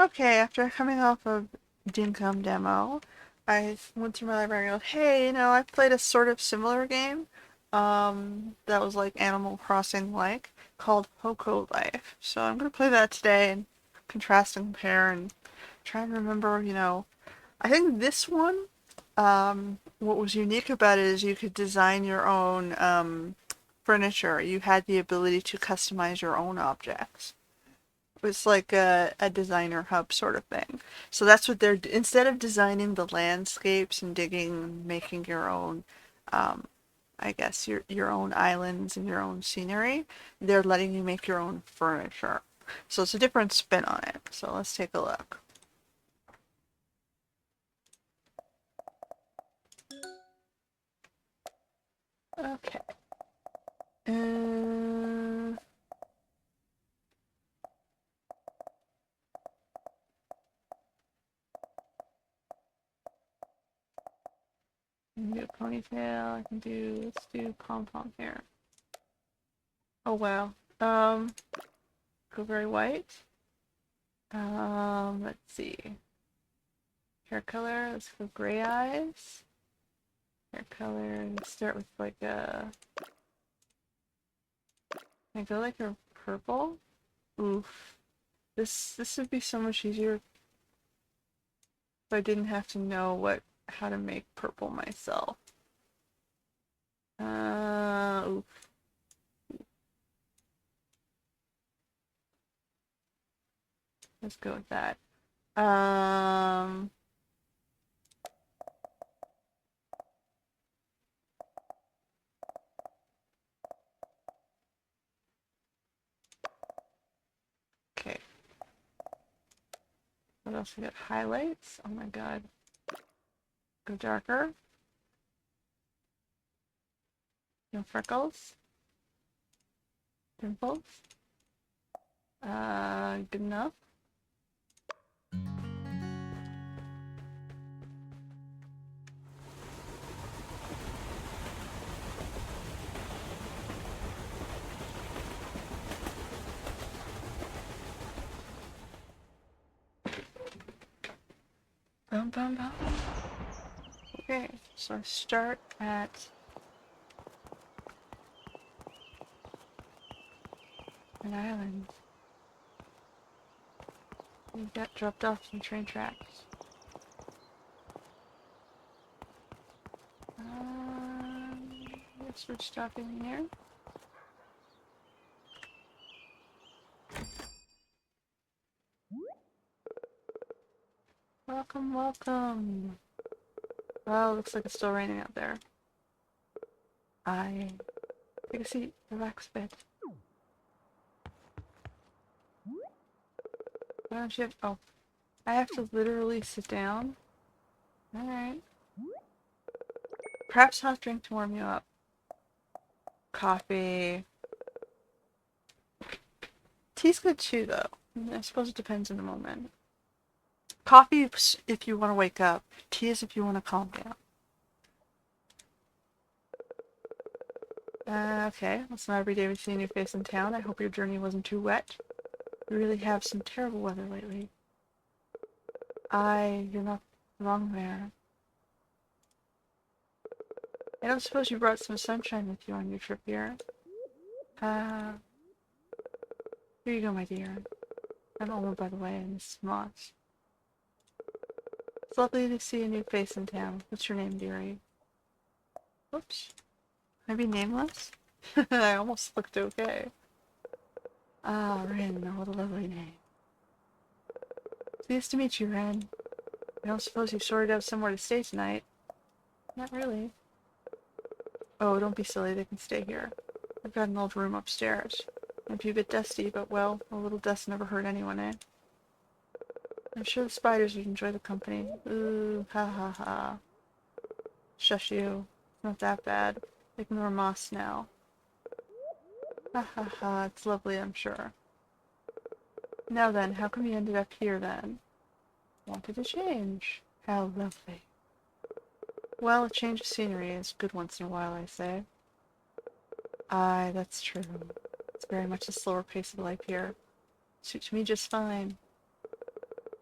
Okay, after coming off of Dinkum demo, I went through my library and go, hey, I've played a sort of similar game, that was like Animal Crossing like, called Hokko Life. So I'm gonna play that today and contrast and compare and try and remember, I think this one, what was unique about it is you could design your own, furniture. You had the ability to customize your own objects. It's like a designer hub sort of thing. So that's what instead of designing the landscapes and digging and making your own, um, I guess your own islands and your own scenery, they're letting you make your own furniture. So it's a different spin on it. So let's take a look. Okay. Uh, I can do a ponytail. I can do, let's do pom-pom hair. Oh wow. Go very white. Let's see. Hair color, let's go gray eyes. Hair color, let's start with like a, can I go like a purple? Oof. This would be so much easier if I didn't have to know how to make purple myself. Oof. Let's go with that. Um, okay. What else we got? Highlights. Oh my god. Go darker. No freckles. Dimples. Good enough. Bum bum bum. Okay, so I start at an island. We got dropped off some train tracks. Guess we're stopping here. Welcome, welcome. Well, looks like it's still raining out there. I take a seat, relax a bit. Why don't you have, oh, I have to literally sit down? Alright. Perhaps hot drink to warm you up. Coffee. Tea's good too, though. I suppose it depends on the moment. Coffee is if you want to wake up. Tea is if you want to calm down. Okay, well, it's not every day we see a new face in town. I hope your journey wasn't too wet. We really have some terrible weather lately. You're not wrong there. I don't suppose you brought some sunshine with you on your trip here. Uh, Here you go, my dear. I'm Oma, by the way, and this is Moss. It's lovely to see a new face in town. What's your name, dearie? Whoops. Maybe nameless? I almost looked okay. Ah, Rin, what a lovely name. Pleased to meet you, Ren. I don't suppose you've sorted out somewhere to stay tonight. Not really. Oh, don't be silly, they can stay here. I've got an old room upstairs. Might be a bit dusty, but well, a little dust never hurt anyone, eh? I'm sure the spiders would enjoy the company. Ooh, ha ha ha. Shush you. It's not that bad. Ignore Moss now. Ha ha ha, it's lovely, I'm sure. Now then, how come you ended up here then? Wanted to change. How lovely. Well, a change of scenery is good once in a while, I say. Aye, that's true. It's very much a slower pace of life here. Suits me just fine.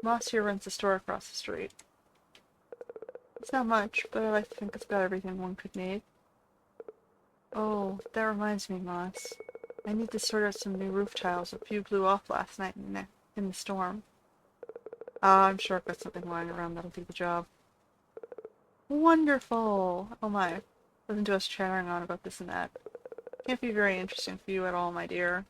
Moss here runs the store across the street. It's not much, but I like to think it's got everything one could need. Oh, that reminds me, Moss. I need to sort out some new roof tiles. A few blew off last night in the storm. I'm sure I've got something lying around that'll do the job. Wonderful! Oh my. Listen to us chattering on about this and that. Can't be very interesting for you at all, my dear.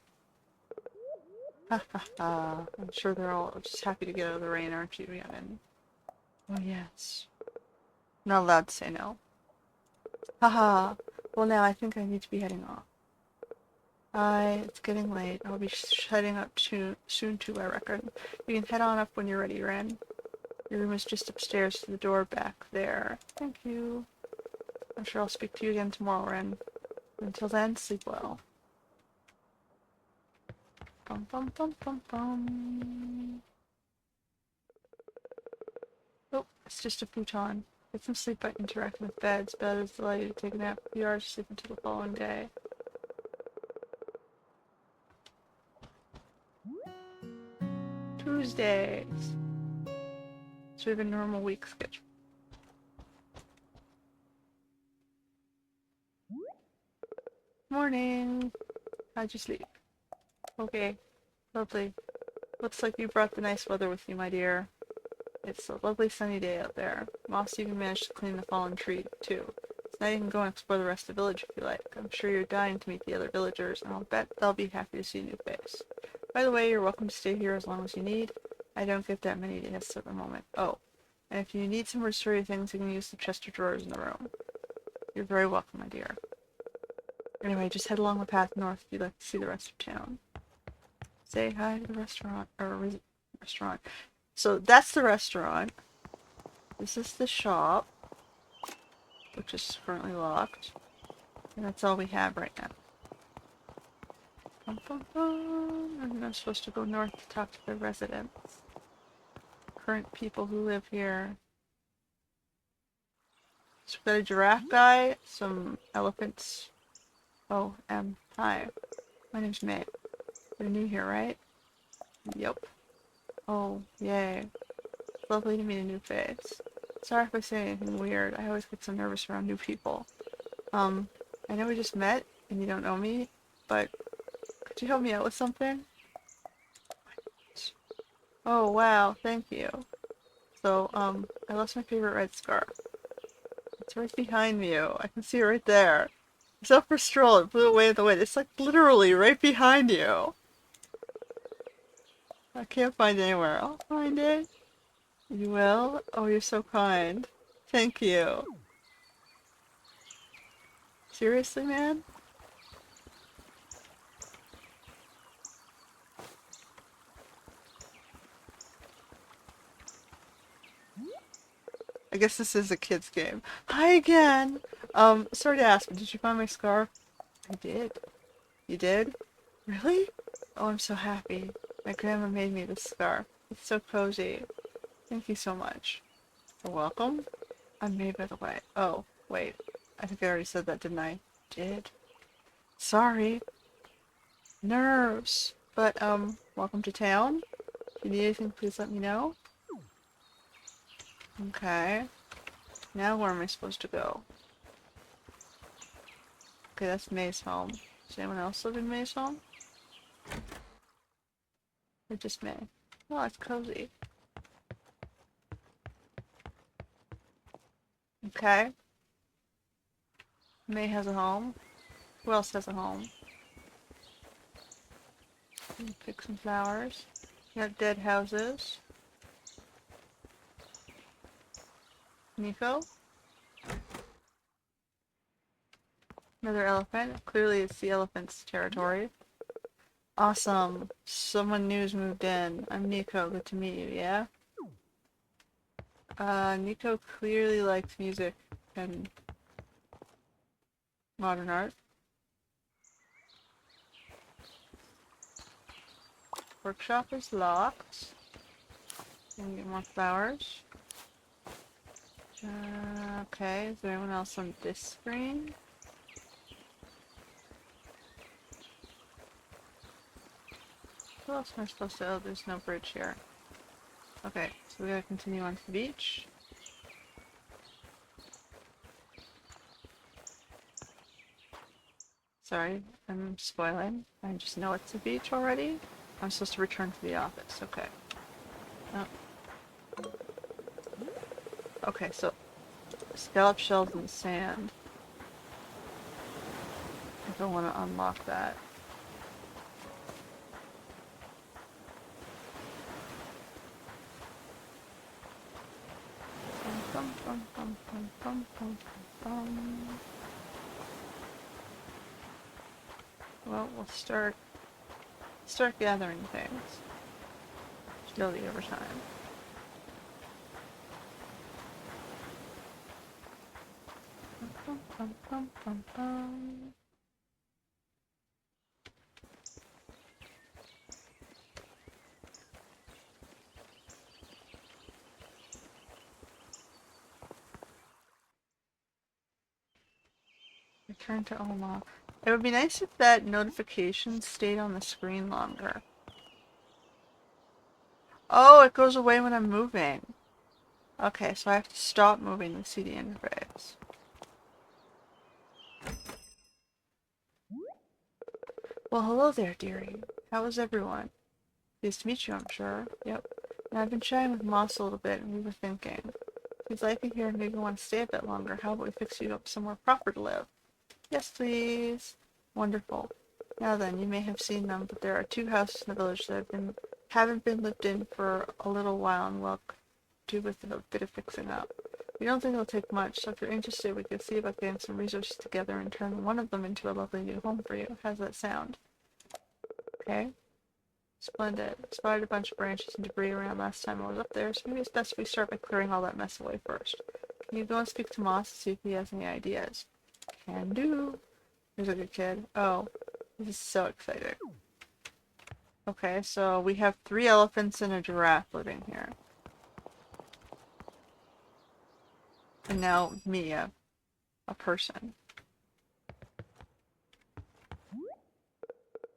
Ha ha ha. I'm sure they're all just happy to get out of the rain, aren't you, Youngin? Oh yes. Not allowed to say no. Haha. Well now I think I need to be heading off. It's getting late. I'll be heading up soon too, I reckon. You can head on up when you're ready, Ren. Your room is just upstairs to the door back there. Thank you. I'm sure I'll speak to you again tomorrow, Ren. Until then, sleep well. Bum bum bum bum bum. Oh, it's just a futon. Get some sleep by interacting with beds. Beds allow you to take a nap for a few hours to sleep until the following day. Tuesdays. So we have a normal week schedule. Morning. How'd you sleep? Okay. Lovely. Looks like you brought the nice weather with you, my dear. It's a lovely sunny day out there. Moss even managed to clean the fallen tree, too. So now you can go and explore the rest of the village if you like. I'm sure you're dying to meet the other villagers, and I'll bet they'll be happy to see a new face. By the way, you're welcome to stay here as long as you need. I don't get that many guests at the moment. Oh, and if you need some restore things, you can use the chest of drawers in the room. You're very welcome, my dear. Anyway, just head along the path north if you'd like to see the rest of town. Say hi to the restaurant, restaurant. So that's the restaurant. This is the shop, which is currently locked. And that's all we have right now. Bum, bum, bum. And I'm supposed to go north to talk to the residents. Current people who live here. So we've got a giraffe guy, some elephants. Oh, hi. My name's May. You're new here, right? Yep. Oh, yay. Lovely to meet a new face. Sorry if I say anything weird. I always get so nervous around new people. I know we just met, and you don't know me, but could you help me out with something? Oh, wow, thank you. So, I lost my favorite red scarf. It's right behind you. I can see it right there. It's up for stroll. It blew away in the wind. It's like literally right behind you. I can't find it anywhere. I'll find it. You will? Oh, you're so kind. Thank you. Seriously, man? I guess this is a kid's game. Hi again! Sorry to ask, but did you find my scarf? I did. You did? Really? Oh, I'm so happy. My grandma made me this scarf. It's so cozy. Thank you so much. You're welcome. I'm May, by the way. Oh, wait. I think I already said that, didn't I? Did? Sorry. Nerves. But, welcome to town. If you need anything, please let me know. Okay. Now where am I supposed to go? Okay, that's May's home. Does anyone else live in May's home? Or just May? Oh, it's cozy. Okay. May has a home. Who else has a home? Pick some flowers. You got dead houses. Nico? Another elephant. Clearly it's the elephant's territory. Awesome. Someone new's moved in. I'm Nico. Good to meet you, yeah? Nico clearly likes music and modern art. Workshop is locked. Can we get more flowers? Okay, is there anyone else on this screen? Who else am I supposed to... Oh, there's no bridge here. Okay, so we gotta continue on to the beach. Sorry, I'm spoiling. I just know it's a beach already. I'm supposed to return to the office. Okay. Oh. Okay, so scallop shells in the sand. I don't want to unlock that. Bum, bum, bum, bum, bum, bum, bum. Well, we'll start gathering things. Slowly over time. Bum, bum, bum, bum, bum. Return to Oma. It would be nice if that notification stayed on the screen longer. Oh, it goes away when I'm moving. Okay, so I have to stop moving to see the interface. Well, hello there, dearie. How is everyone? Pleased to meet you, I'm sure. Yep. And I've been chatting with Moss a little bit, and we were thinking. If you'd like it here and maybe want to stay a bit longer, how about we fix you up somewhere proper to live? Yes, please. Wonderful. Now then, you may have seen them, but there are 2 houses in the village that haven't been lived in for a little while and will do with a bit of fixing up. We don't think it'll take much, so if you're interested, we could see about getting some resources together and turn one of them into a lovely new home for you. How's that sound? Okay. Splendid. Spotted a bunch of branches and debris around last time I was up there, so maybe it's best if we start by clearing all that mess away first. Can you go and speak to Moss to see if he has any ideas? Can do. Here's a good kid. Oh, this is so exciting. Okay, so we have 3 elephants and a giraffe living here. And now me, a person.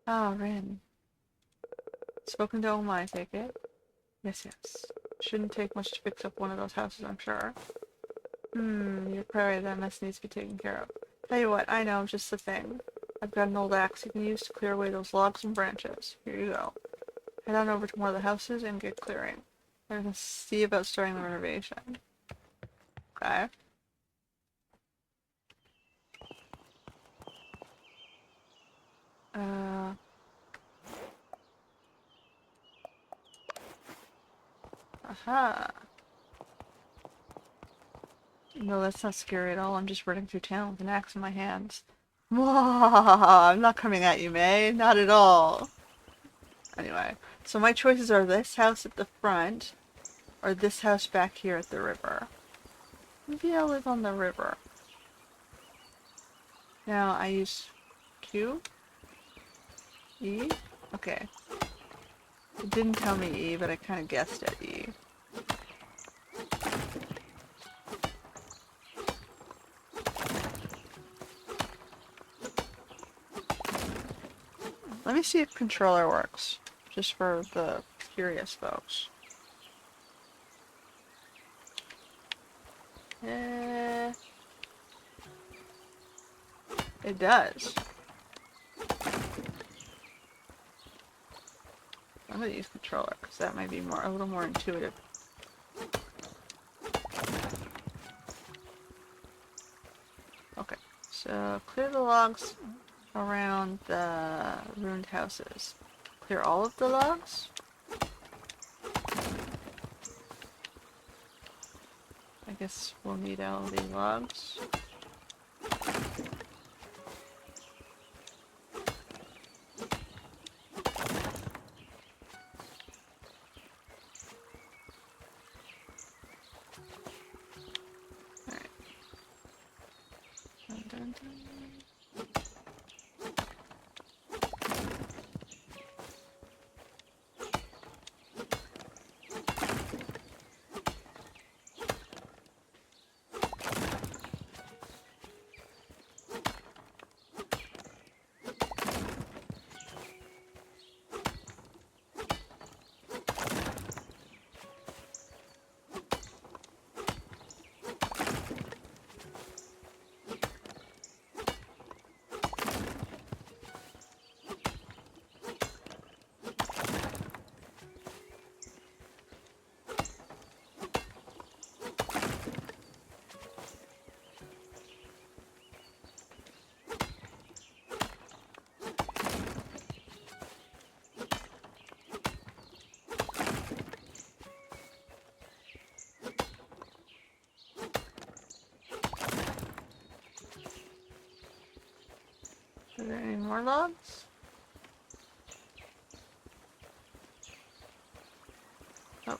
Ah, Rin. Spoken to Oma, I take it? Yes, yes. Shouldn't take much to fix up one of those houses, I'm sure. You're probably that mess needs to be taken care of. Tell you what, I know, just the thing. I've got an old axe you can use to clear away those logs and branches. Here you go. Head on over to one of the houses and get clearing. I'm gonna see about starting the renovation. Okay. Aha. No, that's not scary at all. I'm just running through town with an axe in my hands. I'm not coming at you, May. Not at all. Anyway, so my choices are this house at the front, or this house back here at the river. Maybe I'll live on the river. Now I use Q? E? Okay. It didn't tell me E, but I kind of guessed at E. Let me see if controller works, just for the curious folks. It does. I'm gonna use controller, because that might be a little more intuitive. Okay, so clear the logs around the ruined houses. Clear all of the logs? I guess we'll need all the logs. Alright. Dun, dun, dun. more logs? Oh.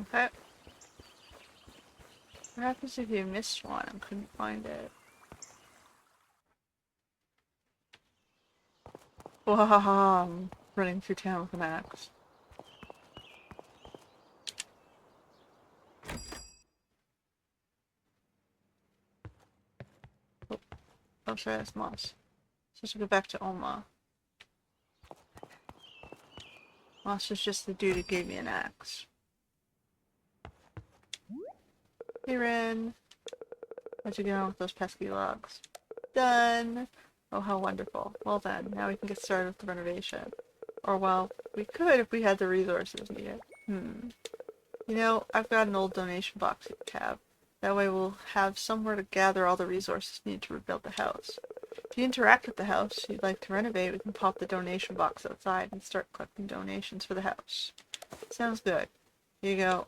Okay. What happens if you missed one and couldn't find it? Whoa, I'm running through town with an axe. Oh, sorry, that's Moss. So let's go back to Oma. Moss was just the dude who gave me an axe. Hey, Rin. How'd you get on with those pesky logs? Done! Oh, how wonderful. Well then, now we can get started with the renovation. Or, well, we could if we had the resources needed. You know, I've got an old donation box you could have. That way we'll have somewhere to gather all the resources needed to rebuild the house. If you interact with the house you'd like to renovate, we can pop the donation box outside and start collecting donations for the house. Sounds good. Here you go.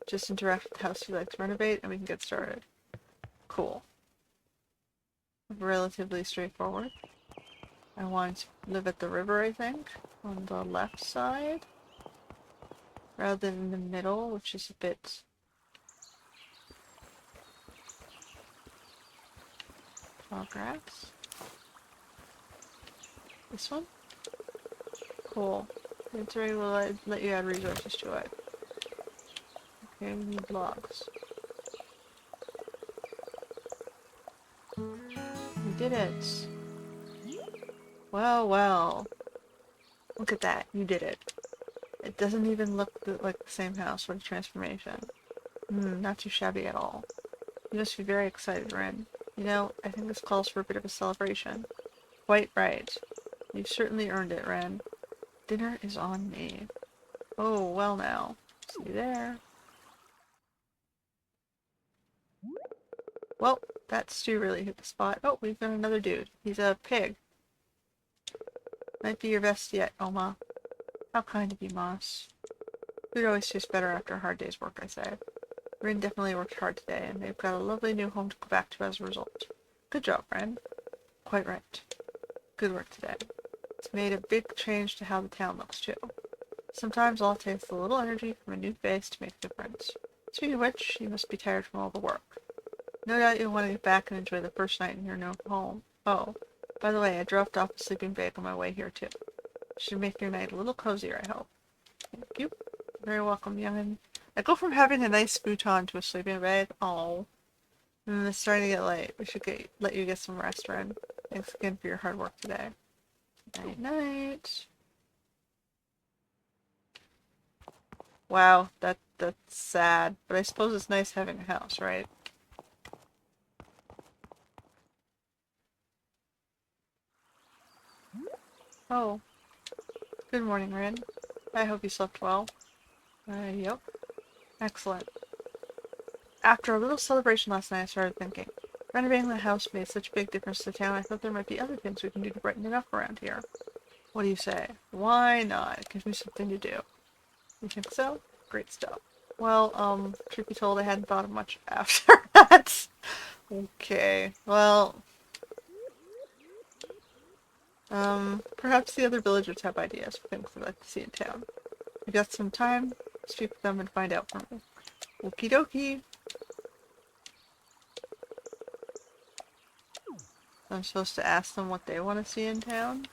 Just interact with the house you'd like to renovate and we can get started. Cool. Relatively straightforward. I want to live at the river, I think, on the left side, rather than in the middle, which is a bit tall grass. This one? Cool. Inventory will let you add resources to it. Okay, we need logs. We did it! Well, well. Look at that, you did it. It doesn't even look like the same house. What a transformation. Not too shabby at all. You must be very excited, Rin. You know, I think this calls for a bit of a celebration. Quite right. You've certainly earned it, Ren. Dinner is on me. Oh, well now. See you there. Well, that stew really hit the spot. Oh, we've got another dude. He's a pig. Might be your best yet, Oma. How kind of you, Moss. Food always tastes better after a hard day's work, I say. Rin definitely worked hard today, and they've got a lovely new home to go back to as a result. Good job, Ren. Quite right. Good work today. It's made a big change to how the town looks, too. Sometimes all it takes is a little energy from a new face to make a difference. Speaking of which, you must be tired from all the work. No doubt you'll want to get back and enjoy the first night in your new home. Oh, by the way, I dropped off a sleeping bag on my way here, too. Should make your night a little cozier, I hope. Thank you. Very welcome, young'un. I go from having a nice futon to a sleeping bag. Oh. It's starting to get late. We should let you get some rest, Ren. Thanks again for your hard work today. Night, night. Wow, that's sad. But I suppose it's nice having a house, right? Oh. Good morning, Rin. I hope you slept well. Yep. Excellent. After a little celebration last night, I started thinking. Renovating the house made such a big difference to the town, I thought there might be other things we can do to brighten it up around here. What do you say? Why not? It gives me something to do. You think so? Great stuff. Well, truth be told, I hadn't thought of much after that. Okay, well, perhaps the other villagers have ideas for things they'd like to see in town. If you got some time, speak with them and find out for me. Okie dokie. I'm supposed to ask them what they want to see in town?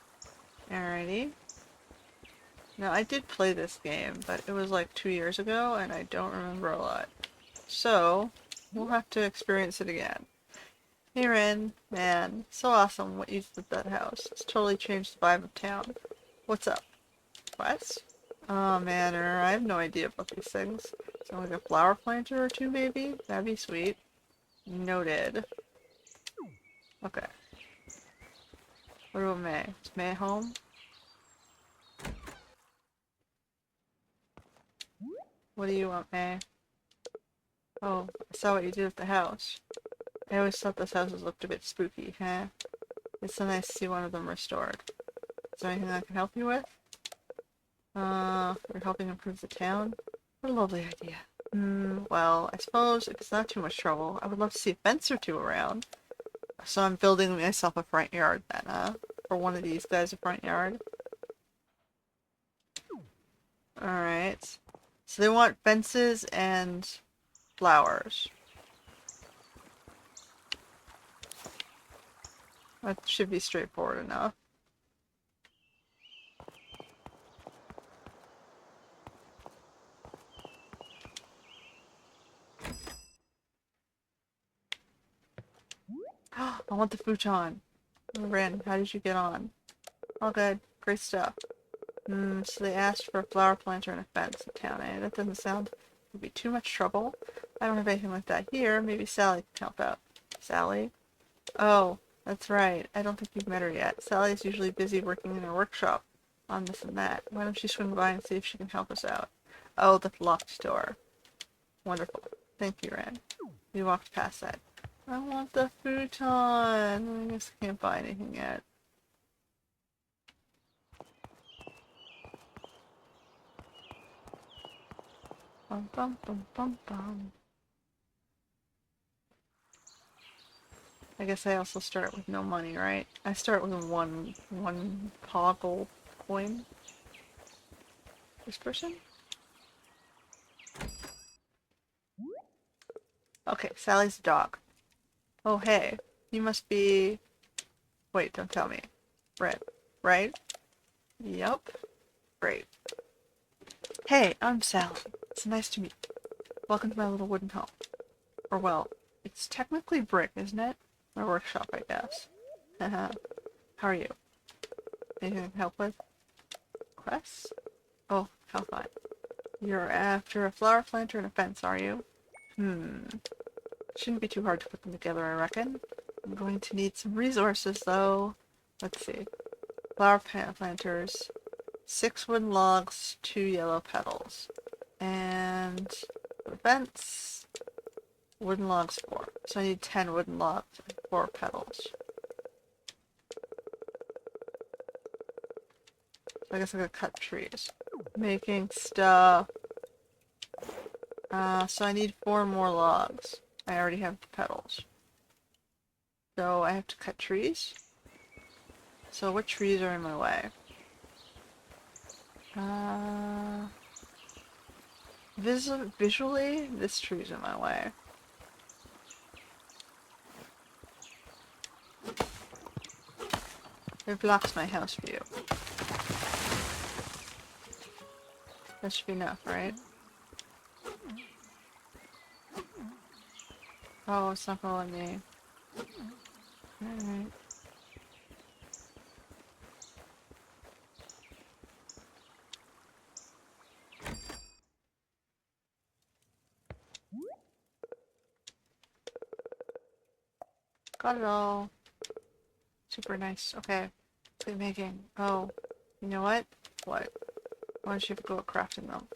Alrighty. Now, I did play this game, but it was like 2 years ago, and I don't remember a lot. So, we'll have to experience it again. Hey Rin, man, so awesome what you did with that house. It's totally changed the vibe of town. What's up? What? Oh man, I have no idea about these things. So like a flower planter or two maybe? That'd be sweet. Noted. Okay. What about May? Is May home? What do you want, May? Oh, I saw what you did with the house. I always thought those houses looked a bit spooky, huh? It's so nice to see one of them restored. Is there anything I can help you with? You're helping improve the town? What a lovely idea. Well, I suppose if it's not too much trouble, I would love to see a fence or two around. So I'm building myself a front yard then, huh? For one of these guys, a front yard. Alright. So they want fences and flowers. That should be straightforward enough. I want the futon. Rin, how did you get on? All good. Great stuff. So they asked for a flower planter and a fence in town, eh? That doesn't sound would be too much trouble. I don't have anything like that here. Maybe Sally can help out. Sally? Oh, that's right. I don't think you've met her yet. Sally's usually busy working in her workshop on this and that. Why don't you swing by and see if she can help us out? Oh, the locked door. Wonderful. Thank you, Ren. We walked past that. I want the futon. I guess I can't buy anything yet. Bum bum bum bum bum. I guess I also start with no money, right? I start with one poggle coin. This person? Okay, Sally's the dog. Oh hey, you must be... Wait, don't tell me. Red, right? Yup. Great. Hey, I'm Sally. It's nice to meet you. Welcome to my little wooden home. Or well, it's technically brick, isn't it? My workshop, I guess. Haha. How are you? Anything I can help with? Quests? Oh, how fun. You're after a flower planter and a fence, are you? Shouldn't be too hard to put them together, I reckon. I'm going to need some resources, though. Let's see. Flower planters, 6 wooden logs, 2 yellow petals. And the fence, wooden logs 4. So I need 10 wooden logs and 4 petals. So I guess I'm gonna cut trees. Making stuff. So I need 4 more logs. I already have the petals. So I have to cut trees. So what trees are in my way? Visually, this tree's in my way. It blocks my house view. That should be enough, right? Oh, it's not gonna let me. Alright. Got it all. Super nice. Okay. Good making. Oh, you know what? What? Why don't you have a go at crafting them?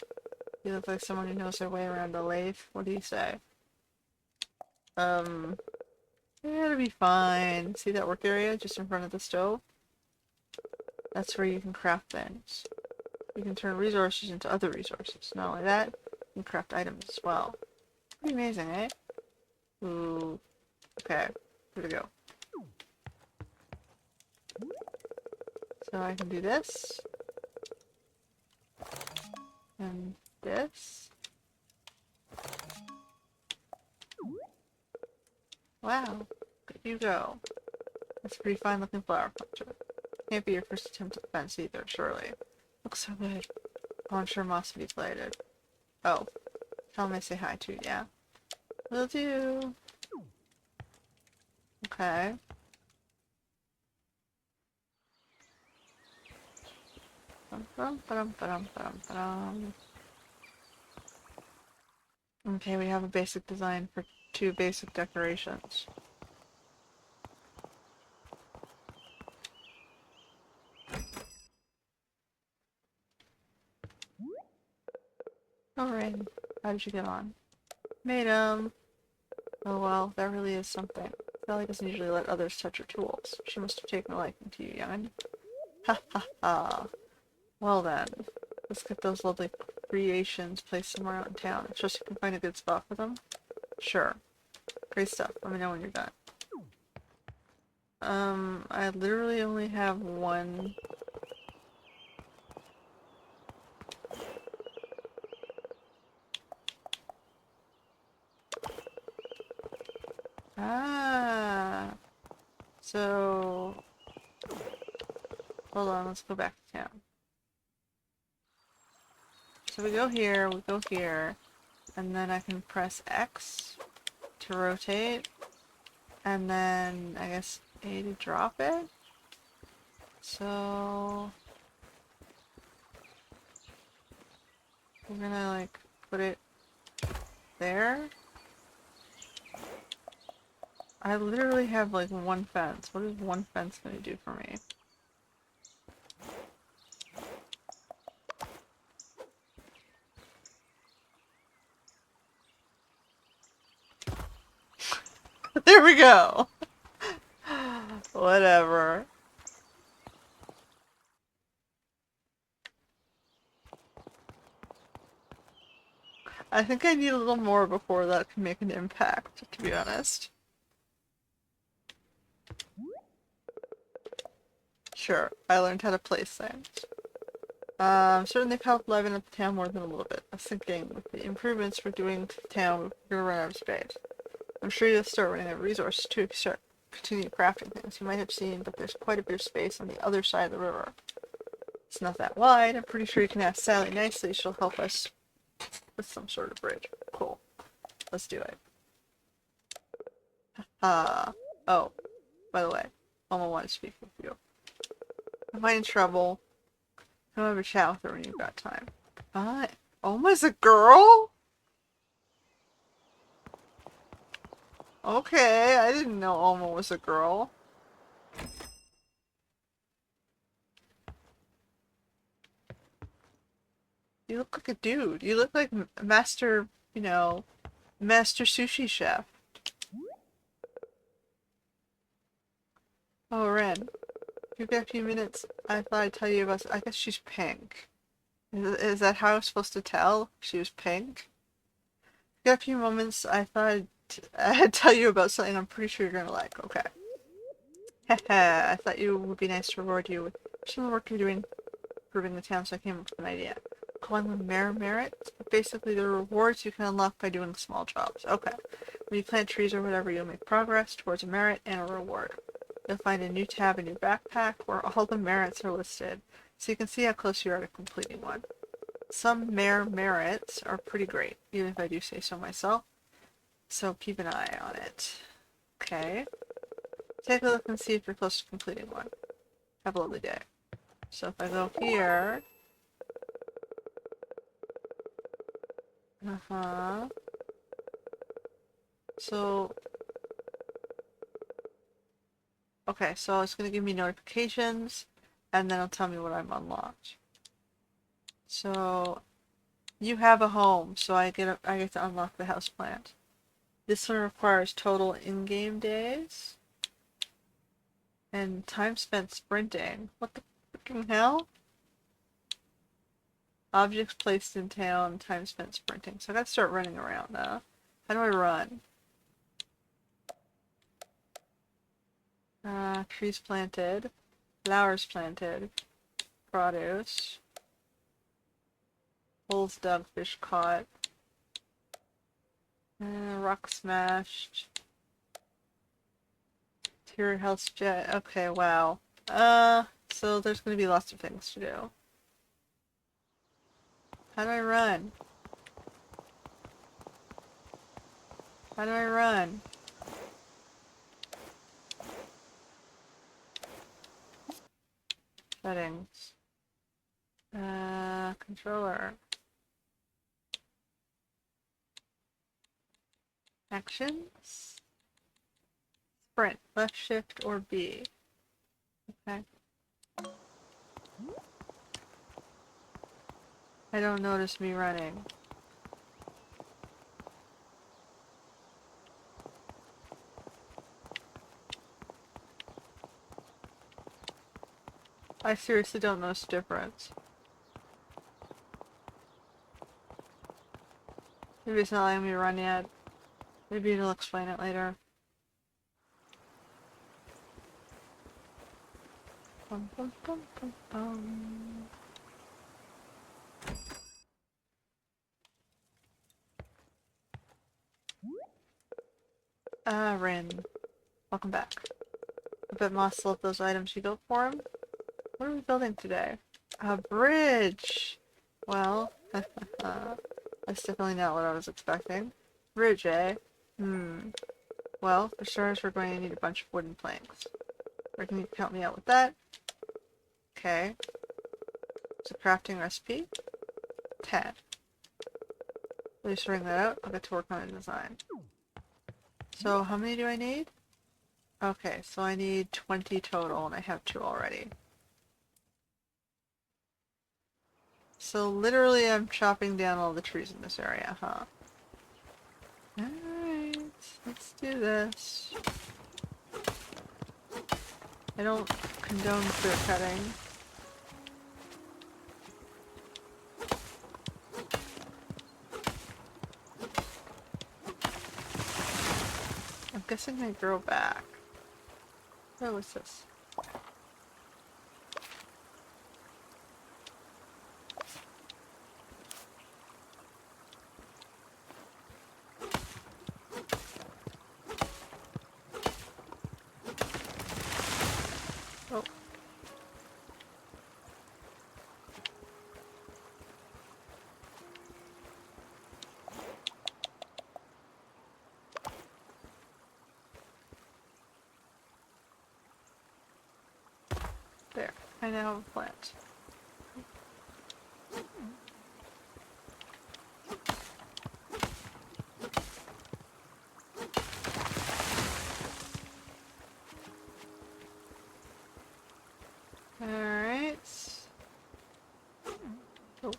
You look like someone who knows their way around a lathe. What do you say? Yeah, it'll be fine. See that work area just in front of the stove? That's where you can craft things. You can turn resources into other resources. Not only that, you can craft items as well. Pretty amazing, eh? Ooh. Okay. Here we go. So I can do this. And this. Wow. Good you go. That's a pretty fine looking flower planter. Can't be your first attempt at the fence either, surely. Looks so good. Oh, I'm sure Moss will be delighted. Oh. Tell him I say hi too, yeah? Will do. Okay. Okay, we have a basic design for 2 basic decorations. Alright, how did you get on? Made 'em. Oh well, that really is something. Sally doesn't usually let others touch her tools. She must have taken a liking to you, young'un. Ha ha ha. Well then, let's get those lovely creations placed somewhere out in town. Trust you can find a good spot for them? Sure. Great stuff. Let me know when you're done. I literally only have one. Ah. So, hold on, let's go back to town. So we go here, and then I can press X to rotate, and then I guess A to drop it. So, we're gonna like put it there. I literally have like one fence. What is one fence gonna do for me? There we go! Whatever. I think I need a little more before that can make an impact, to be honest. Sure, I learned how to place things. Certainly they've helped liven up the town more than a little bit. I was thinking, with the improvements we're doing to the town, we're gonna run out of space. I'm sure you'll start running out of resources to continue crafting things. You might have seen, but there's quite a bit of space on the other side of the river. It's not that wide. I'm pretty sure you can ask Sally nicely. She'll help us with some sort of bridge. Cool. Let's do it. Oh, by the way, Mama wanted to speak with you. Am I in trouble? Come have a chat with her when you've got time. Oma's a girl? Okay, I didn't know Oma was a girl. You look like a dude. You look like Master, Master Sushi Chef. Oh, Ren. If you've got a few minutes, I thought I'd tell you about... I guess she's pink. Is that how I was supposed to tell? She was pink? If you've got a few moments, I thought I'd tell you about something I'm pretty sure you're gonna like. Okay. Haha, I thought it would be nice to reward you with some of the work you're doing improving the town, so I came up with an idea. Calling them merit. Basically, the rewards you can unlock by doing small jobs. Okay. When you plant trees or whatever, you'll make progress towards a merit and a reward. You'll find a new tab in your backpack where all the merits are listed, so you can see how close you are to completing one. Some merits are pretty great, even if I do say so myself, so keep an eye on it. Okay. Take a look and see if you're close to completing one. Have a lovely day. So if I go here... So... Okay, so it's going to give me notifications, and then it'll tell me what I've unlocked. So... You have a home, so I get to unlock the houseplant. This one requires total in-game days. And time spent sprinting. What the freaking hell? Objects placed in town, time spent sprinting. So I gotta start running around now. How do I run? Trees planted. Flowers planted. Produce. Holes dug, fish caught. Rock smashed. Interior health jet. Okay, wow. So there's gonna be lots of things to do. How do I run? How do I run? Settings. Controller. Actions. Sprint. Left shift or B. Okay. I don't notice me running. I seriously don't notice the difference. Maybe it's not letting me run yet. Maybe it'll explain it later. Bum, bum, bum, bum, bum. Rin. Welcome back. I bet Moss loved those items you built for him. What are we building today? A bridge! Well, that's definitely not what I was expecting. Bridge, eh? Well, for starters, we're going to need a bunch of wooden planks. Reckon you can help me out with that? Okay. It's a crafting recipe. 10. Will you sorting that out? I'll get to work on the design. So, how many do I need? Okay, so I need 20 total, and I have 2 already. So, literally, I'm chopping down all the trees in this area, huh? Alright, let's do this. I don't condone clear cutting. I'm guessing they grow back. What was this? Oh. There. I now have a plant. Alright. Oh.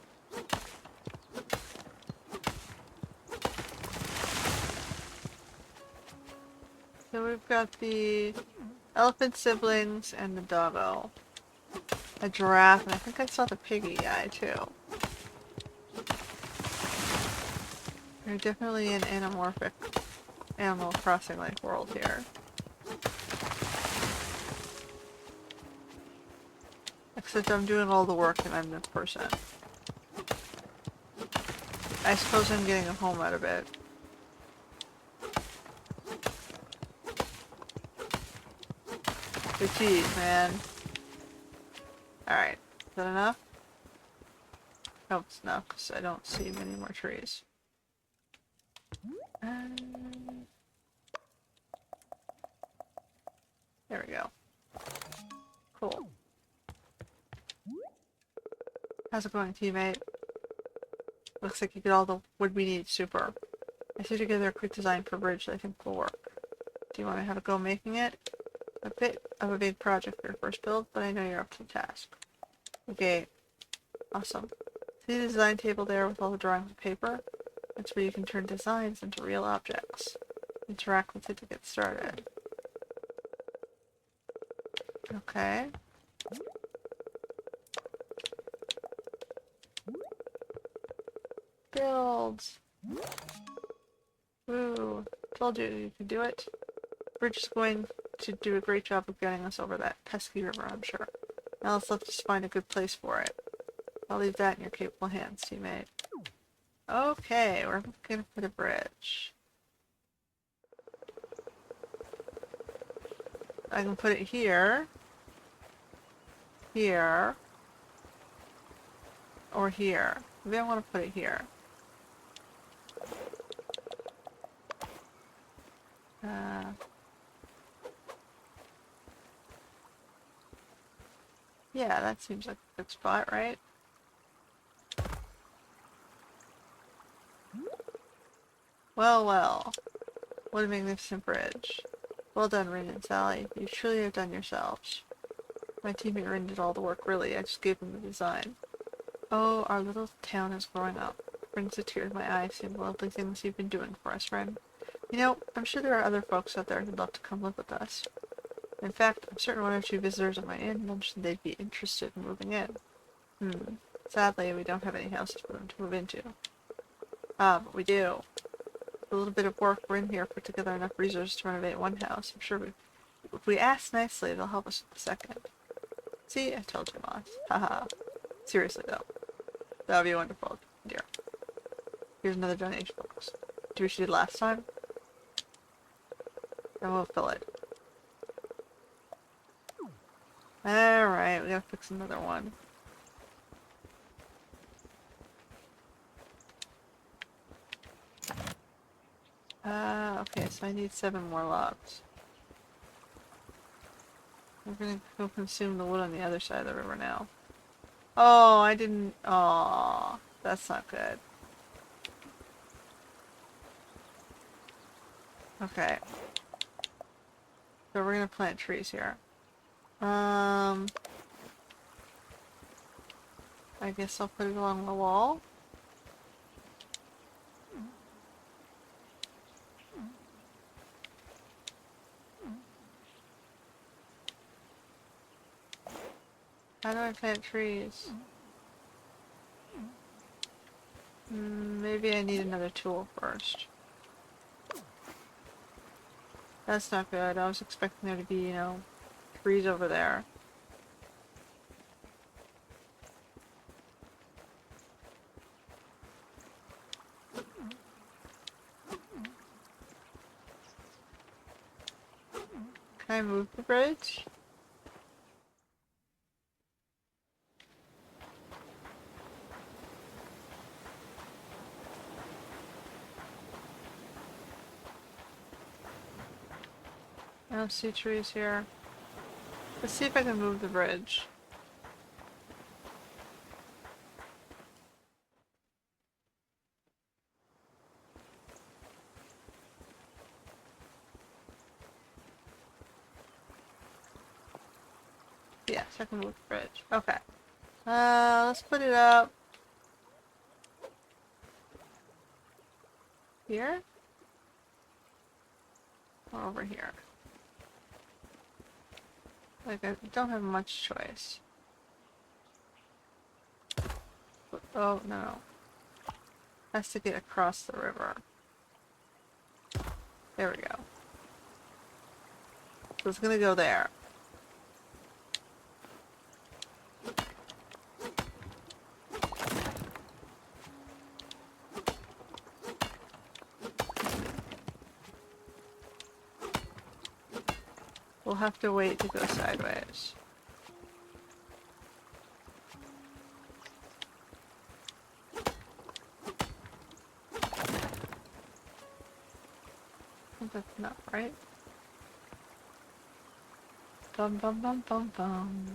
So we've got the elephant siblings and the doggo. A giraffe, and I think I saw the piggy guy too. They're definitely an anamorphic Animal Crossing like world here. Except I'm doing all the work and I'm the person. I suppose I'm getting a home out of it. But geez, man. Alright, is that enough? I hope it's enough, because I don't see many more trees. There we go. Cool. How's it going, teammate? Looks like you get all the wood we need. Super. I threw together a quick design for a bridge that I think will work. Do you want to have a go making it? A bit of a big project for your first build, but I know you're up to the task. Okay. Awesome. See the design table there with all the drawings and paper? That's where you can turn designs into real objects. Interact with it to get started. Okay. Build! Woo! Told you you could do it. Bridge is going to do a great job of getting us over that pesky river, I'm sure. Now let's just find a good place for it. I'll leave that in your capable hands, teammate. Okay, we're gonna put a bridge. I can put it here, here, or here. Maybe I want to put it here. Yeah, that seems like a good spot, right? Well, well. What a magnificent bridge. Well done, Rin and Sally. You truly have done yourselves. My teammate Rin did all the work, really. I just gave him the design. Oh, our little town is growing up. Brings a tear to my eye seeing the lovely things you've been doing for us, Rin. You know, I'm sure there are other folks out there who'd love to come live with us. In fact, I'm certain one or two visitors at my inn mentioned they'd be interested in moving in. Sadly, we don't have any houses for them to move into. But we do. A little bit of work, we're in here, put together enough resources to renovate one house. I'm sure if we ask nicely, they'll help us with the second. See, I told you, Moss. Haha. Seriously, though. That would be wonderful, dear. Here's another donation box. Do what you did last time? And we'll fill it. Alright, we gotta fix another one. Okay, so I need 7 more logs. We're gonna go consume the wood on the other side of the river now. Oh, I didn't... Aw, that's not good. Okay. So we're gonna plant trees here. I guess I'll put it along the wall. How do I plant trees? Maybe I need another tool first. That's not good. I was expecting there to be, you know, trees over there. Can I move the bridge? I don't see trees here. Let's see if I can move the bridge. Yes, I can move the bridge. Okay. Let's put it up here or over here. Like, I don't have much choice. Oh, no. Has to get across the river. There we go. So it's gonna go there. We'll have to wait to go sideways. I think that's enough, right? Bum bum bum bum bum.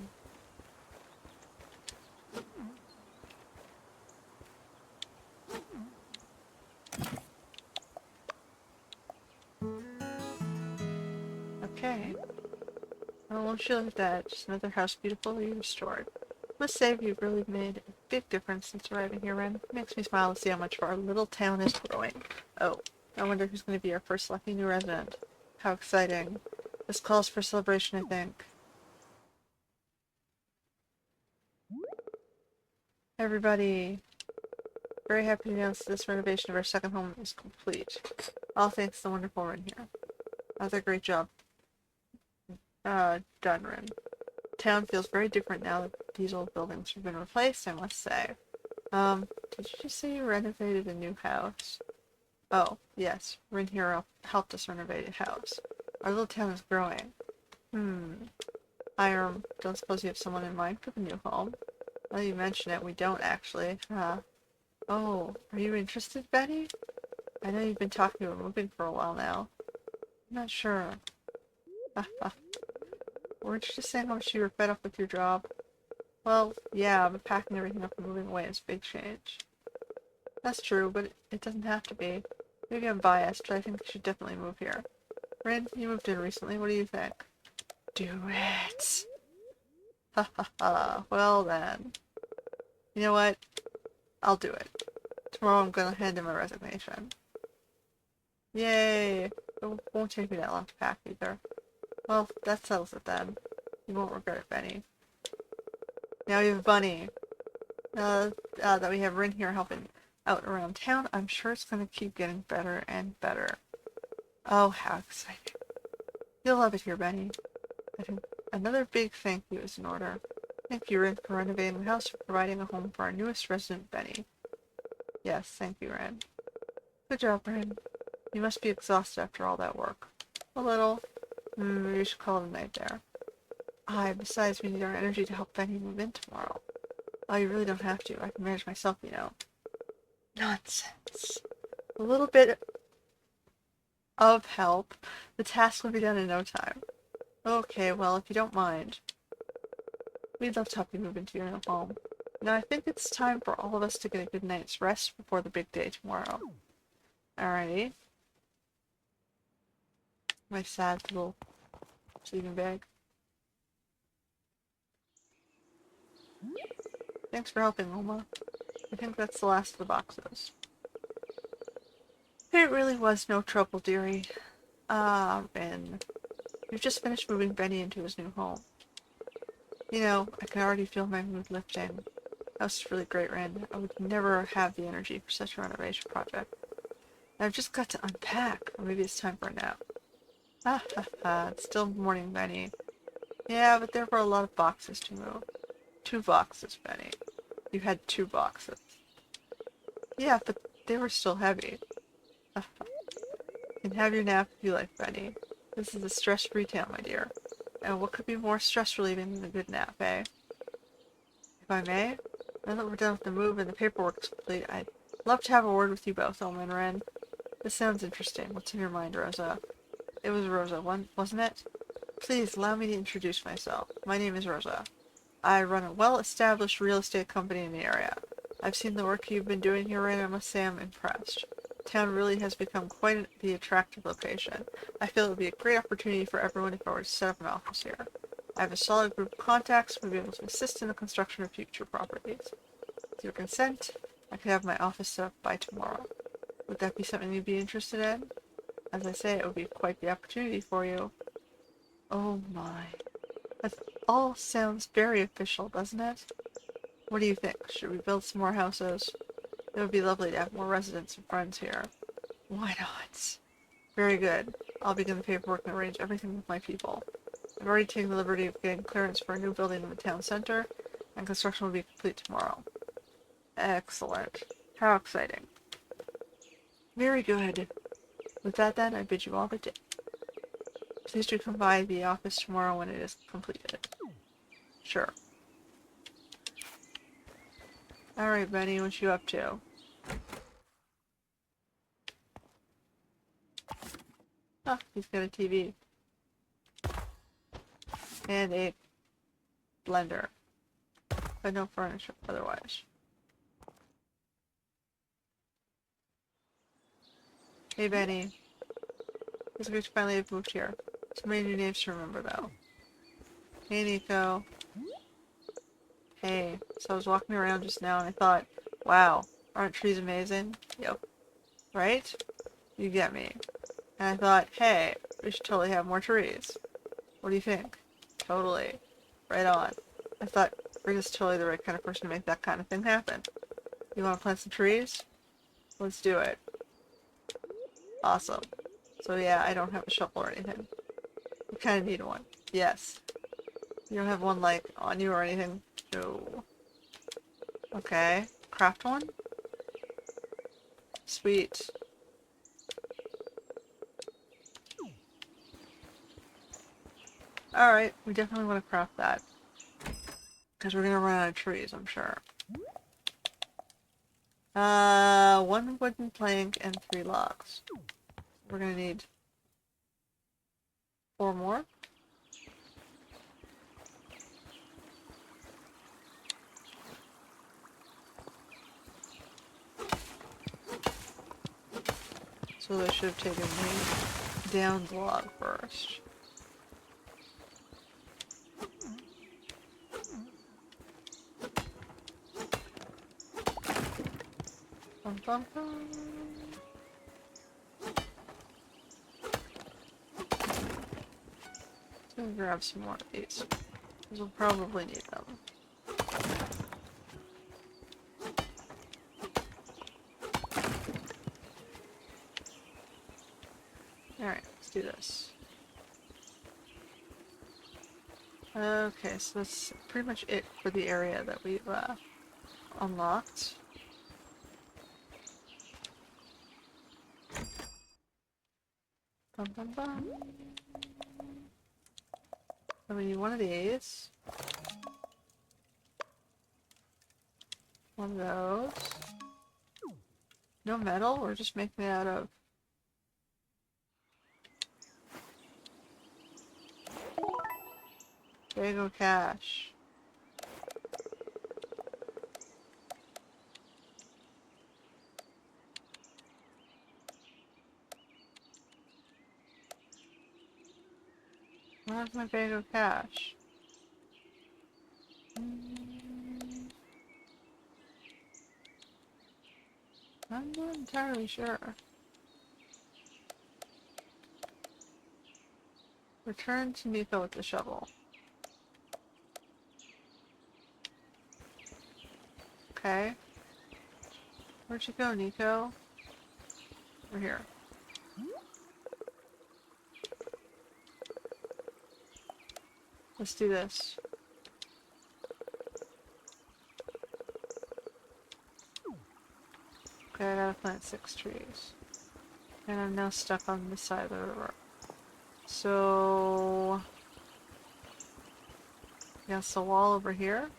Okay. Oh, won't you look at that? Just another house beautifully restored. Must say, you've really made a big difference since arriving here, Ren. It makes me smile to see how much our little town is growing. Oh, I wonder who's going to be our first lucky new resident. How exciting. This calls for celebration, I think. Everybody, very happy to announce this renovation of our second home is complete. All thanks to the wonderful Rin here. Another great job. Done, Rin. Town feels very different now that these old buildings have been replaced, I must say. Did you just say you renovated a new house? Oh, yes. Rin here helped us renovate a house. Our little town is growing. Hiram, don't suppose you have someone in mind for the new home? Well, you mention it, we don't actually. Oh, are you interested, Betty? I know you've been talking about moving for a while now. I'm not sure. Weren't you just saying how much you were fed up with your job? Well, yeah, but packing everything up and moving away is a big change. That's true, but it doesn't have to be. Maybe I'm biased, but I think you should definitely move here. Rin, you moved in recently. What do you think? Do it! Ha ha ha. Well then. You know what? I'll do it. Tomorrow I'm gonna hand in my resignation. Yay! It won't take me that long to pack either. Well, that settles it then. You won't regret it, Benny. Now we have Bunny. That we have Rin here helping out around town, I'm sure it's going to keep getting better and better. Oh, how exciting. You'll love it here, Benny. I think another big thank you is in order. Thank you, Rin, for renovating the house and providing a home for our newest resident, Benny. Yes, thank you, Rin. Good job, Rin. You must be exhausted after all that work. A little. Maybe we should call it a night there. Besides, we need our energy to help Benny move in tomorrow. Oh, you really don't have to. I can manage myself, you know. Nonsense. A little bit of help. The task will be done in no time. Okay, well, if you don't mind. We'd love to help you move into your new home. Now, I think it's time for all of us to get a good night's rest before the big day tomorrow. Alrighty. My sad little sleeping bag. Thanks for helping, Oma. I think that's the last of the boxes. It really was no trouble, dearie. Rin. We've just finished moving Benny into his new home. You know, I can already feel my mood lifting. That was really great, Rin. I would never have the energy for such a renovation project. And I've just got to unpack, or maybe it's time for a nap. Ha ha ha, it's still morning, Benny. Yeah, but there were a lot of boxes to move. 2 boxes, Benny. You had 2 boxes. Yeah, but they were still heavy. You can have your nap if you like, Benny. This is a stress-free town, my dear. And what could be more stress-relieving than a good nap, eh? If I may, now that we're done with the move and the paperwork is complete, I'd love to have a word with you both, Oma and Ren. This sounds interesting. What's in your mind, Rosa? It was Rosa, wasn't it? Please allow me to introduce myself. My name is Rosa. I run a well-established real estate company in the area. I've seen the work you've been doing here, and I must say I'm impressed. Town really has become quite the attractive location. I feel it would be a great opportunity for everyone if I were to set up an office here. I have a solid group of contacts who will be able to assist in the construction of future properties. With your consent, I could have my office set up by tomorrow. Would that be something you'd be interested in? As I say, it would be quite the opportunity for you. Oh my. That all sounds very official, doesn't it? What do you think? Should we build some more houses? It would be lovely to have more residents and friends here. Why not? Very good. I'll begin the paperwork and arrange everything with my people. I've already taken the liberty of getting clearance for a new building in the town center, and construction will be complete tomorrow. Excellent. How exciting. Very good. With that then, I bid you all good day. Please do come by the office tomorrow when it is completed. Sure. Alright, Benny, what you up to? Oh, he's got a TV. And a blender. But no furniture otherwise. Hey, Benny. It's good to finally have moved here. So many new names to remember, though. Hey, Nico. Hey. So I was walking around just now and I thought, wow, aren't trees amazing? Yep. Right? You get me. And I thought, hey, we should totally have more trees. What do you think? Totally. Right on. I thought Rick is totally the right kind of person to make that kind of thing happen. You want to plant some trees? Let's do it. Awesome. So yeah, I don't have a shovel or anything. We kind of need one. Yes. You don't have one, like, on you or anything? No. Okay. Craft one? Sweet. Alright, we definitely want to craft that. Because we're going to run out of trees, I'm sure. 1 wooden plank and 3 logs. We're going to need 4 more. So they should have taken me down the log first. Bum, bum, bum. gonna grab some more of these. Because we'll probably need them. Alright, let's do this. Okay, so that's pretty much it for the area that we've unlocked. Bum, bum, bum. So we need one of these. One of those. No metal? We're just making it out of... There you go, cash. Where's my bag of cash? I'm not entirely sure. Return to Nico with the shovel. Okay. Where'd you go, Nico? We're here. Let's do this. Okay, I gotta plant 6 trees. And I'm now stuck on this side of the river. So... yes, the wall over here.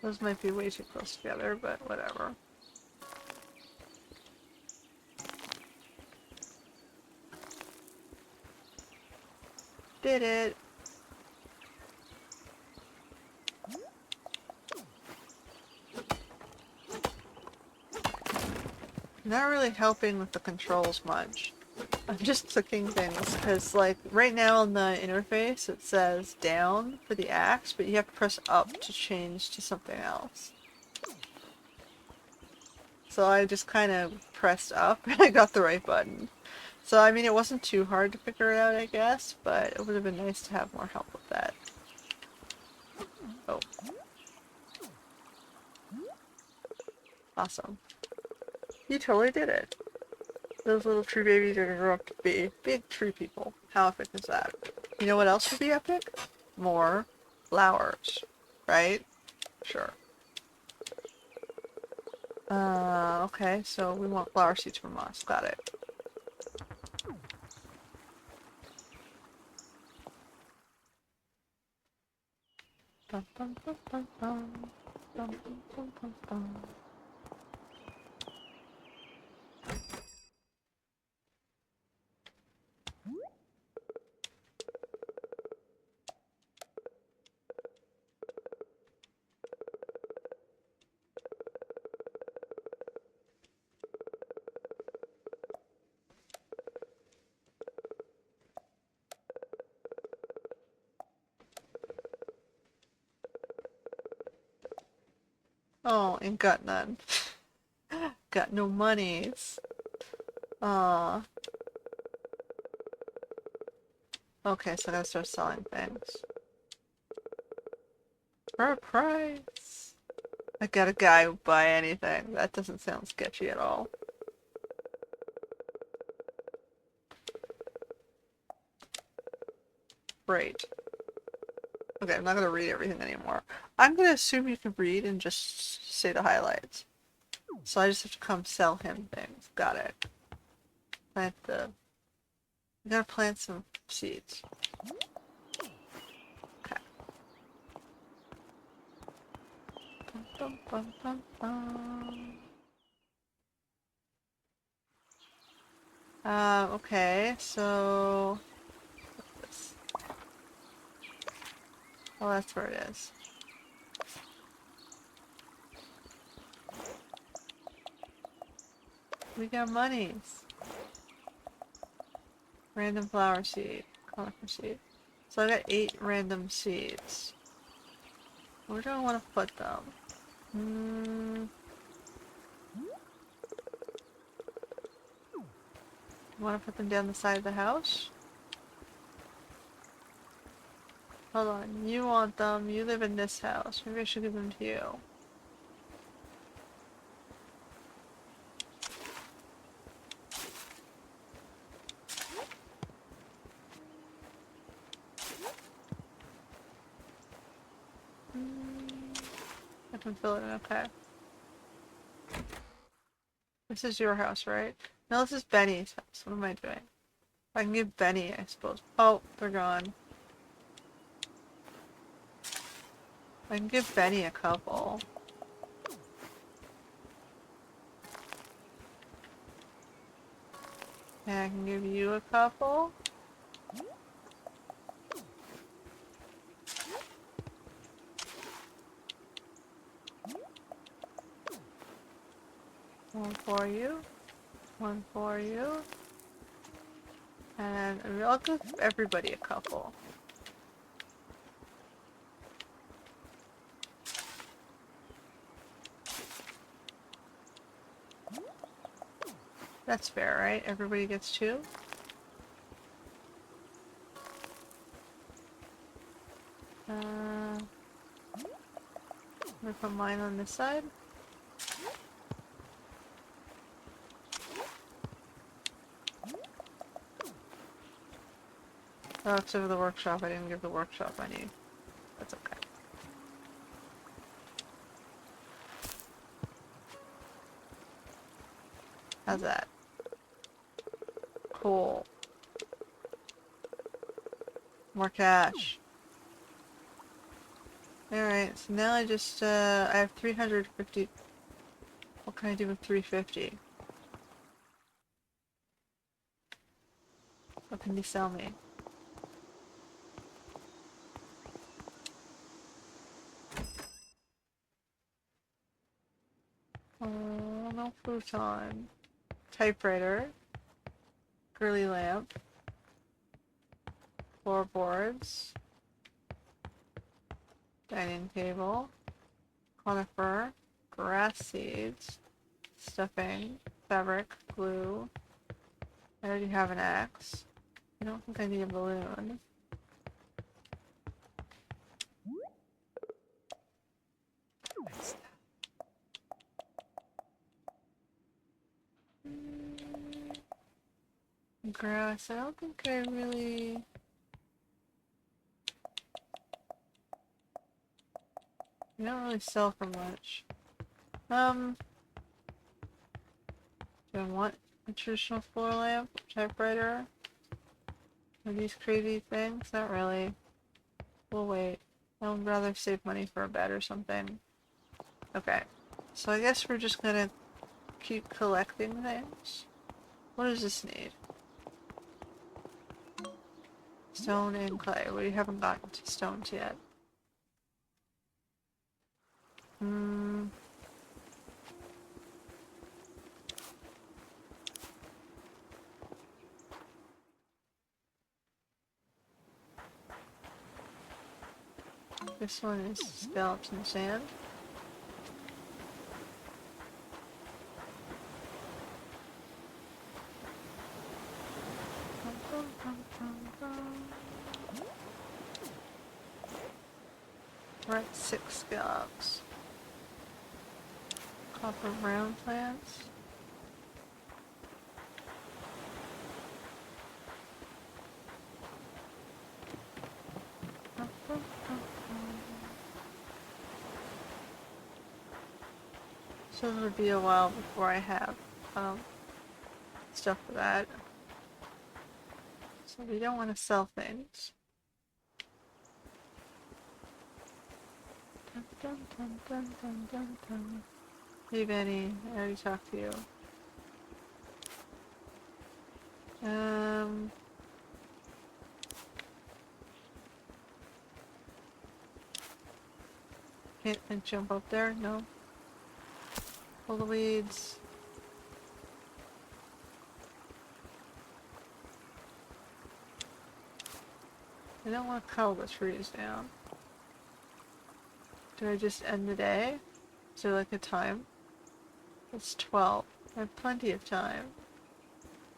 Those might be way too close together, but whatever. Did it! Not really helping with the controls much. I'm just clicking things, because like, right now on the interface it says down for the axe, but you have to press up to change to something else. So I just kind of pressed up and I got the right button. So I mean, it wasn't too hard to figure it out, I guess, but it would have been nice to have more help with that. Oh. Awesome. You totally did it. Those little tree babies are gonna grow up to be big tree people. How epic is that? You know what else would be epic? More flowers. Right? Sure. Okay, so we want flower seeds from us. Got it. Bum, bum, bum, bum, bum. Bum, bum, bum, bum, bum. Oh, ain't got none. Got no monies. Aw. Okay, so I gotta start selling things. For a price. I got a guy who buy anything. That doesn't sound sketchy at all. Great. Okay, I'm not gonna read everything anymore. I'm gonna assume you can read and just say the highlights. So I just have to come sell him things. Got it. Plant the... I gotta plant some seeds. Okay. Bum, bum, bum, bum. Okay, so this. Oh, that's where it is. We got monies. Random flower seed, conifer seed. So I got 8 random seeds. Where do I want to put them? Want to put them down the side of the house? Hold on, you want them, you live in this house. Maybe I should give them to you. I can fill it in, okay. This is your house, right? No, this is Benny's house. What am I doing? I can give Benny, I suppose. Oh, they're gone. I can give Benny a couple. And I can give you a couple. One for you. One for you. And I'll give everybody a couple. That's fair, right? Everybody gets 2? I'm gonna put mine on this side. Oh, except for the workshop. I didn't give the workshop any. That's okay. How's that? Cool. More cash. Alright, so now I just, I have 350. What can I do with 350? What can you sell me? Oh, no futon. Typewriter. Girly lamp. Floorboards. Dining table. Conifer. Grass seeds. Stuffing. Fabric. Glue. I already have an axe. I don't think I need a balloon. Grass. I don't think I really... I don't really sell for much. Do I want a traditional floor lamp? Typewriter? Are these crazy things? Not really. We'll wait. I would rather save money for a bed or something. Okay. So I guess we're just gonna keep collecting things. What does this need? Stone and clay. We haven't gotten to stones yet. This one is skeleton sand. We're at 6 scallops. Copper brown plants. So it'll be a while before I have stuff for that. So we don't want to sell things. dun, dun, dun, dun, dun, dun. Hey Benny, I already talked to you. Um, can't I jump up there? No. Pull the weeds. I don't want to cull the trees down. Do I just end the day? Is there like a time? It's 12. I have plenty of time.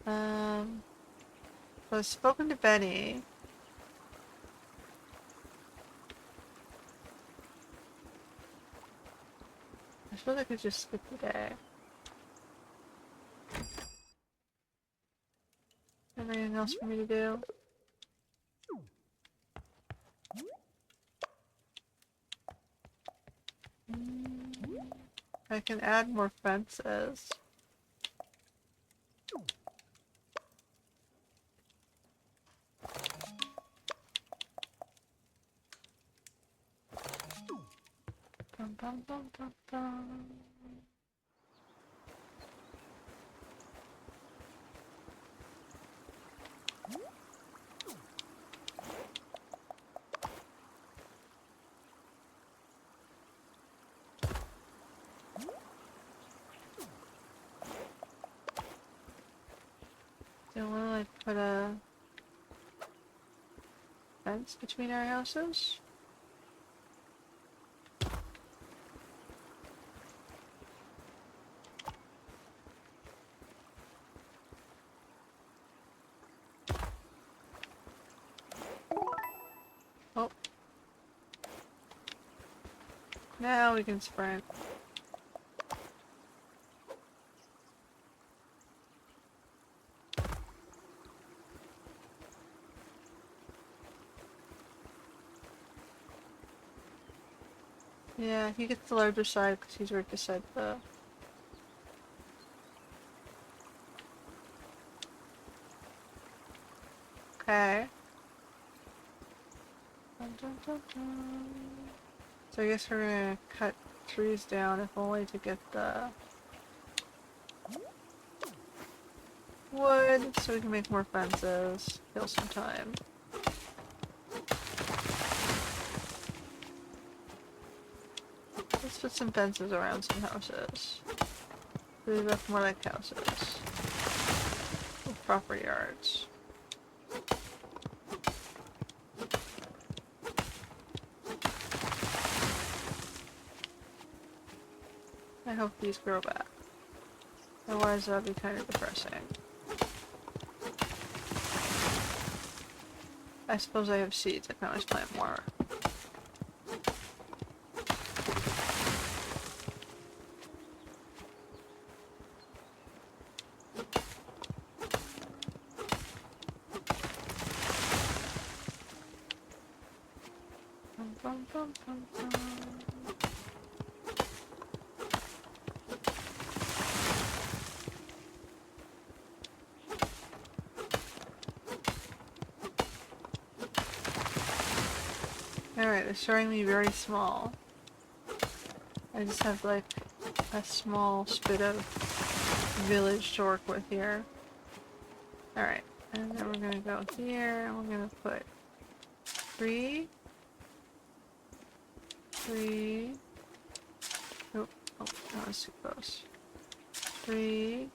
So I've spoken to Benny. I suppose I could just skip the day. Anything else for me to do? I can add more fences. Bum, bum, bum, bum, bum. Do I want to like put a fence between our houses? Oh. Now we can sprint. Yeah, he gets the larger side because he's right beside the... Okay. Dun, dun, dun, dun. So I guess we're gonna cut trees down if only to get the wood so we can make more fences. Kill some time. Let's put some fences around some houses. They look more like houses. With proper yards. I hope these grow back. Otherwise that'd be kind of depressing. I suppose I have seeds. I can always plant more. Bum, bum, bum, bum, bum. Alright, they're showing me very small. I just have like a small bit of village to work with here. Alright, and then we're gonna go here and we're gonna put three. Oh, that was too close. Three.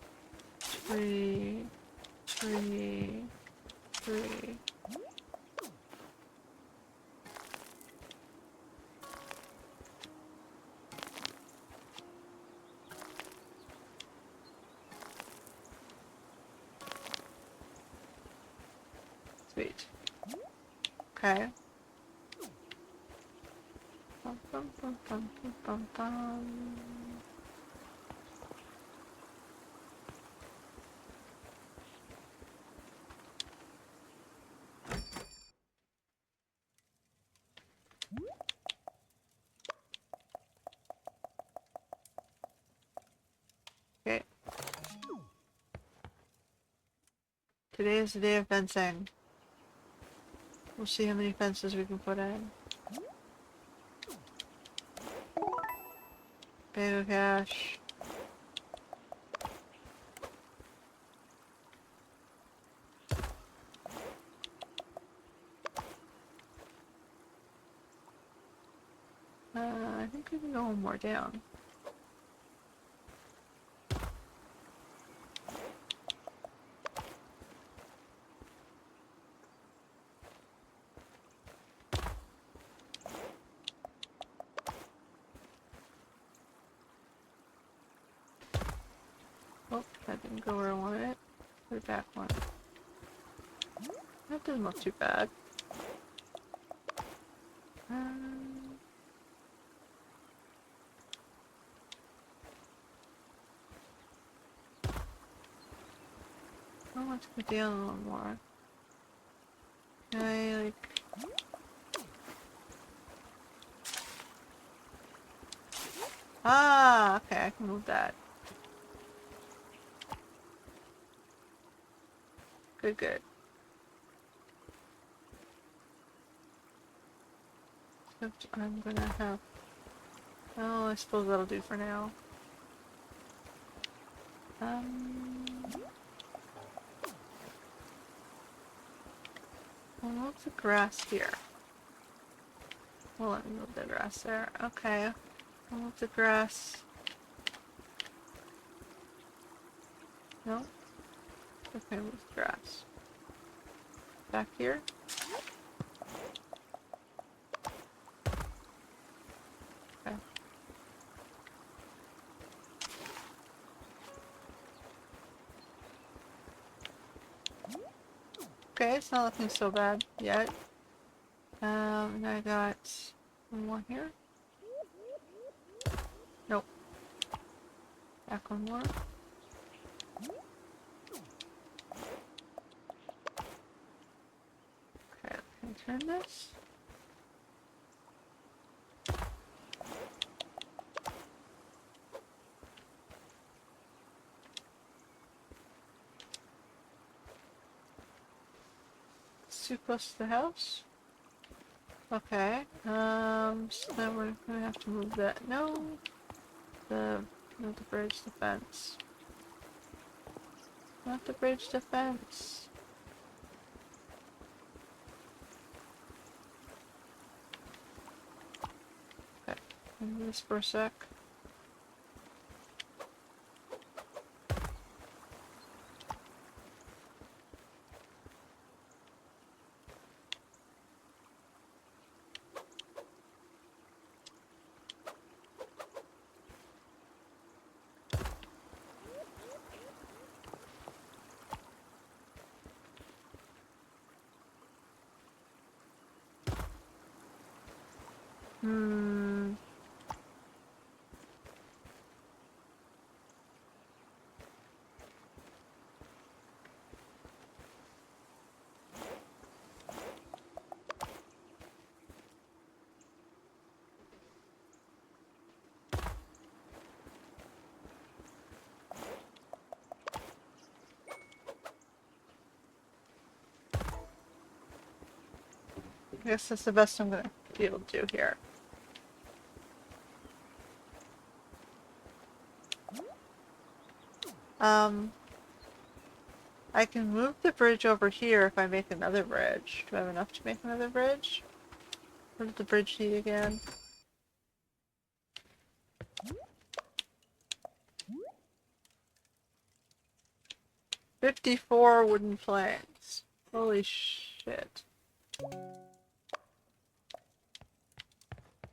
Sweet. Okay. Bum, bum, bum, bum, bum, bum, bum. Okay. Today is the day of fencing. We'll see how many fences we can put in. Bagel cache. I think we can go one more down. Oh, that didn't go where I wanted it. Put it back one. That doesn't look too bad. I want to go down a little more. Can I, like... Ah, okay, I can move that. Good, good. Except I'm gonna have... Oh, I suppose that'll do for now. We'll move the grass here. Well, let me move the grass there. Okay. We'll move the grass. No? Okay, move the grass. Back here? Okay. Okay, it's not looking so bad yet. And I got one more here. Nope. Back one more. Okay, can I turn this? It's too close to the house? Okay, so then we're gonna have to move that. No! Not the bridge, the fence. Not the bridge, the fence. Okay, move this for a sec. I guess that's the best I'm gonna be able to do here. I can move the bridge over here if I make another bridge. Do I have enough to make another bridge? What does the bridge need again? 54 wooden planks. Holy shit.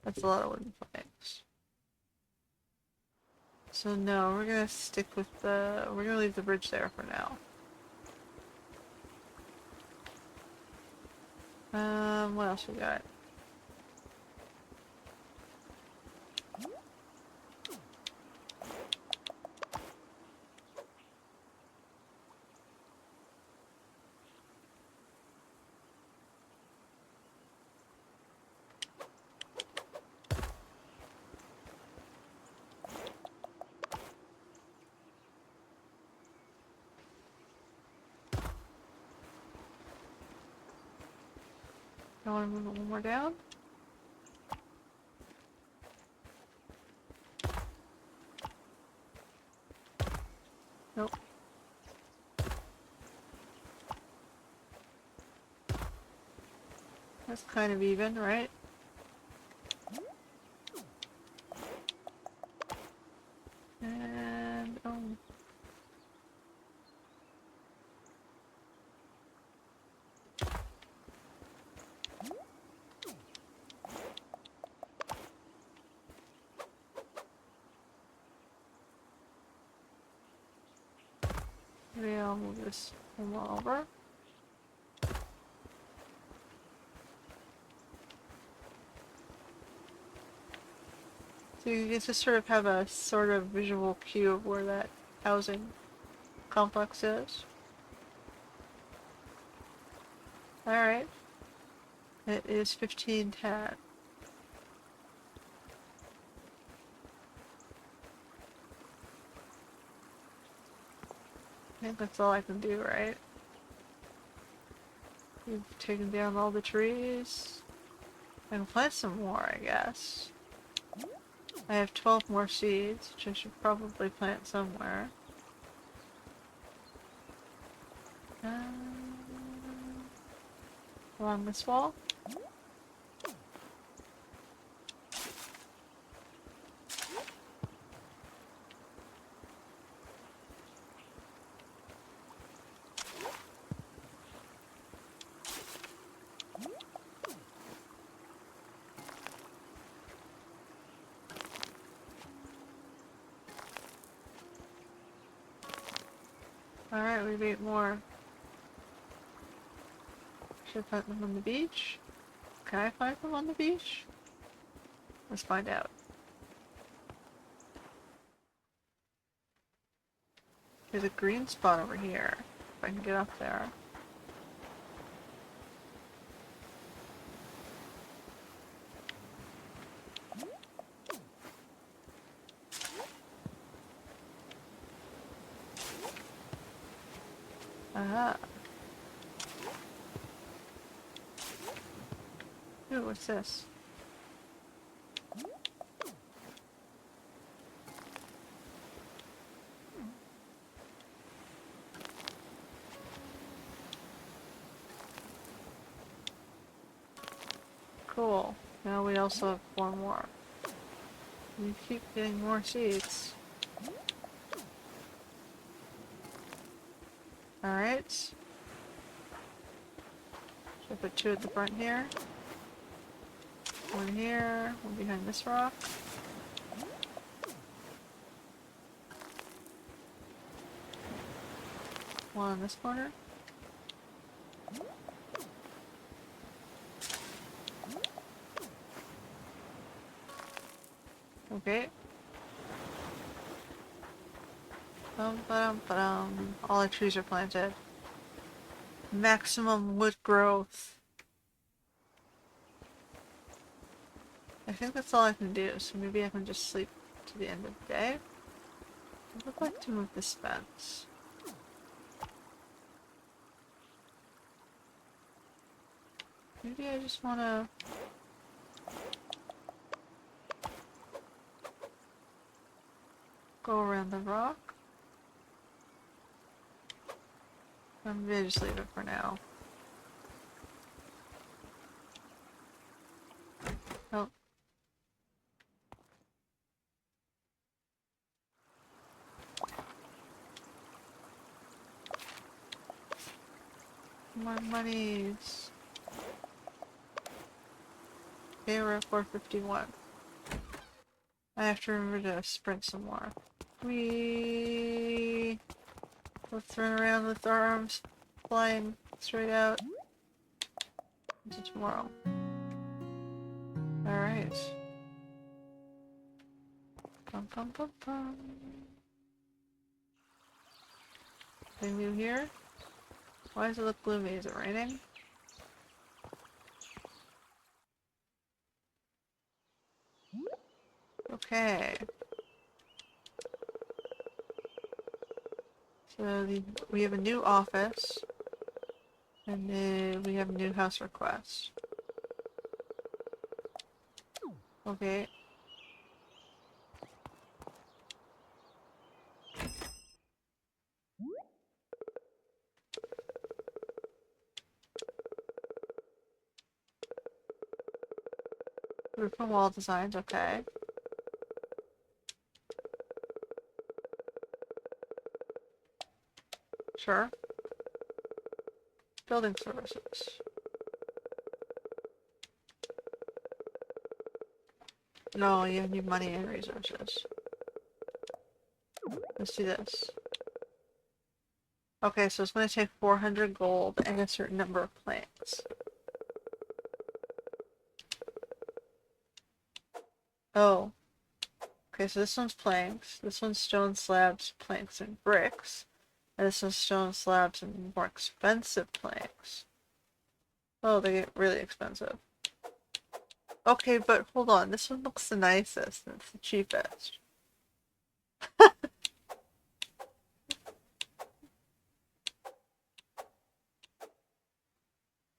That's a lot of wooden planks. So no, we're gonna stick with we're gonna leave the bridge there for now. What else we got? I want to move it one more down. Nope. That's kind of even, right? And oh. Maybe I'll move this one over. So you get to sort of have a sort of visual cue of where that housing complex is. Alright. It is 1510. I think that's all I can do, right? We've taken down all the trees. I can plant some more, I guess. I have 12 more seeds, which I should probably plant somewhere. Along this wall. Alright, we've 8 more. Should I plant them on the beach? Can I plant them on the beach? Let's find out. There's a green spot over here. If I can get up there. Aha. Ooh, what's this? Cool. Now we also have 4 more. We keep getting more seeds. Alright. Should I put 2 at the front here? 1 here, 1 behind this rock. One on this corner. Okay. Ba-dum. All the trees are planted. Maximum wood growth. I think that's all I can do, so maybe I can just sleep to the end of the day. I would like to move this fence. Maybe I just wanna... go around the rock. I'm gonna just leave it for now. Oh. More monies. Okay, we're at 451. I have to remember to sprint some more. Let's run around with our arms flying straight out into tomorrow. Alright. Bum. Anything new here? Why does it look gloomy? Is it raining? Okay. So we have a new office, and then we have a new house request. Okay. Roof and wall designs, okay. Sure. Building services. No, you need money and resources. Let's do this. Okay, so it's going to take 400 gold and a certain number of planks. Oh. Okay, so this one's planks. This one's stone slabs, planks, and bricks. And this one's stone slabs and more expensive planks. Oh, they get really expensive. Okay, but hold on. This one looks the nicest and it's the cheapest.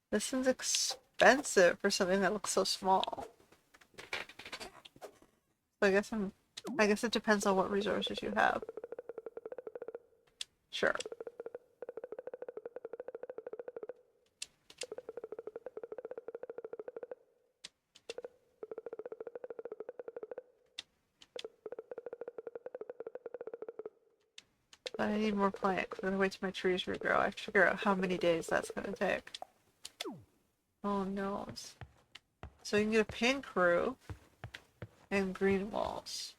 This one's expensive for something that looks so small. So I guess it depends on what resources you have. Sure. But I need more planks. I'm gonna wait till my trees regrow. I have to figure out how many days that's gonna take. Oh no. So you can get a pink roof and green walls.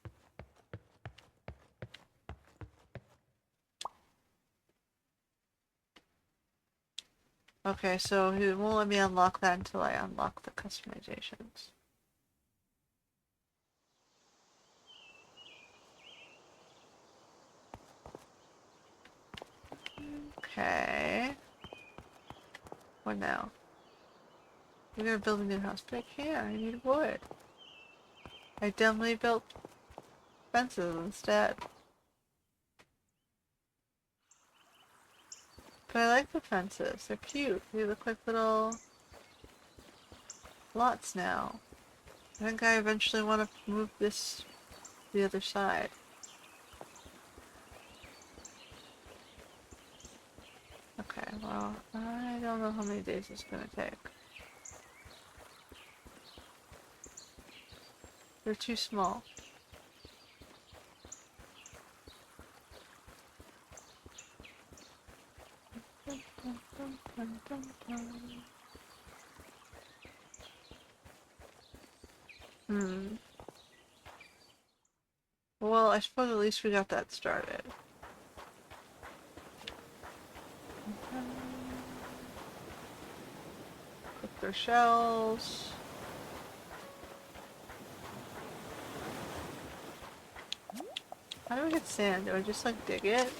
Okay, so he won't let me unlock that until I unlock the customizations. Okay. What now? We're gonna build a new house, but I can't. I need wood. I dumbly built fences instead. But I like the fences. They're cute. They look like little lots now. I think I eventually want to move this to the other side. Okay, well, I don't know how many days it's gonna take. They're too small. Hmm. Well, I suppose at least we got that started. Cook their shells. How do I get sand? Do I just like dig it?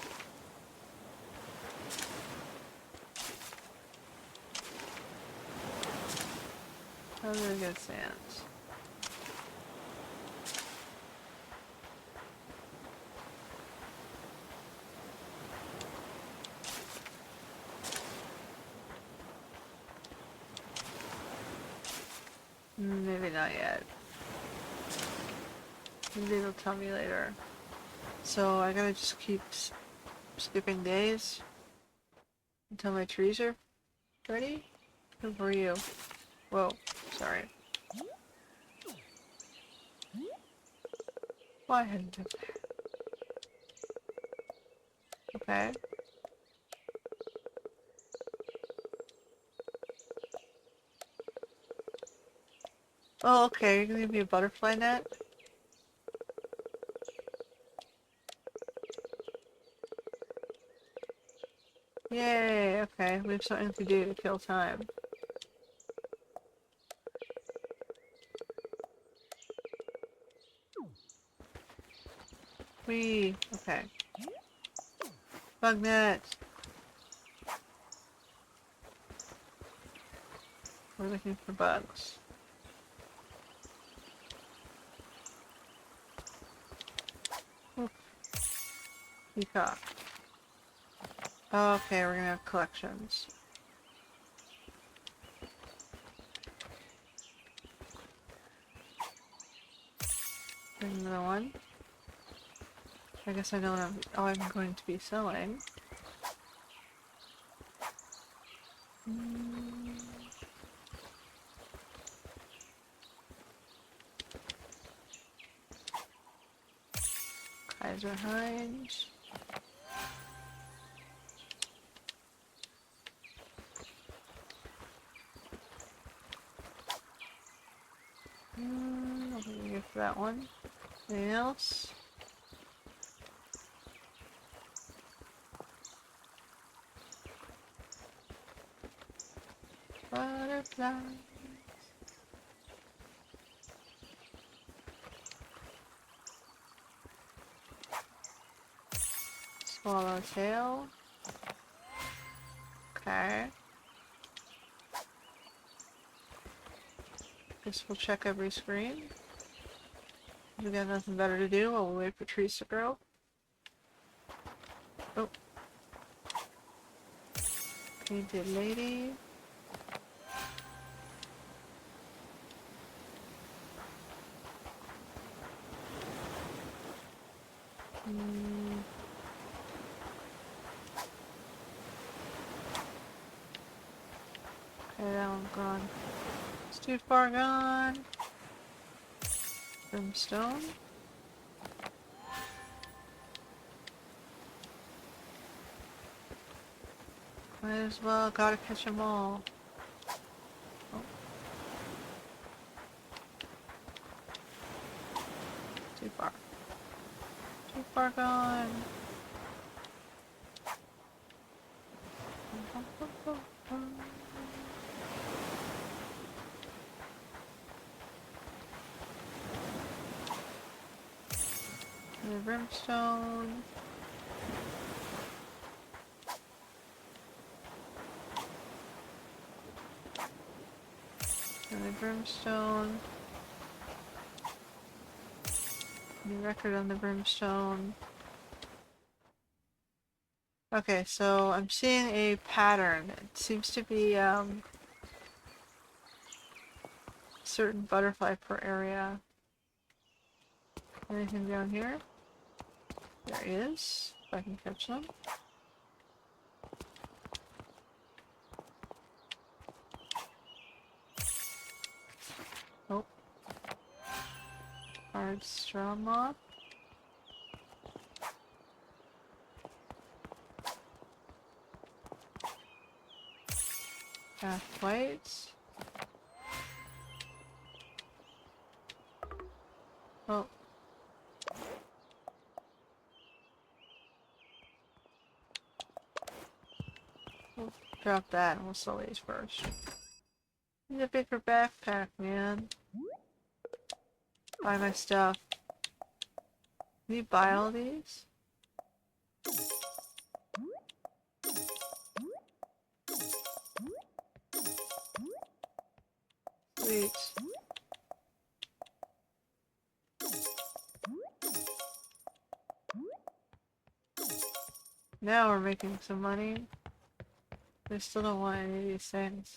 How do I get sand? Maybe not yet. Maybe they'll tell me later. So I gotta just keep skipping days until my trees are ready? Who are you? Whoa, sorry. Why hadn't it? Okay. Oh, okay, you're gonna give me a butterfly net? Yay, okay, we have something to do to kill time. Whee, okay. Bug net! We're looking for bugs. Oof. Peacock. Okay, we're gonna have collections. There's another one. I guess I know what I'm going to be selling. Eyes behind. I'll go for that one. Anything else? Butterfly. Swallowtail. Okay. Guess we'll check every screen. We got nothing better to do while we wait for trees to grow. Oh. Painted lady. Okay, that one's gone. It's too far gone. Brimstone. Might as well, gotta catch them all. Oh. Too far. Too far gone. And the brimstone. And the brimstone. New record on the brimstone. Okay, so I'm seeing a pattern. It seems to be certain butterfly per area. Anything down here? There he is. If I can catch them. Oh. Hard straw moth. Half white. Oh. We'll drop that and we'll sell these first. Need a bigger backpack, man. Buy my stuff. Can you buy all these? Sweet. Now we're making some money. I still don't want any of these things.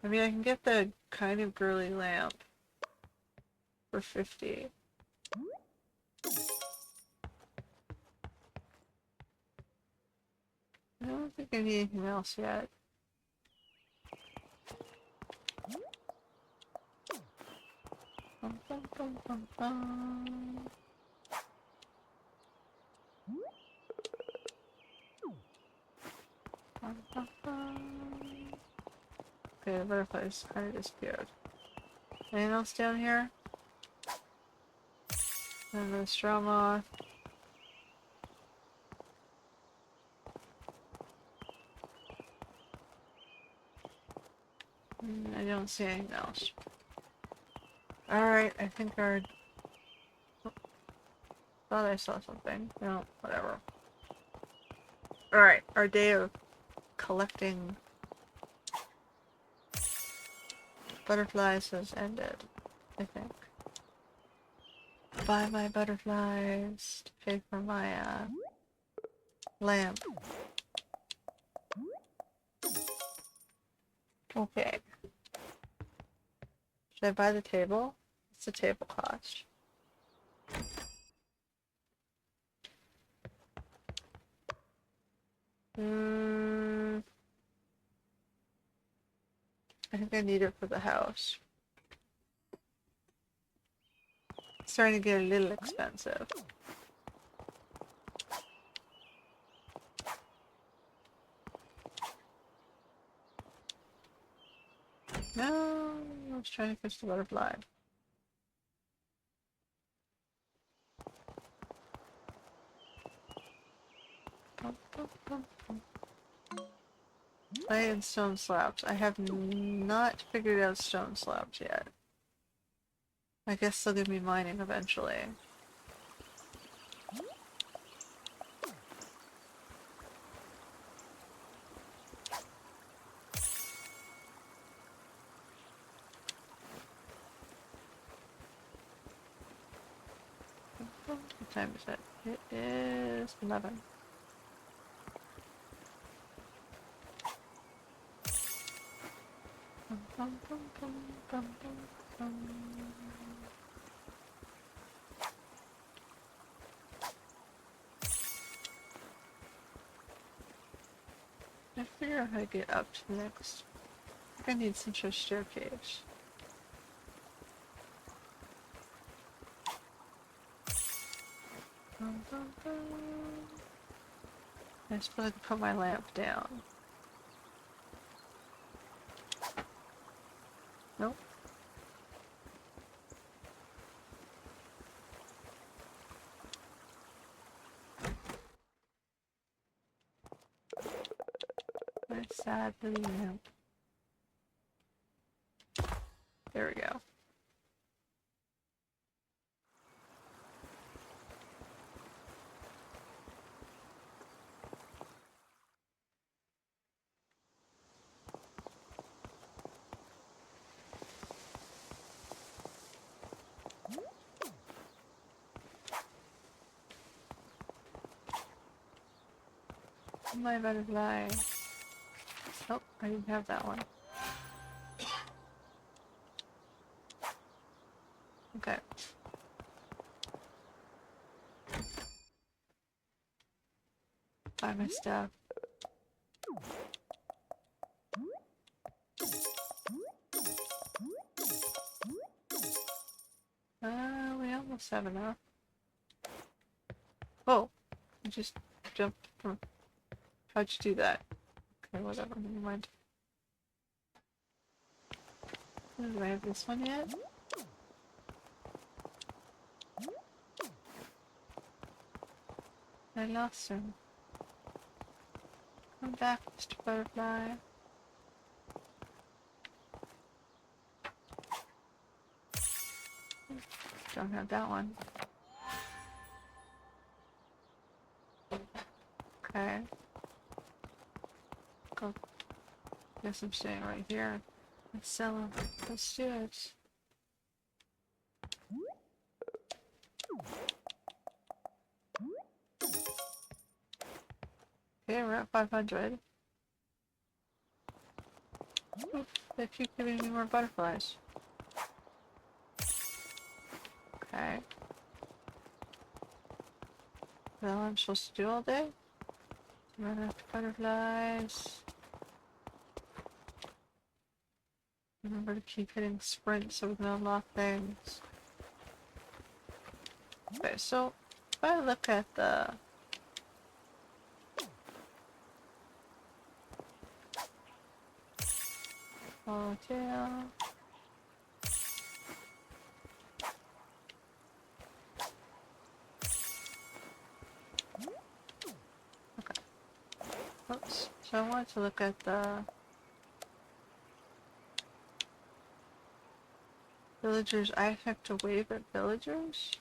I mean, I can get the kind of girly lamp for 50. I don't think I need anything else yet. Bum, bum, bum, bum, bum. Bum, bum, bum. Okay, the butterflies kind of disappeared. Anything else down here? And the straw moth. I don't see anything else. Alright, I think our... Thought I saw something. No, whatever. Alright, our day of collecting butterflies has ended, I think. Buy my butterflies to pay for my lamp. Okay. Should I buy the table? What's the table cost? I think I need it for the house. It's starting to get a little expensive. No, I was trying to catch the butterfly. Bum, bum, bum, bum. Clay and stone slabs. I have not figured out stone slabs yet. I guess they'll give me mining eventually. What time is it? It is 11. Bum, bum, bum, bum, bum, bum, bum. I figure out how to get up to the next. I think I need some sort of staircase. Bum, bum, bum. I suppose I can put my lamp down. Nope. My sad little lamp. There we go. My butterfly. Oh, I didn't have that one. Okay. Buy my stuff. We almost have enough. Oh, I just jumped from. How'd you do that? Okay, whatever, never mind. Do I have this one yet? I lost him. Come back, Mr. Butterfly. Don't have that one. Okay. Go. Guess I'm staying right here. Let's sell him. Let's do it. Okay, we're at 500. Oof, they keep giving me more butterflies. Okay. Well, I'm supposed to do all day? Run after butterflies. Remember to keep hitting sprint so we can unlock things. Okay, so if I look at the tail. Okay. Oops. So I wanted to look at the villagers. I have to wave at villagers?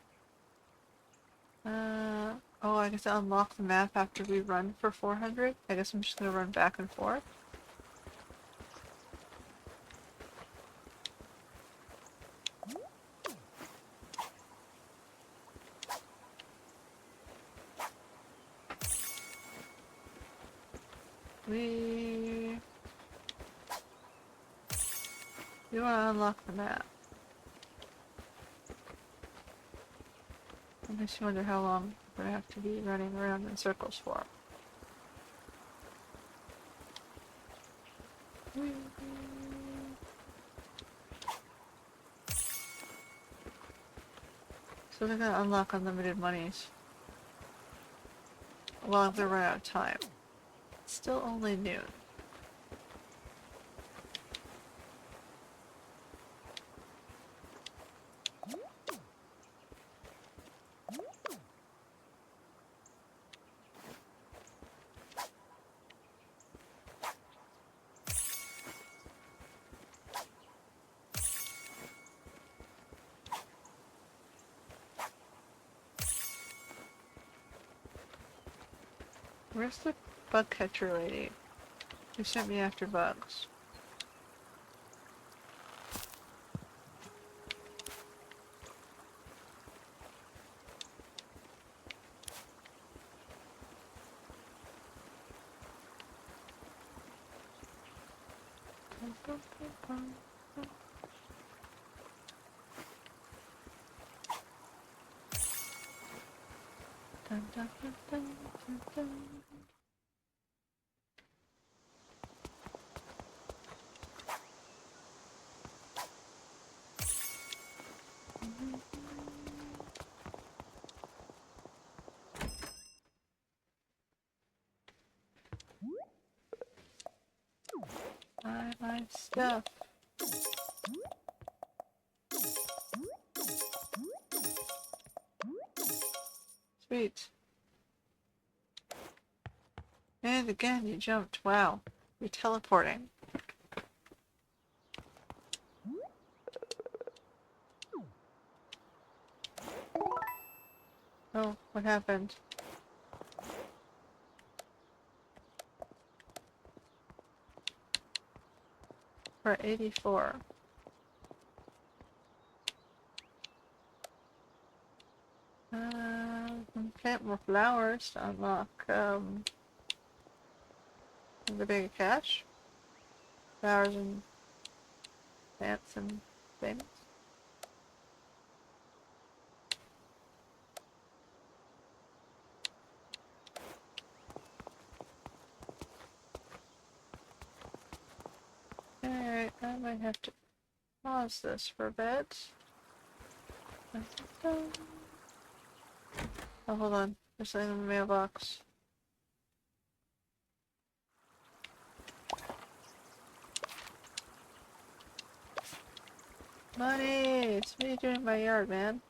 Oh, I guess I unlock the map after we run for 400. I guess I'm just gonna run back and forth. We want to unlock the map. I just wonder how long we're gonna have to be running around in circles for. So they're gonna unlock unlimited monies. Well, if they run out of time. It's still only noon. Where's the bug catcher lady who sent me after bugs? Dun, dun, dun, dun, dun, dun. Buy my stuff. Sweet. And again, you jumped. Wow. You're teleporting. Oh, what happened? We're at 84. Plant more flowers to unlock the big cache. Flowers and plants and things. Alright, I might have to pause this for a bit. Dun, dun, dun. Oh, hold on. There's something in the mailbox. Money! It's me doing my yard, man.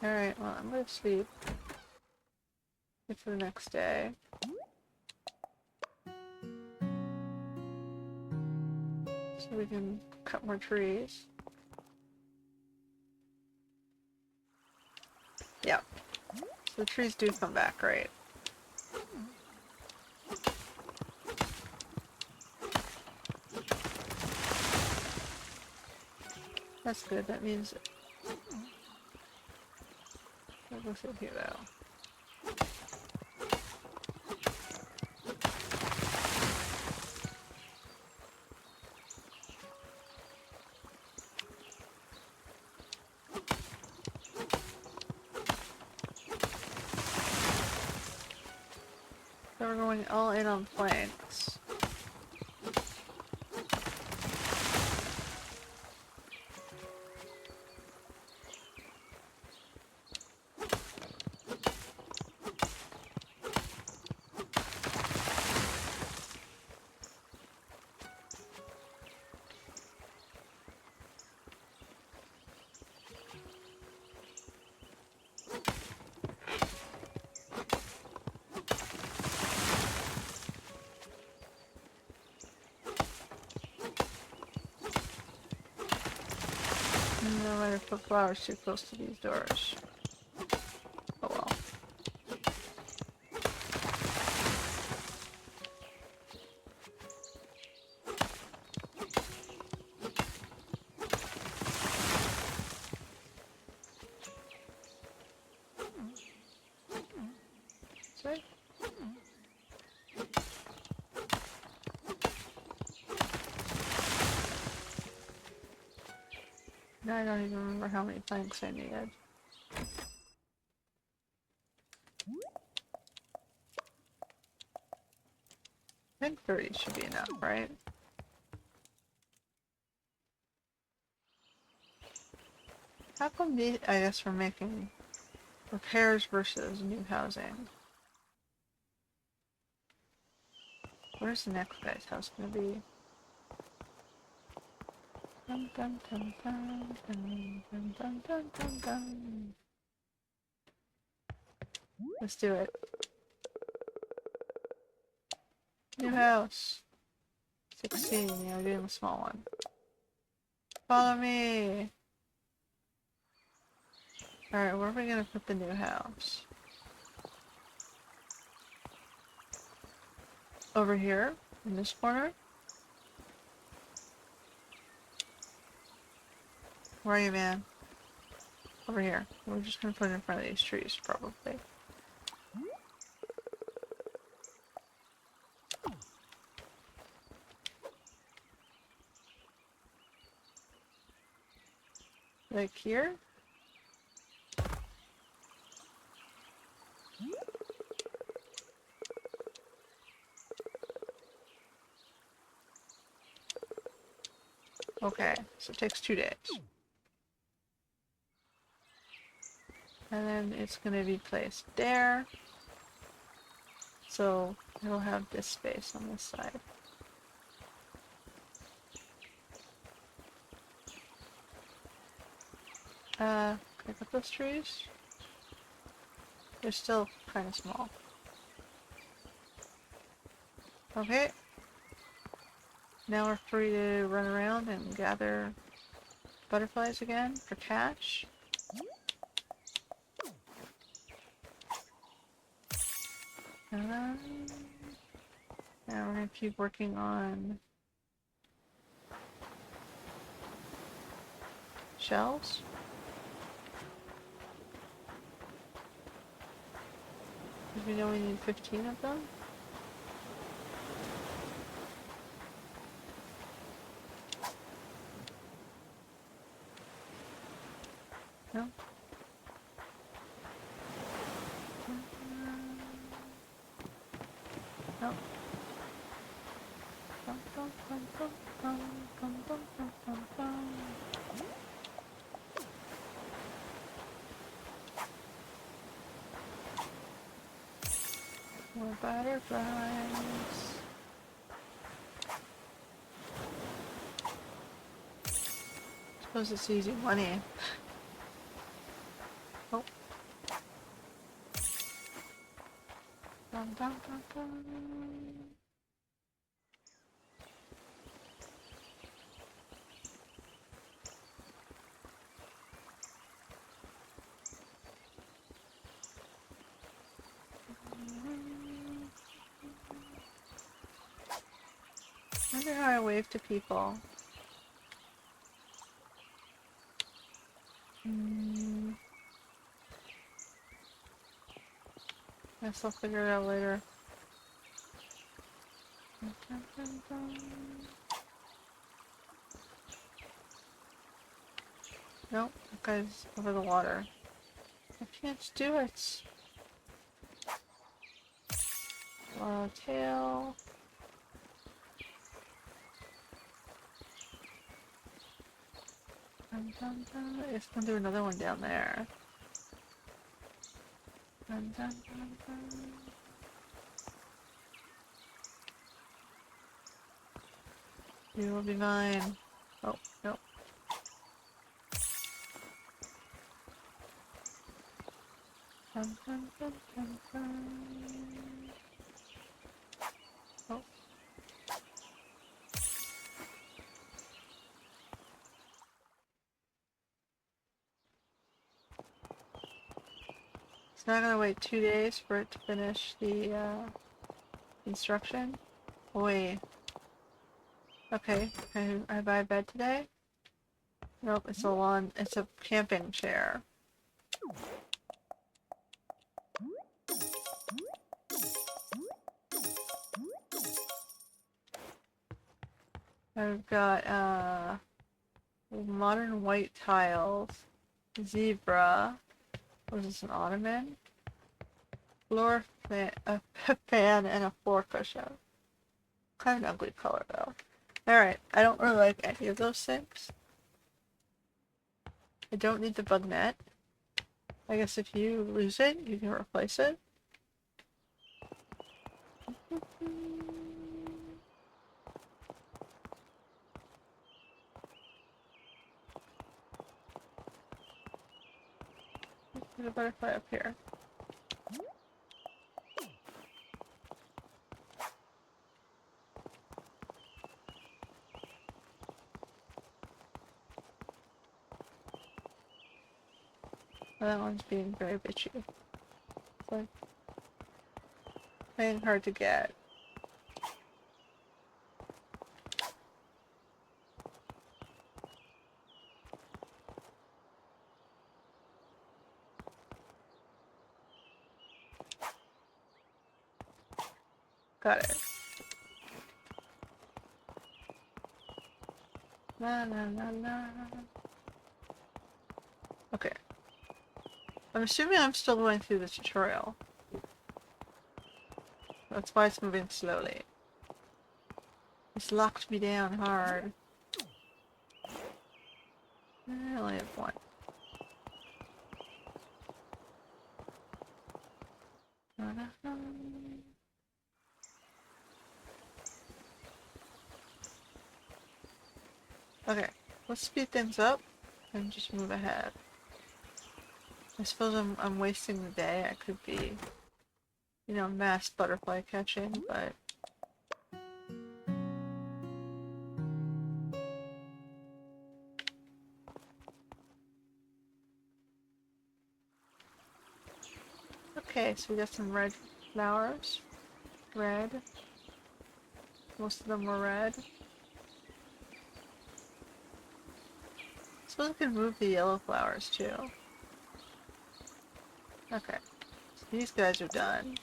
Alright, well, I'm gonna sleep. Wait for the next day. So we can cut more trees. Yep. So the trees do come back, right? That's good. That means... What was it here, though? So we're going all in on planks. I might have put flowers too close to these doors. Oh well. See? Now I don't even remember how many planks I needed. I think 30 should be enough, right? How come these, I guess we're making repairs versus new housing. Where's the next guy's house gonna be? Dun, dun, dun, dun, dun, dun, dun, dun, dun, dun. Let's do it. New house. 16, yeah, we're doing a small one. Follow me! Alright, where are we gonna put the new house? Over here? In this corner? Where are you, man? Over here. We're just gonna put it in front of these trees, probably. Like here? Okay, so it takes 2 days. And then it's gonna be placed there. So it'll have this space on this side. Can I cut those trees? They're still kind of small. Okay. Now we're free to run around and gather butterflies again for catch. Now we're gonna keep working on shells. Because we know we need 15 of them. No? No. More butterflies. Suppose it's easy money. Oh. Dum, dum, dum, dum. I wonder how I wave to people. Guess I'll figure it out later. Nope, that guy's over the water. I can't do it. Tail. Dun, dun, dun. It's gonna do another one down there. Dun, dun, dun, dun. You will be mine. Oh, no. Dun, dun, dun, dun, dun. Oh. It's not gonna wait 2 days for it to finish the instruction. Wait. Okay, can I buy a bed today? Nope, it's a lawn. It's a camping chair. I've got modern white tiles, zebra. Was this an ottoman? Floor fan, a fan, and a floor cushion. Kind of an ugly color though. Alright, I don't really like any of those things. I don't need the bug net. I guess if you lose it, you can replace it. There's a butterfly up here. Oh, that one's being very bitchy. It's like playing hard to get. Got it. La la la la. Okay. I'm assuming I'm still going through the tutorial. That's why it's moving slowly. It's locked me down hard. I only have one. Okay, let's speed things up and just move ahead. I suppose I'm wasting the day. I could be, you know, mass butterfly catching, but okay, so we got some red flowers. Red. Most of them were red. I suppose I can move the yellow flowers too. Okay. So these guys are done.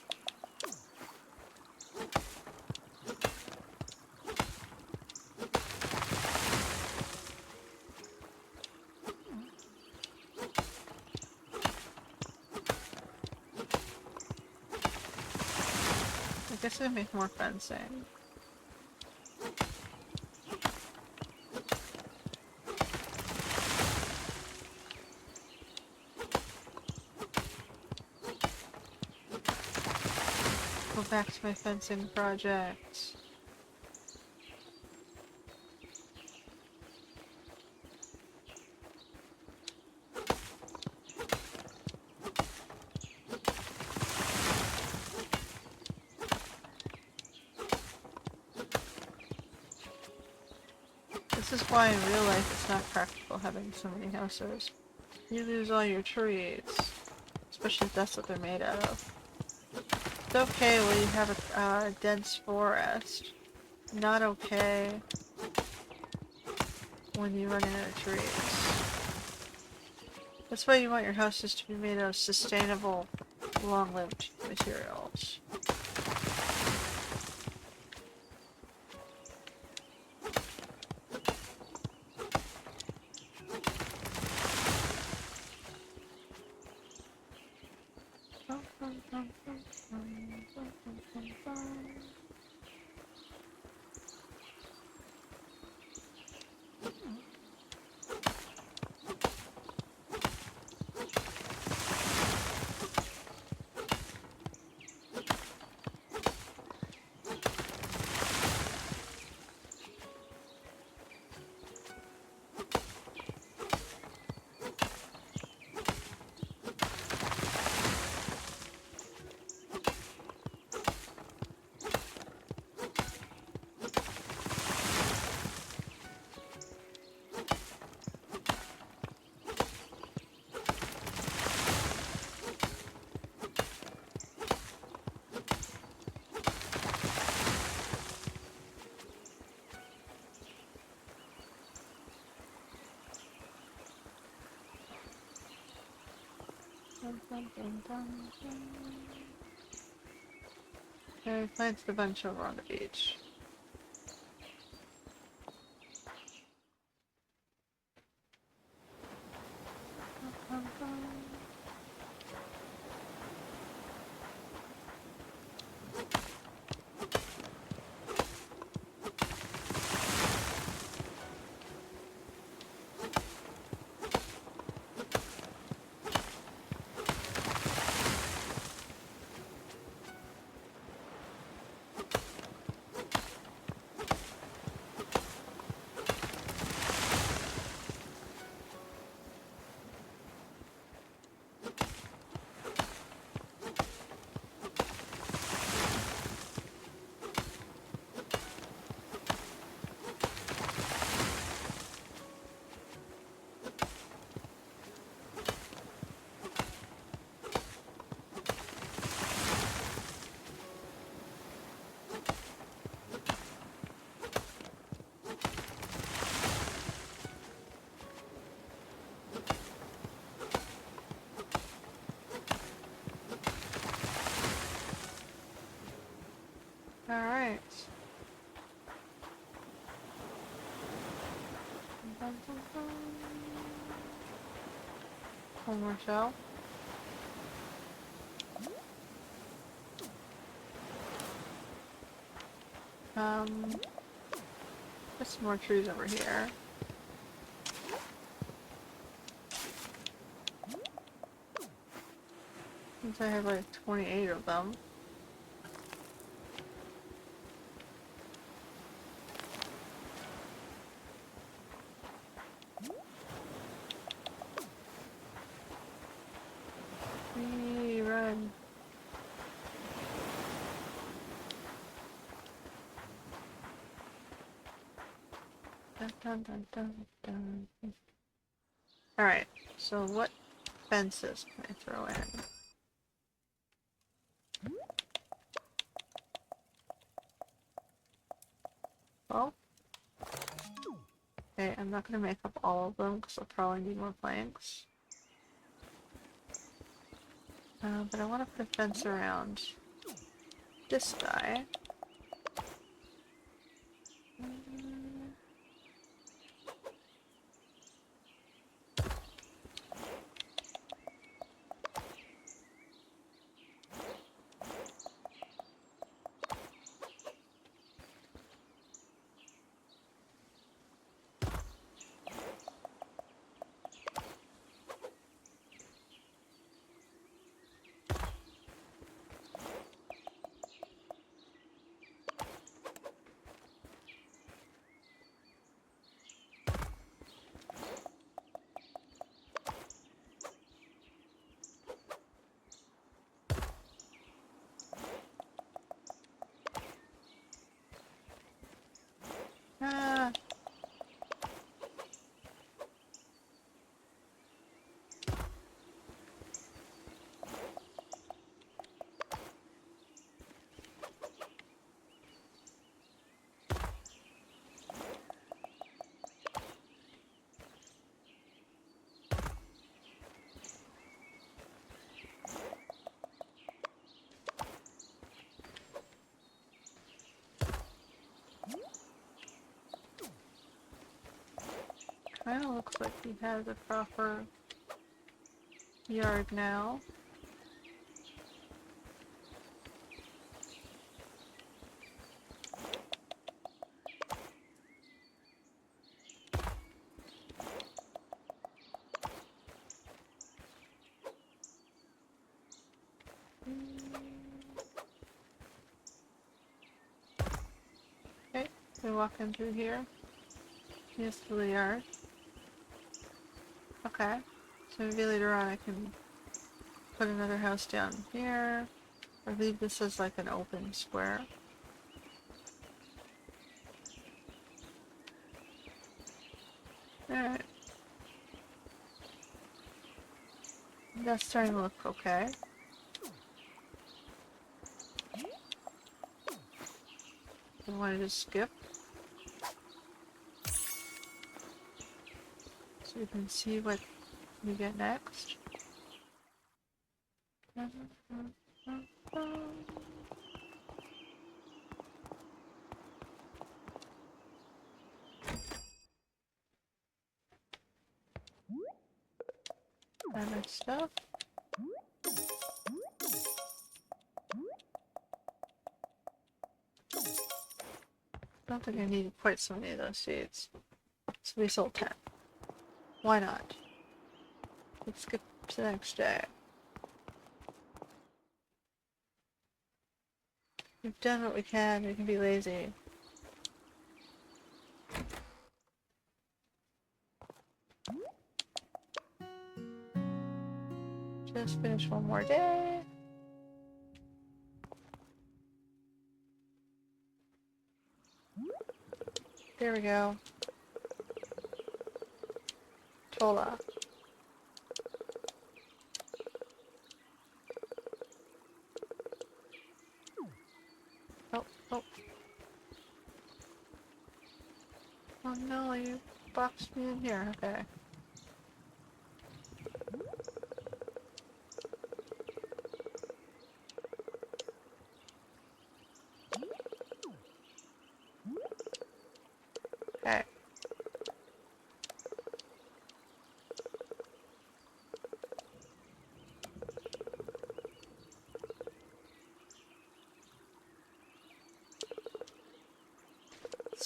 I guess I make more fencing. Go back to my fencing project. This is why in real life it's not practical having so many houses. You lose all your trees. Especially if that's what they're made out of. It's okay when you have a dense forest. Not okay when you run out of trees. That's why you want your houses to be made out of sustainable, long-lived materials. Okay, plants the bunch over on the beach. One more shell. There's some more trees over here. Since I have like 28 of them. Wee, run. Dun, dun, dun, dun, dun. Alright, so what fences can I throw in? Well, okay, I'm not going to make up all of them because I'll probably need more planks. But I want to put a fence around this guy. Ah, kind of looks like he has a proper yard now. Okay, we walk in through here. Here's the yard. Okay, so maybe later on I can put another house down here, or leave this as like an open square. Alright. That's starting to look okay. I wanted to skip so you can see what we get next. And my stuff. I don't think I need quite so many of those seeds. So we sold 10. Why not? Let's skip to the next day. We've done what we can. We can be lazy. Just finish one more day. There we go. Tola. Oh, oh. Oh no, you boxed me in here. Okay. Okay.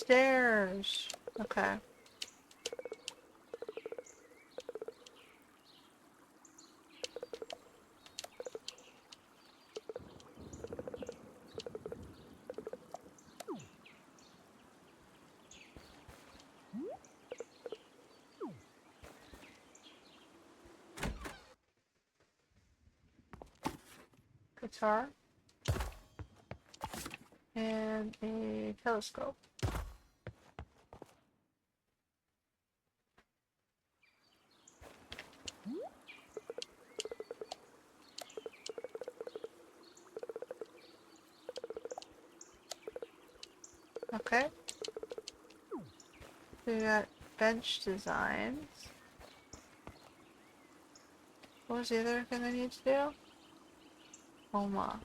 Stairs. Okay. Guitar. And a telescope. Okay. We got bench designs. What was the other thing I need to do? Homa.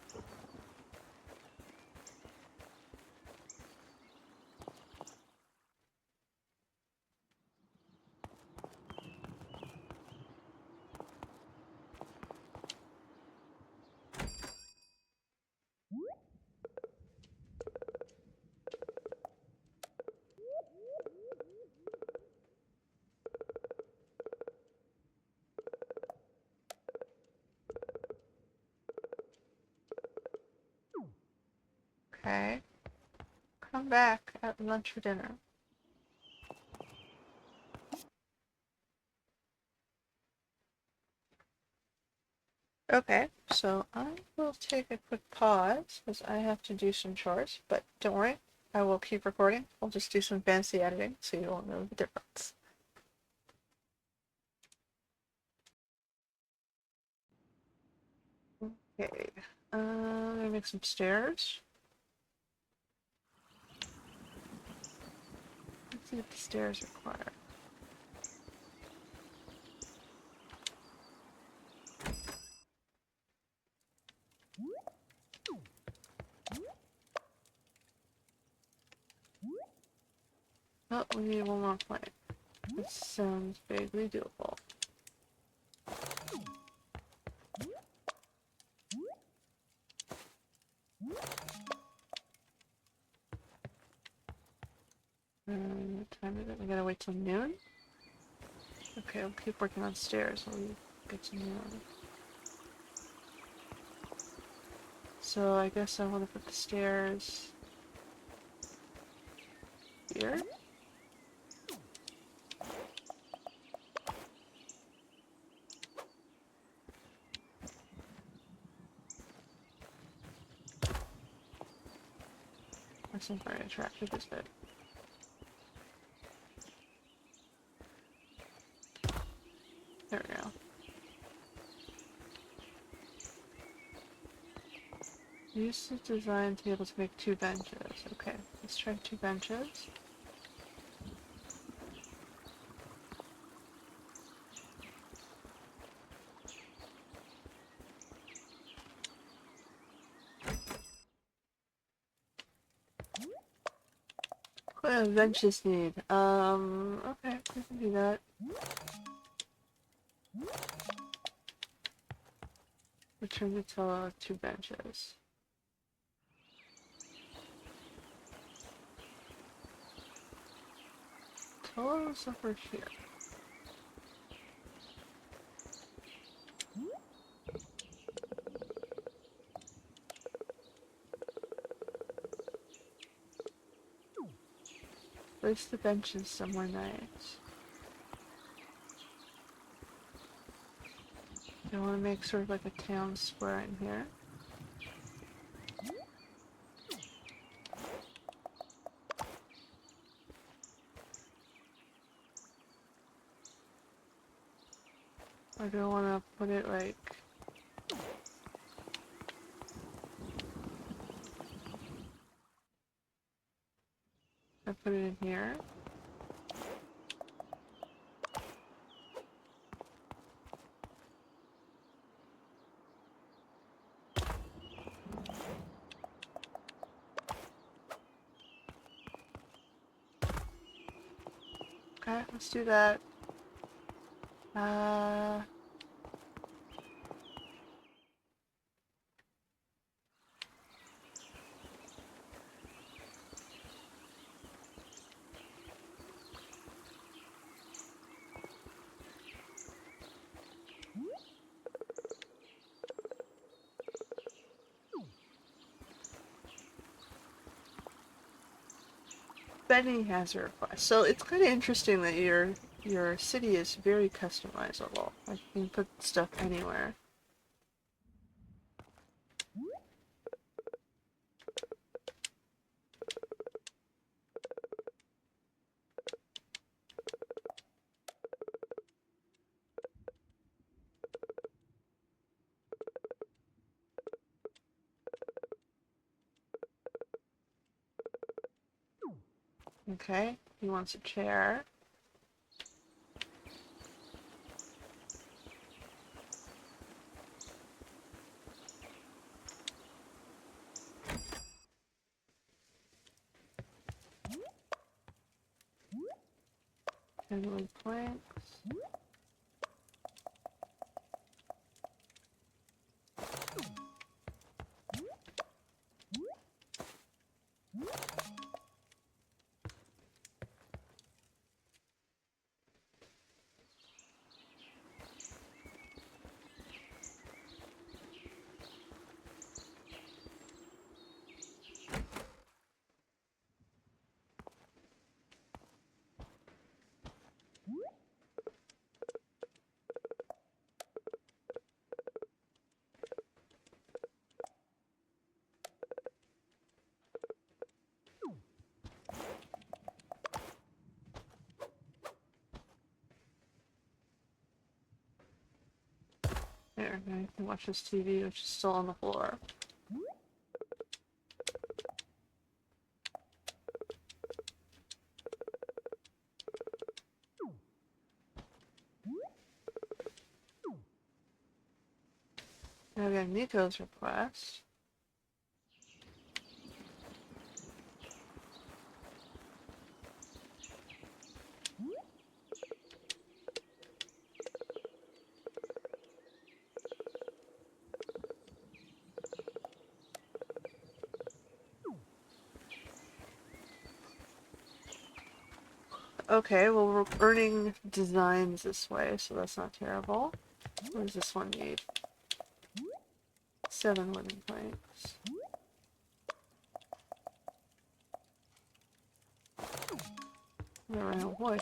Okay. Come back at lunch or dinner. Okay, so I will take a quick pause because I have to do some chores, but don't worry, I will keep recording. I'll just do some fancy editing so you won't know the difference. Okay, I'm gonna make some stairs. Let's see what the stairs require. Oh, we need one more plank. This sounds vaguely doable. What time is it? We gotta wait till noon? Okay, I'll keep working on stairs while we get to noon. So I guess I want to put the stairs here. That's not very attractive, is it? There we go. Use the design table to make 2 benches. Okay, let's try 2 benches. What do benches need? Okay, we can do that. Return to tell 2 benches. Tell us over here. Place the benches somewhere nice. I want to make sort of like a town square in here. Or do I want to put it like... I put it in here. Okay, let's do that. Benny has a request. So it's kind of interesting that your city is very customizable. Like you can put stuff anywhere. Okay, he wants a chair. Handling planks. There, now you can watch this TV, which is still on the floor. Now we have Nico's request. Okay, well we're earning designs this way, so that's not terrible. What does this one need? 7 wooden planks. I ran out of wood.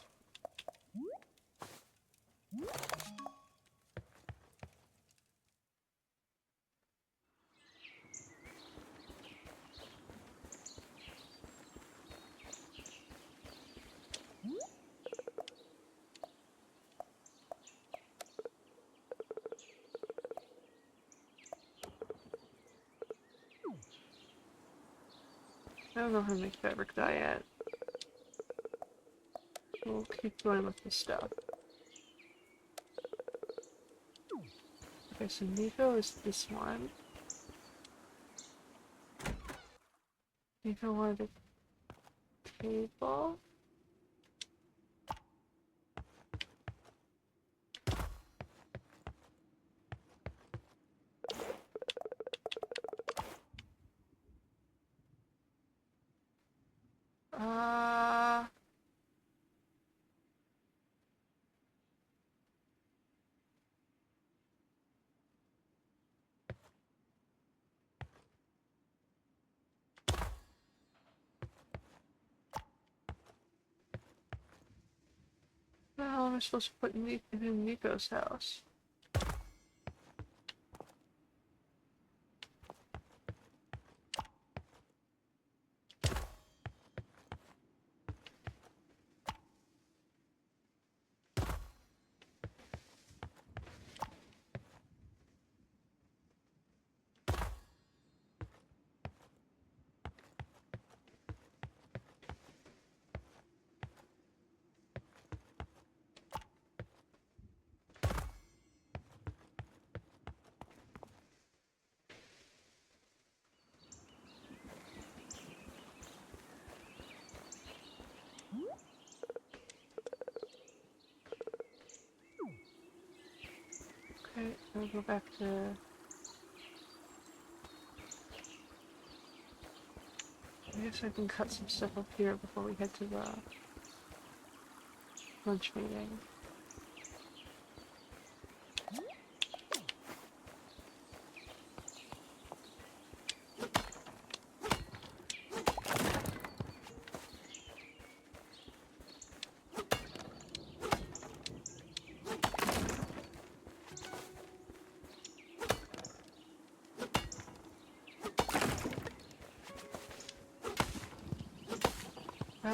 I don't know how to make fabric dye yet. We'll keep going with the stuff. Okay, so Nico is this one. Nico wanted a table. Uh, What the hell am I supposed to put in Nico's house? Okay, I'll go back to... I guess I can cut some stuff up here before we head to the lunch meeting.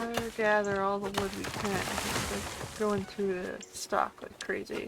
Gotta gather all the wood we can. It's like going through the stock like crazy.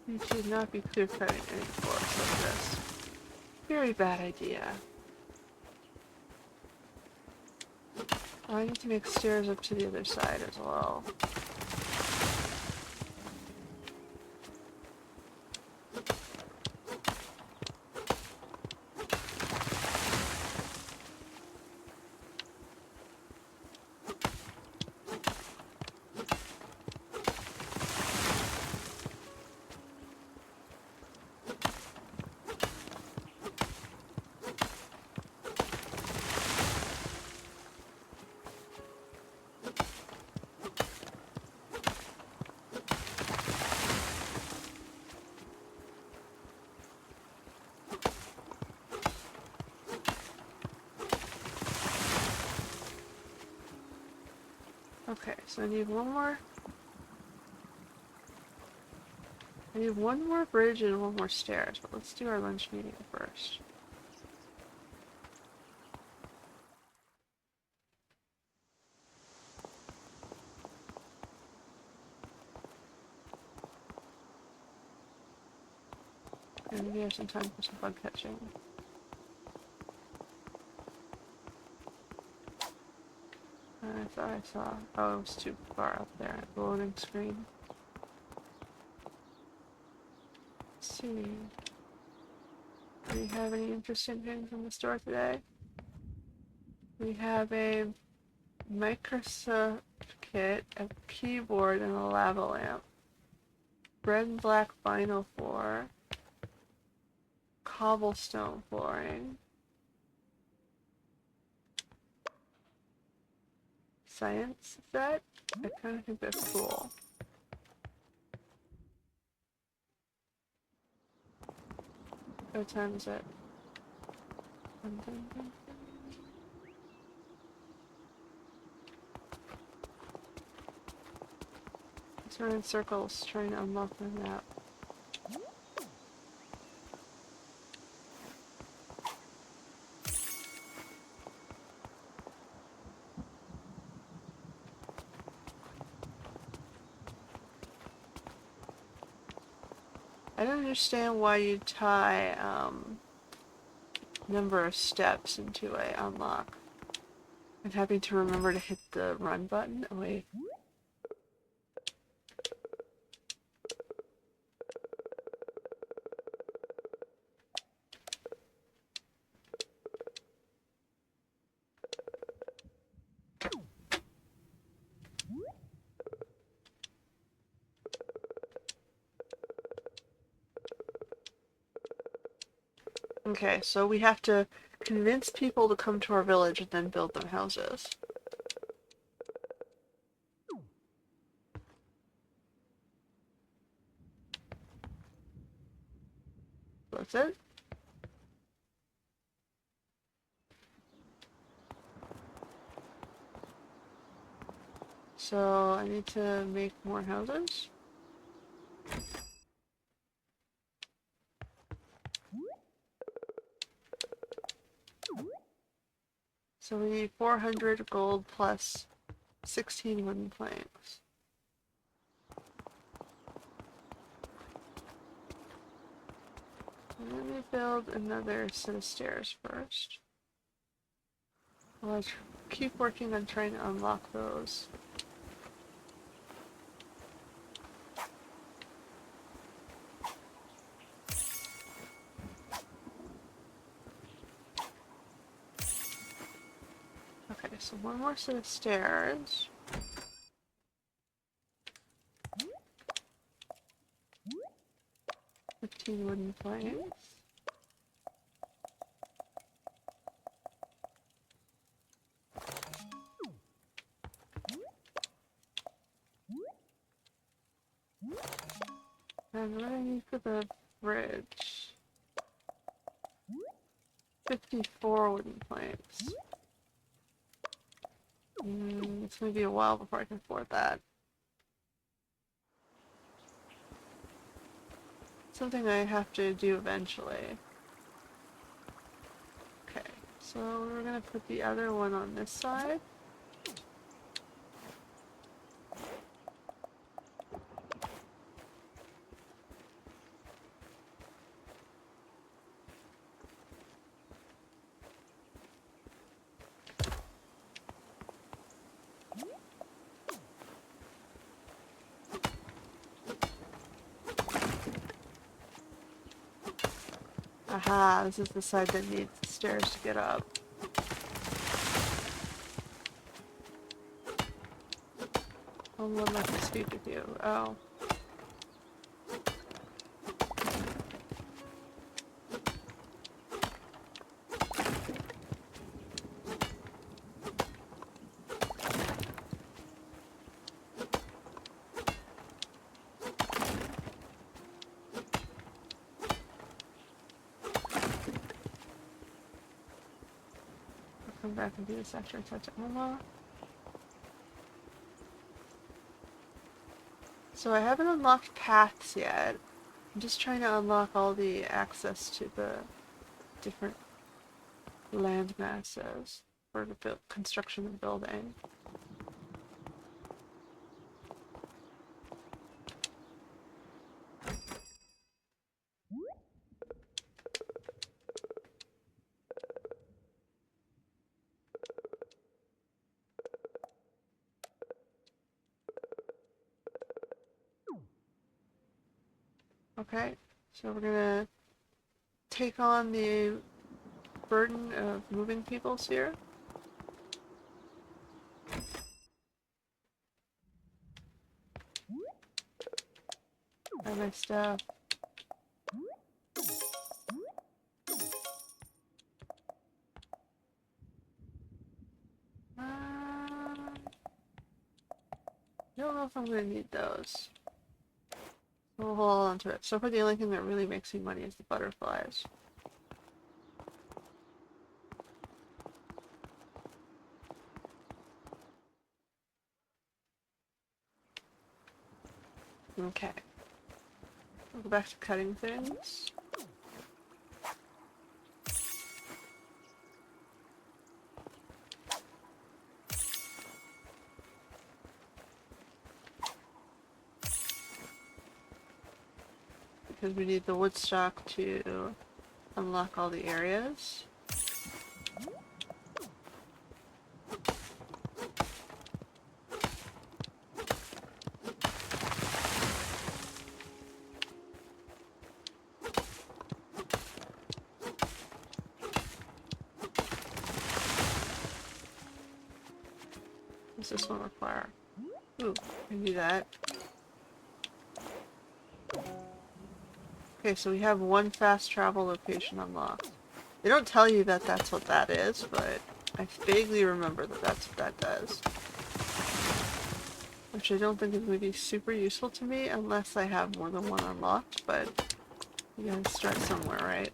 You should not be clear cutting any forests like this. Very bad idea. Oh, I need to make stairs up to the other side as well. Okay, so I need one more. I need one more bridge and one more stairs, but let's do our lunch meeting first. And we have some time for some bug catching. I thought I saw. Oh, it was too far up there at the loading screen. Let's see. Do we have any interesting things in the store today? We have a Microsoft kit, a keyboard, and a lava lamp. Red and black vinyl floor. Cobblestone flooring. Science set? I kind of think that's cool. What time is it? Dun, dun, dun. Let's run in circles trying to unlock the map. I don't understand why you tie number of steps into a unlock. I'm having to remember to hit the run button. Oh wait. Okay, so we have to convince people to come to our village and then build them houses. That's it. So I need to make more houses. So we need 400 gold plus 16 wooden planks. let me build another set of stairs first. I'll keep working on trying to unlock those. Okay, so one more set of stairs. "15 wooden planks. And what do I need for the bridge? 54 wooden planks. It's gonna be a while before I can afford that. Something I have to do eventually. Okay, so we're gonna put the other one on this side. Aha, this is the side that needs the stairs to get up. Oh, one left to speak with you. Oh. Come back and do this after I touch it. So I haven't unlocked paths yet. I'm just trying to unlock all the access to the different land masses for the construction and building. Okay, so we're gonna take on the burden of moving peoples here. And my stuff. I don't know if I'm gonna need those. We'll hold on to it. So far the only thing that really makes me money is the butterflies. Okay. We'll go back to cutting things. Because we need the wood stock to unlock all the areas. What's this one require? Ooh, I can do that. Okay, so we have one fast travel location unlocked. They don't tell you that that's what that is, but I vaguely remember that that's what that does. Which I don't think is going to be super useful to me unless I have more than one unlocked, but you gotta start somewhere, right?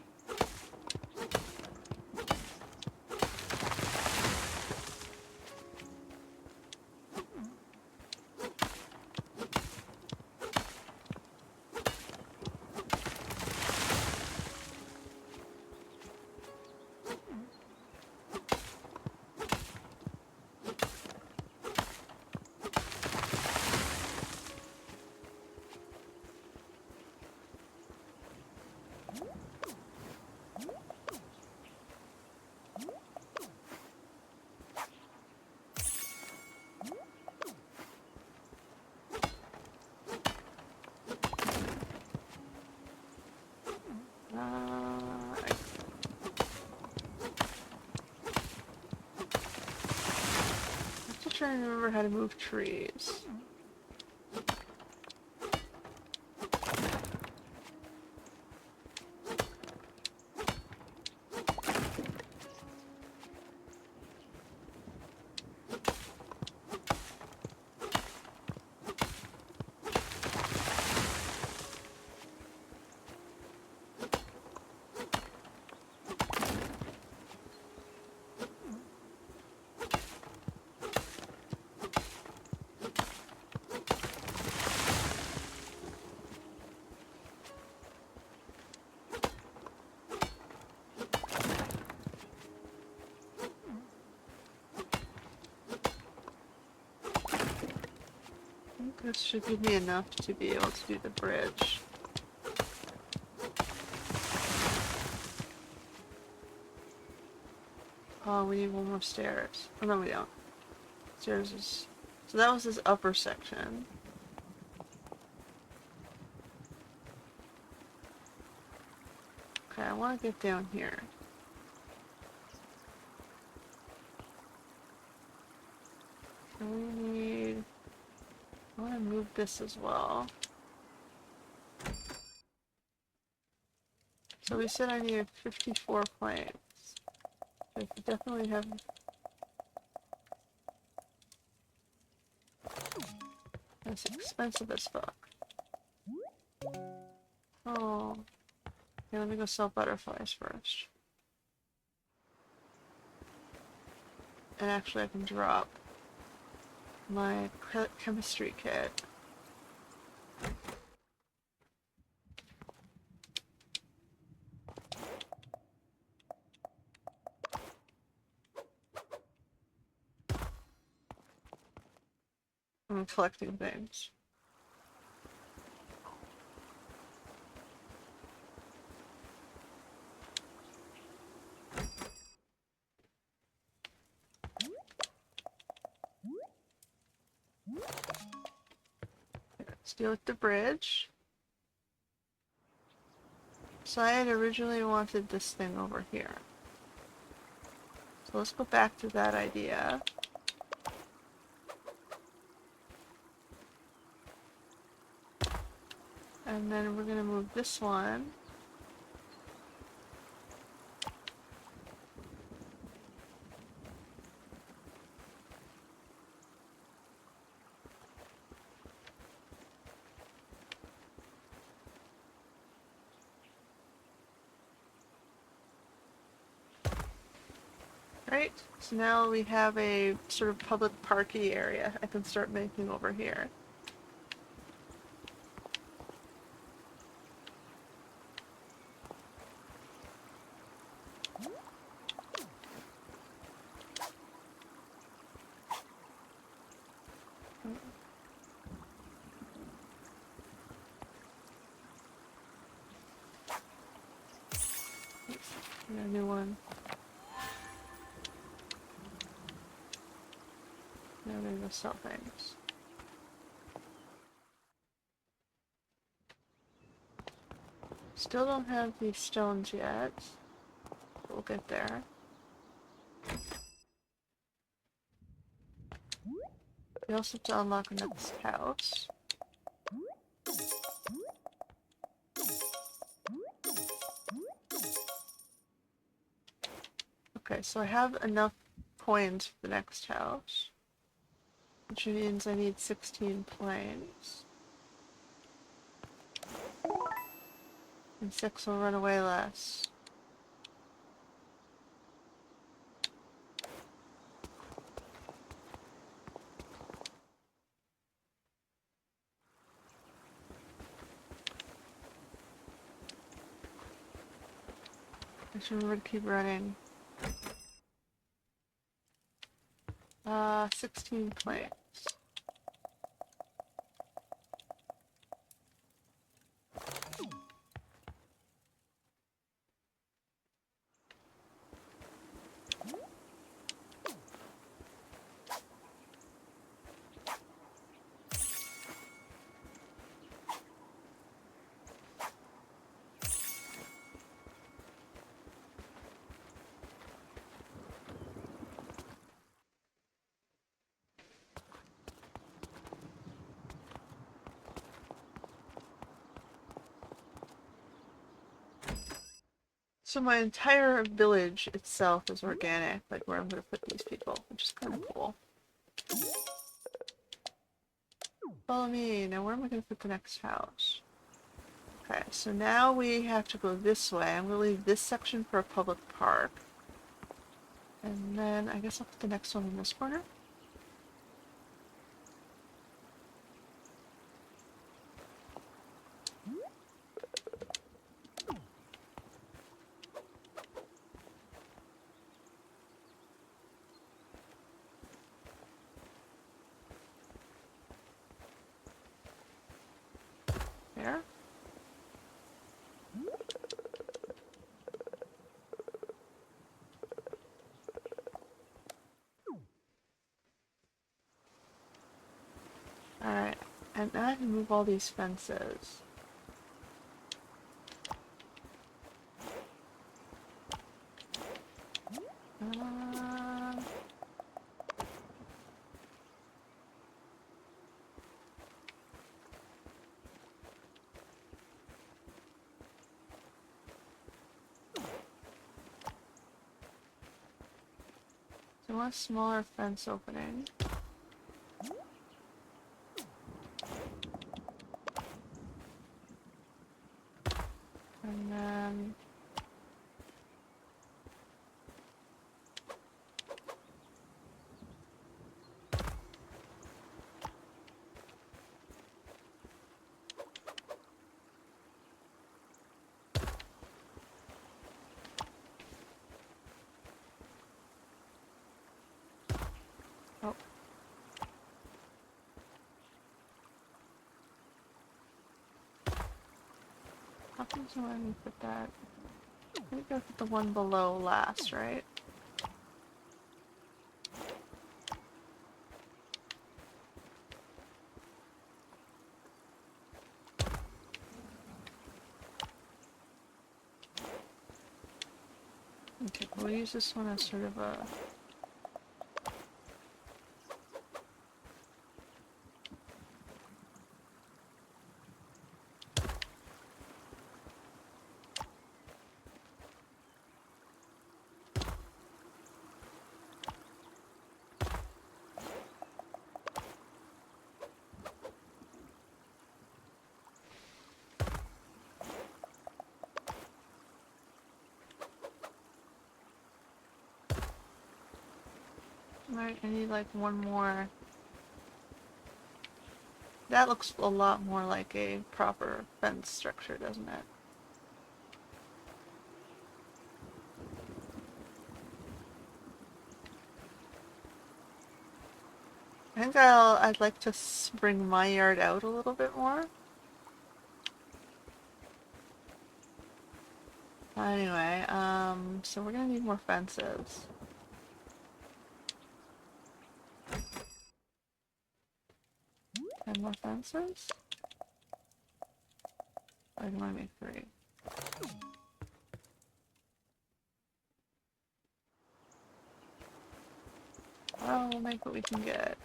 trying to remember how to move trees. This should give me enough to be able to do the bridge. Oh, we need one more stairs. Oh, no, we don't. Stairs is... So that was this upper section. Okay, I want to get down here. So we need... I want to move this as well. So we said I needed 54 planes. I could definitely have... That's expensive as fuck. Oh. Okay, let me go sell butterflies first. And actually I can drop my chemistry kit. I'm collecting things. Let's deal with the bridge. So I had originally wanted this thing over here. So let's go back to that idea. And then we're going to move this one. Right, so now we have a sort of public parky area I can start making over here. A new one. Now we're gonna go sell things. Still don't have these stones yet. We'll get there. We also have to unlock the next house. Okay, so I have enough coins for the next house. Which means I need 16 planes. And 6 will run away less. I should remember to keep running. 16 planes. So my entire village itself is organic, like where I'm going to put these people, which is kind of cool. Follow me. Now where am I going to put the next house? Okay, so now we have to go this way. I'm going to leave this section for a public park. And then I guess I'll put the next one in this corner. There. Alright, and now I can move all these fences. So I want a smaller fence opening. And then oh. How come you let me put that? I think I put the one below last, right? Okay, we'll use this one as sort of a... Alright, I need like one more. That looks a lot more like a proper fence structure, doesn't it? I think I'd like to bring my yard out a little bit more. Anyway, so we're gonna need more fences. And more fences? Or do I make 3? Well, we'll make what we can get.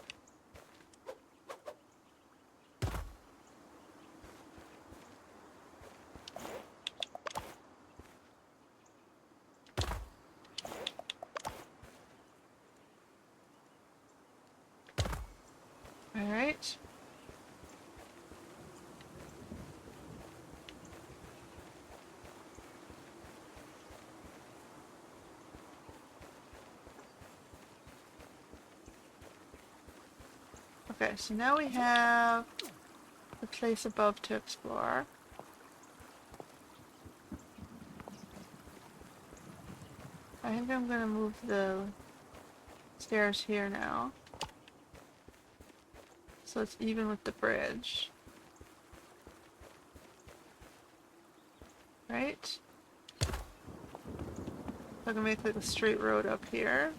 Alright. Okay, so now we have the place above to explore. I think I'm gonna move the stairs here now. So it's even with the bridge. Right? So I can make like a straight road up here.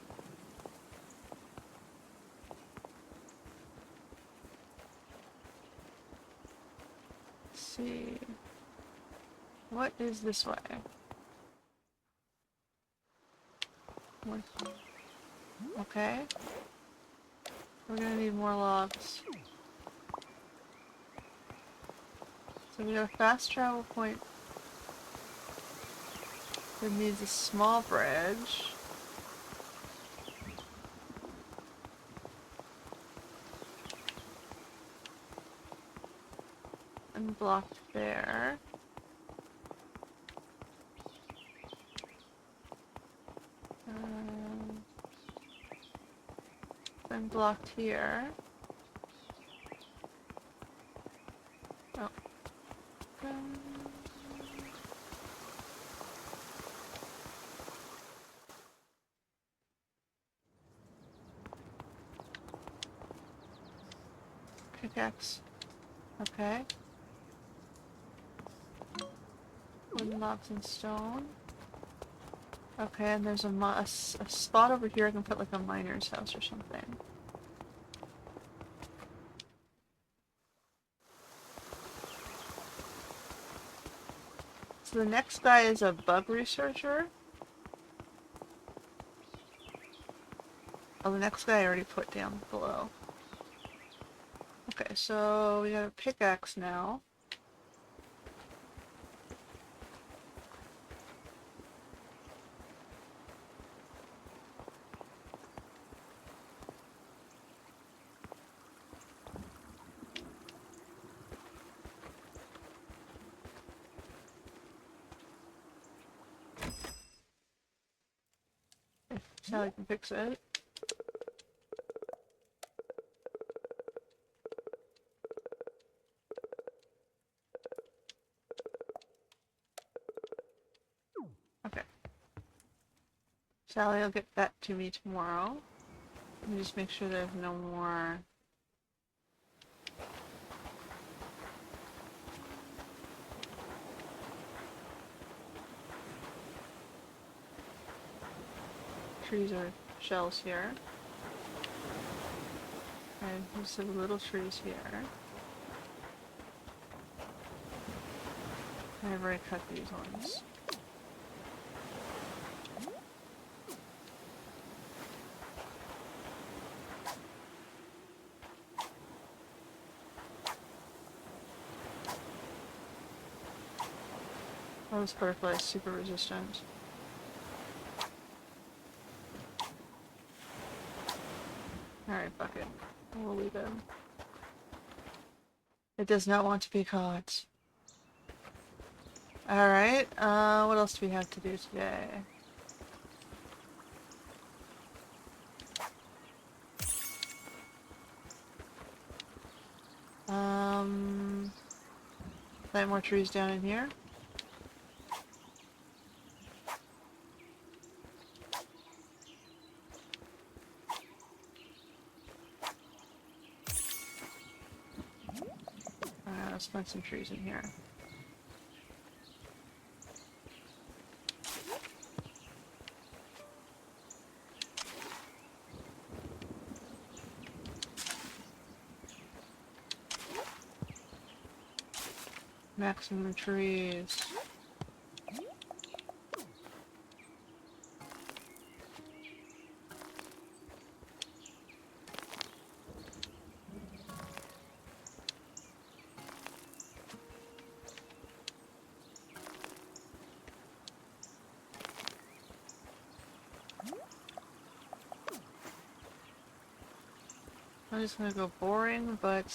Let's see. What is this way? Okay. We're gonna need more logs. So we got a fast travel point. It needs a small bridge. And blocked there. Then blocked here. Oh. Pickaxe. Okay. Wooden logs and stone. Okay, and there's a spot over here I can put like a miner's house or something. So the next guy is a bug researcher. Oh, the next guy I already put down below. Okay, so we got a pickaxe now. If Sally can fix it. Okay. Sally will get that to me tomorrow. Let me just make sure there's no more trees or shells here. And here's some little trees here. I've already cut these ones. Oh, this butterfly is super resistant. Alright, fuck it. We'll leave it. It does not want to be caught. Alright, what else do we have to do today? Plant more trees down in here. Let's plant some trees in here. Maximum trees. I'm just gonna go boring, but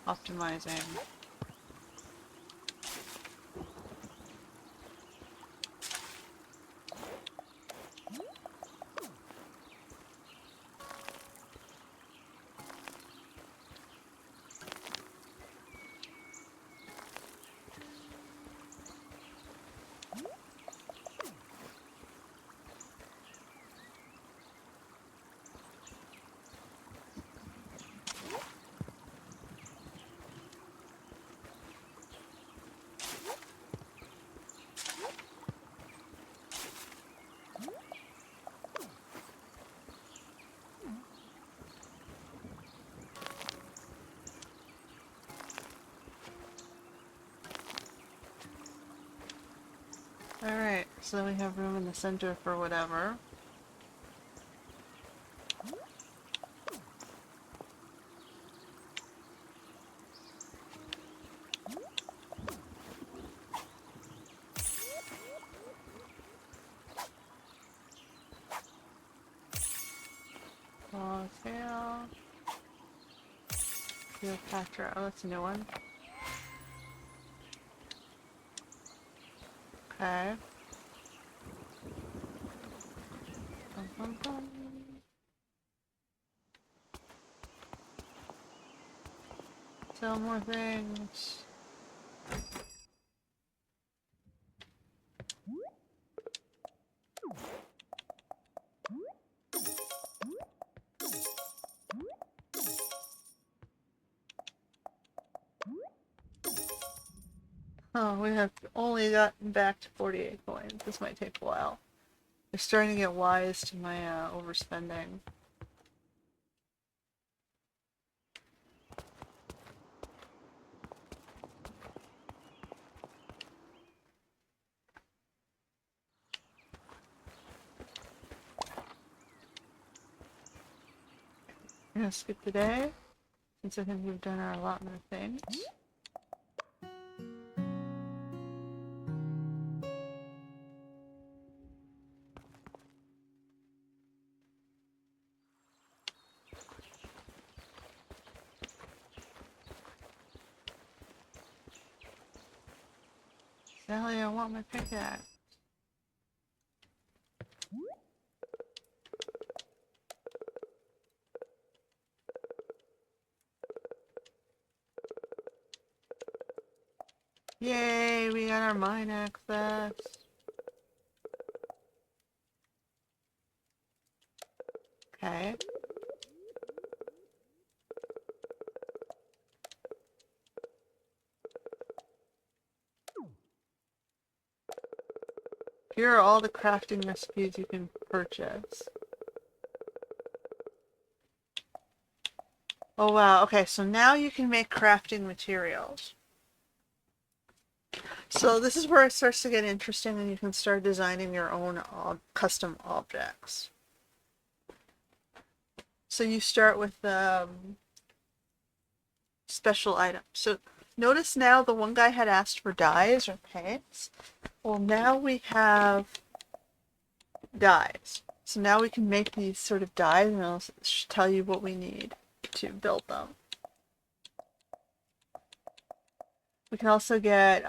optimizing. Alright, so we have room in the center for whatever. Colosseum. Cleopatra. Oh, that's a new one. Okay. Bum, bum, bum. Sell more things. Oh, we have only gotten back to 48 coins. This might take a while. They're starting to get wise to my overspending. I'm gonna skip the day, since I think we've done our allotment of things. Sally, I want my pickaxe. Yay, we got our mine access. Okay. Here are all the crafting recipes you can purchase. Oh wow, okay, so now you can make crafting materials. So this is where it starts to get interesting and you can start designing your own custom objects. So you start with special items. So notice now the one guy had asked for dyes or paints. Well, now we have dyes. So now we can make these sort of dyes and it'll tell you what we need to build them. We can also get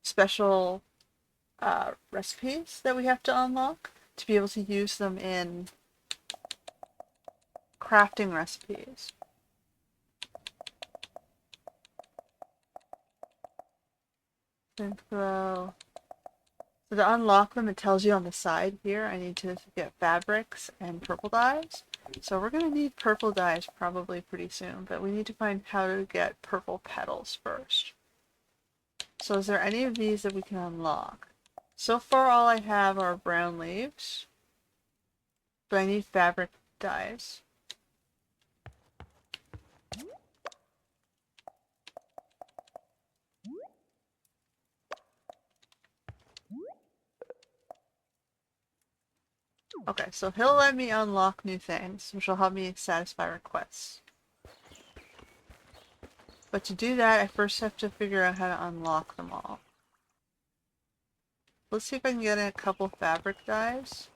special recipes that we have to unlock to be able to use them in crafting recipes. Synthro. So to unlock them, it tells you on the side here, I need to get fabrics and purple dyes. So we're going to need purple dyes probably pretty soon, but we need to find how to get purple petals first. So is there any of these that we can unlock? So far all I have are brown leaves, but I need fabric dyes. Okay, so he'll let me unlock new things, which will help me satisfy requests. But to do that, I first have to figure out how to unlock them all. Let's see if I can get a couple fabric dyes,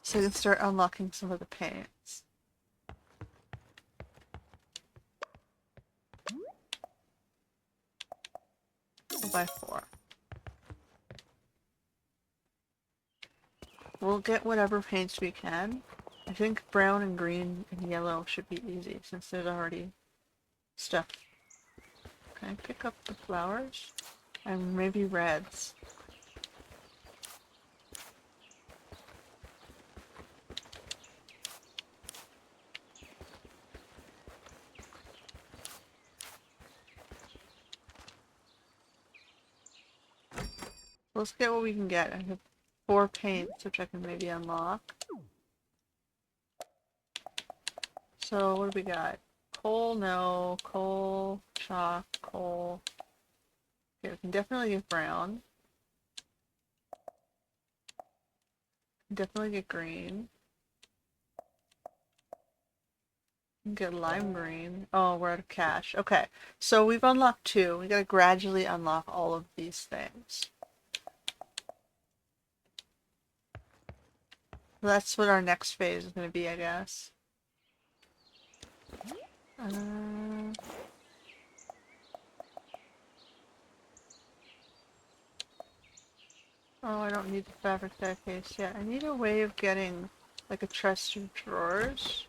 so I can start unlocking some of the paints. We'll buy 4. We'll get whatever paints we can. I think brown and green and yellow should be easy since there's already stuff. Can I pick up the flowers? And maybe reds. Let's get what we can get. I have 4 paints, which I can maybe unlock. So what do we got? Coal, no. Coal, chalk, coal. Okay, we can definitely get brown. Definitely get green. Get lime green. Oh, we're out of cash. Okay, so we've unlocked 2. We gotta gradually unlock all of these things. That's what our next phase is going to be, I guess. Uh, oh, I don't need the fabric staircase yet. I need a way of getting, like, a chest of drawers.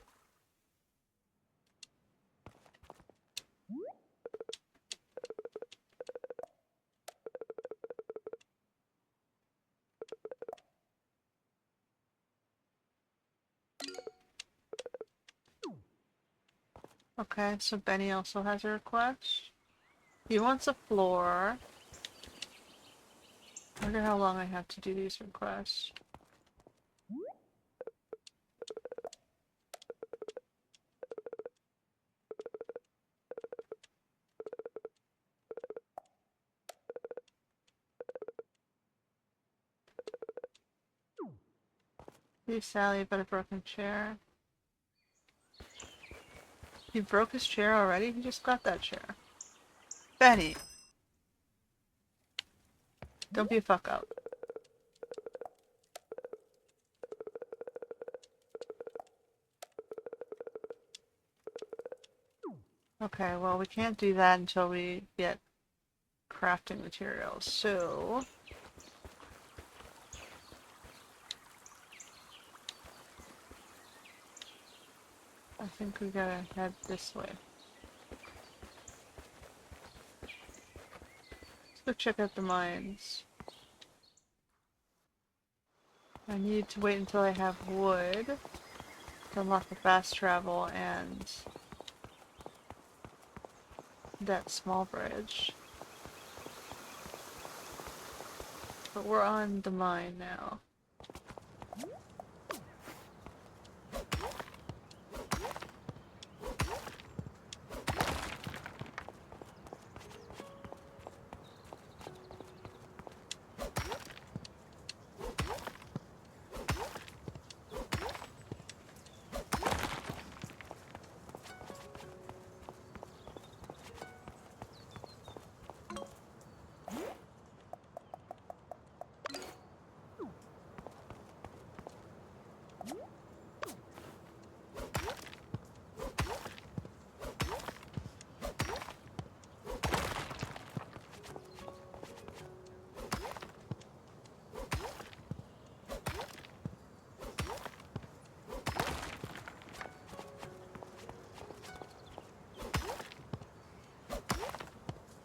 Okay, so Benny also has a request. He wants a floor. I wonder how long I have to do these requests. Hey Sally, about a broken chair. He broke his chair already? He just got that chair. Benny, don't be a fuck up. Okay, well we can't do that until we get crafting materials, so... I think we gotta head this way. Let's go check out the mines. I need to wait until I have wood to unlock the fast travel and that small bridge. But we're on the mine now.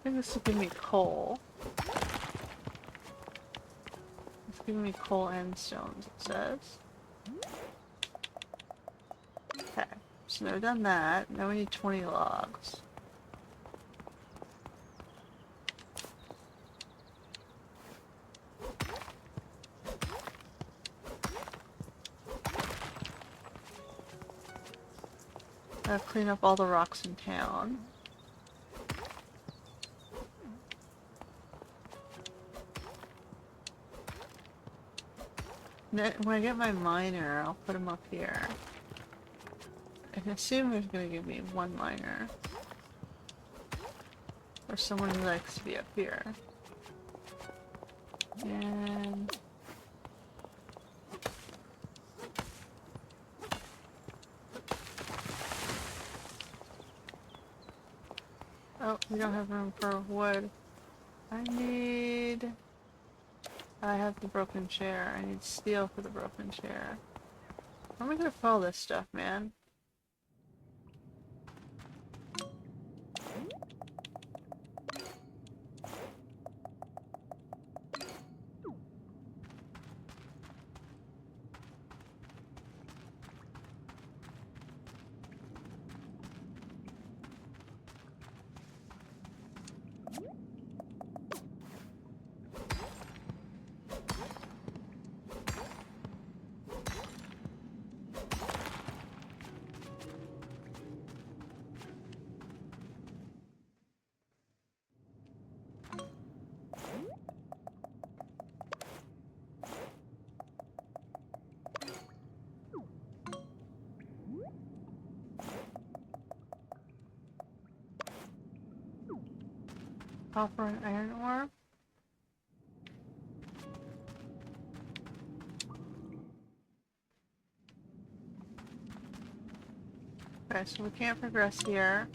I think this will give me coal. It's giving me coal and stones, it says. Okay, so now we've done that. Now we need 20 logs. Gotta clean up all the rocks in town. When I get my miner, I'll put him up here. I can assume there's gonna give me one miner. Or someone who likes to be up here. And... oh, we don't have room for wood. I have the broken chair. I need steel for the broken chair. Where am I gonna put all this stuff, man? Copper and iron ore. Okay, so we can't progress here.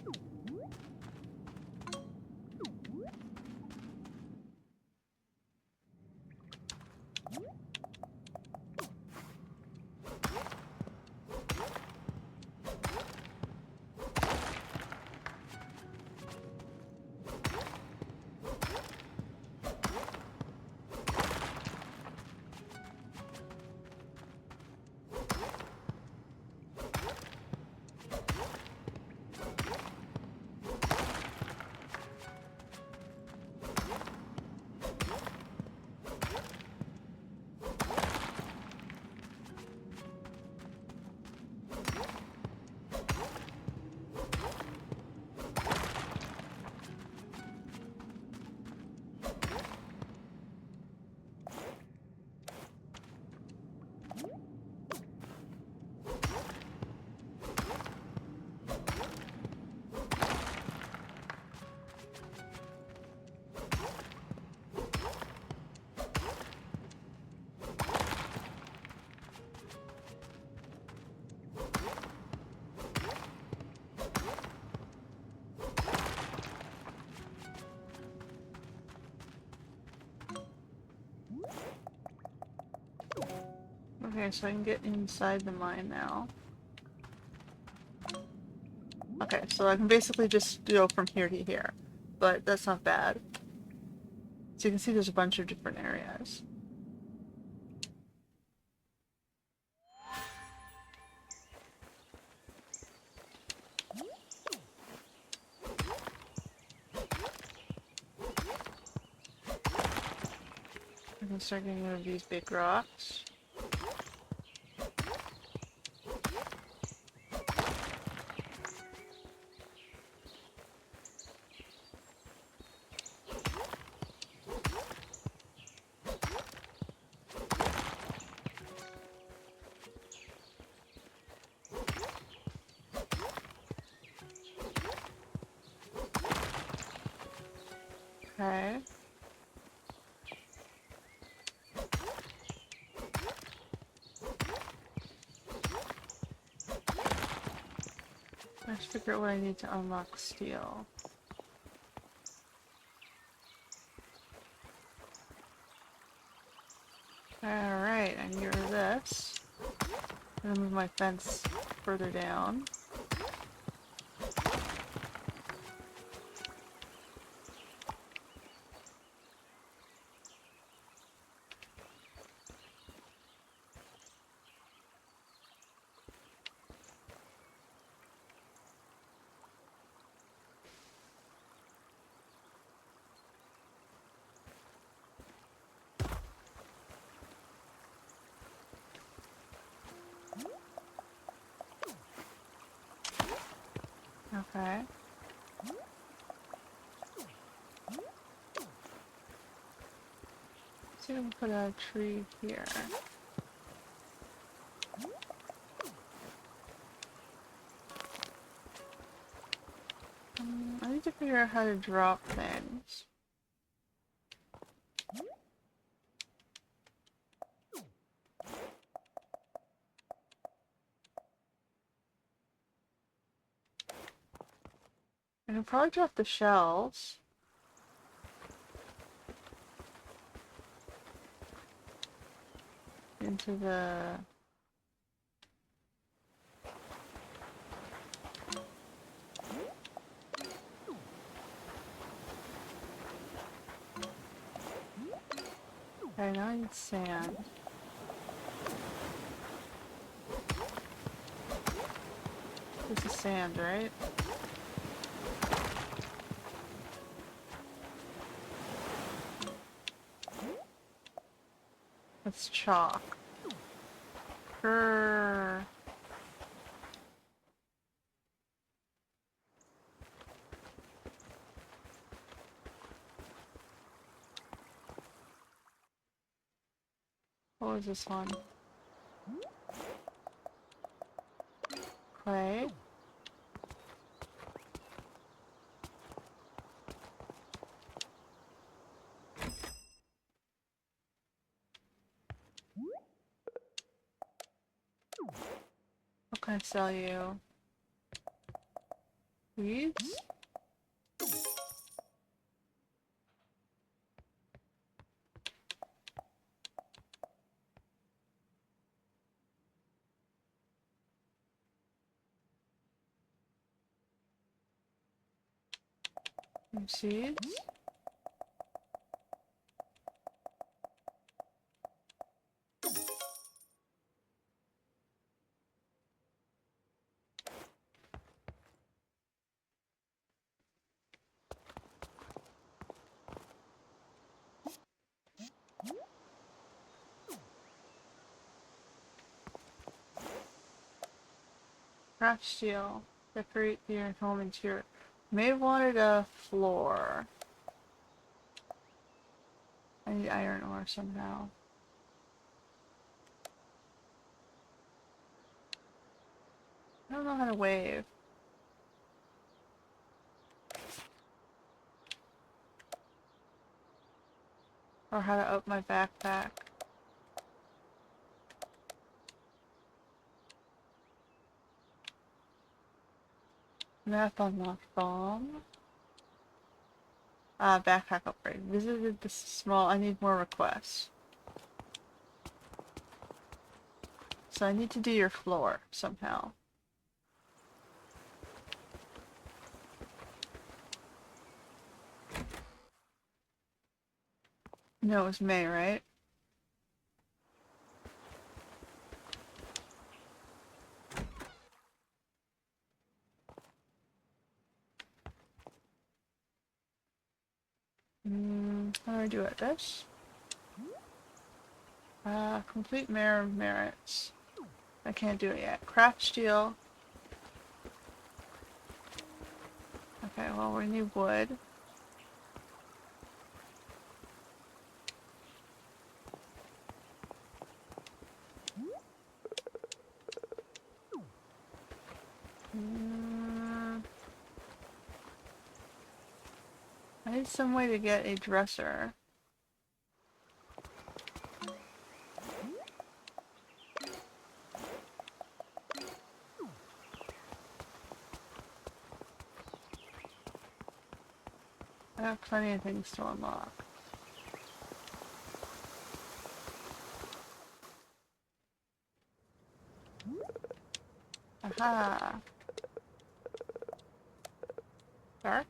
Okay, so I can get inside the mine now. Okay, so I can basically just go from here to here, but that's not bad. So you can see there's a bunch of different areas. I can start getting rid of these big rocks. Okay. Let's figure out what I need to unlock steel. Alright, I need this. I'm gonna move my fence further down. Okay. Let's see if we can put a tree here. I need to figure out how to drop things. I can probably drop the shells. Into the... Okay, now I need sand. This is sand, right? That's chalk. Grrr. What was this one? Clay. What can I sell you? Weeds? Some seeds? Craft steel. Decorate your home interior. May have wanted a floor. I need iron ore somehow. I don't know how to wave. Or how to up my backpack. Map unlocked bomb. Backpack upgrade. Visited the small. I need more requests. So I need to do your floor somehow. No, it was May, right? How do I do it? This? Complete Mare of Merits. I can't do it yet. Craft steel. Okay, well, we need wood. I need some way to get a dresser. I have plenty of things to unlock. Aha! Dark?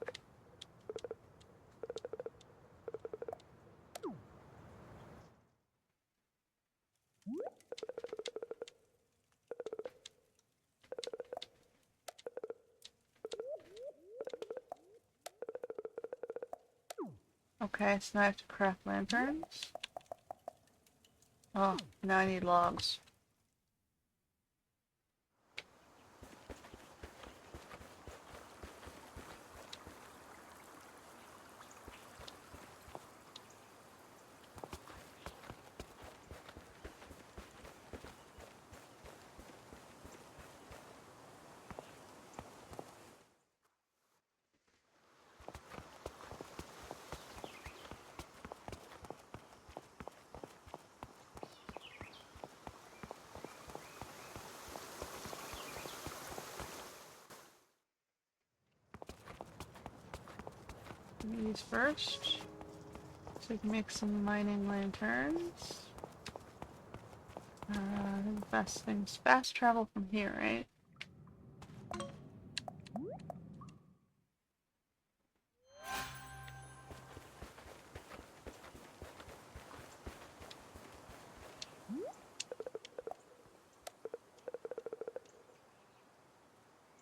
Okay, so now I have to craft lanterns. Oh, now I need logs. These first. So we can make some mining lanterns. The best things. Fast travel from here, right?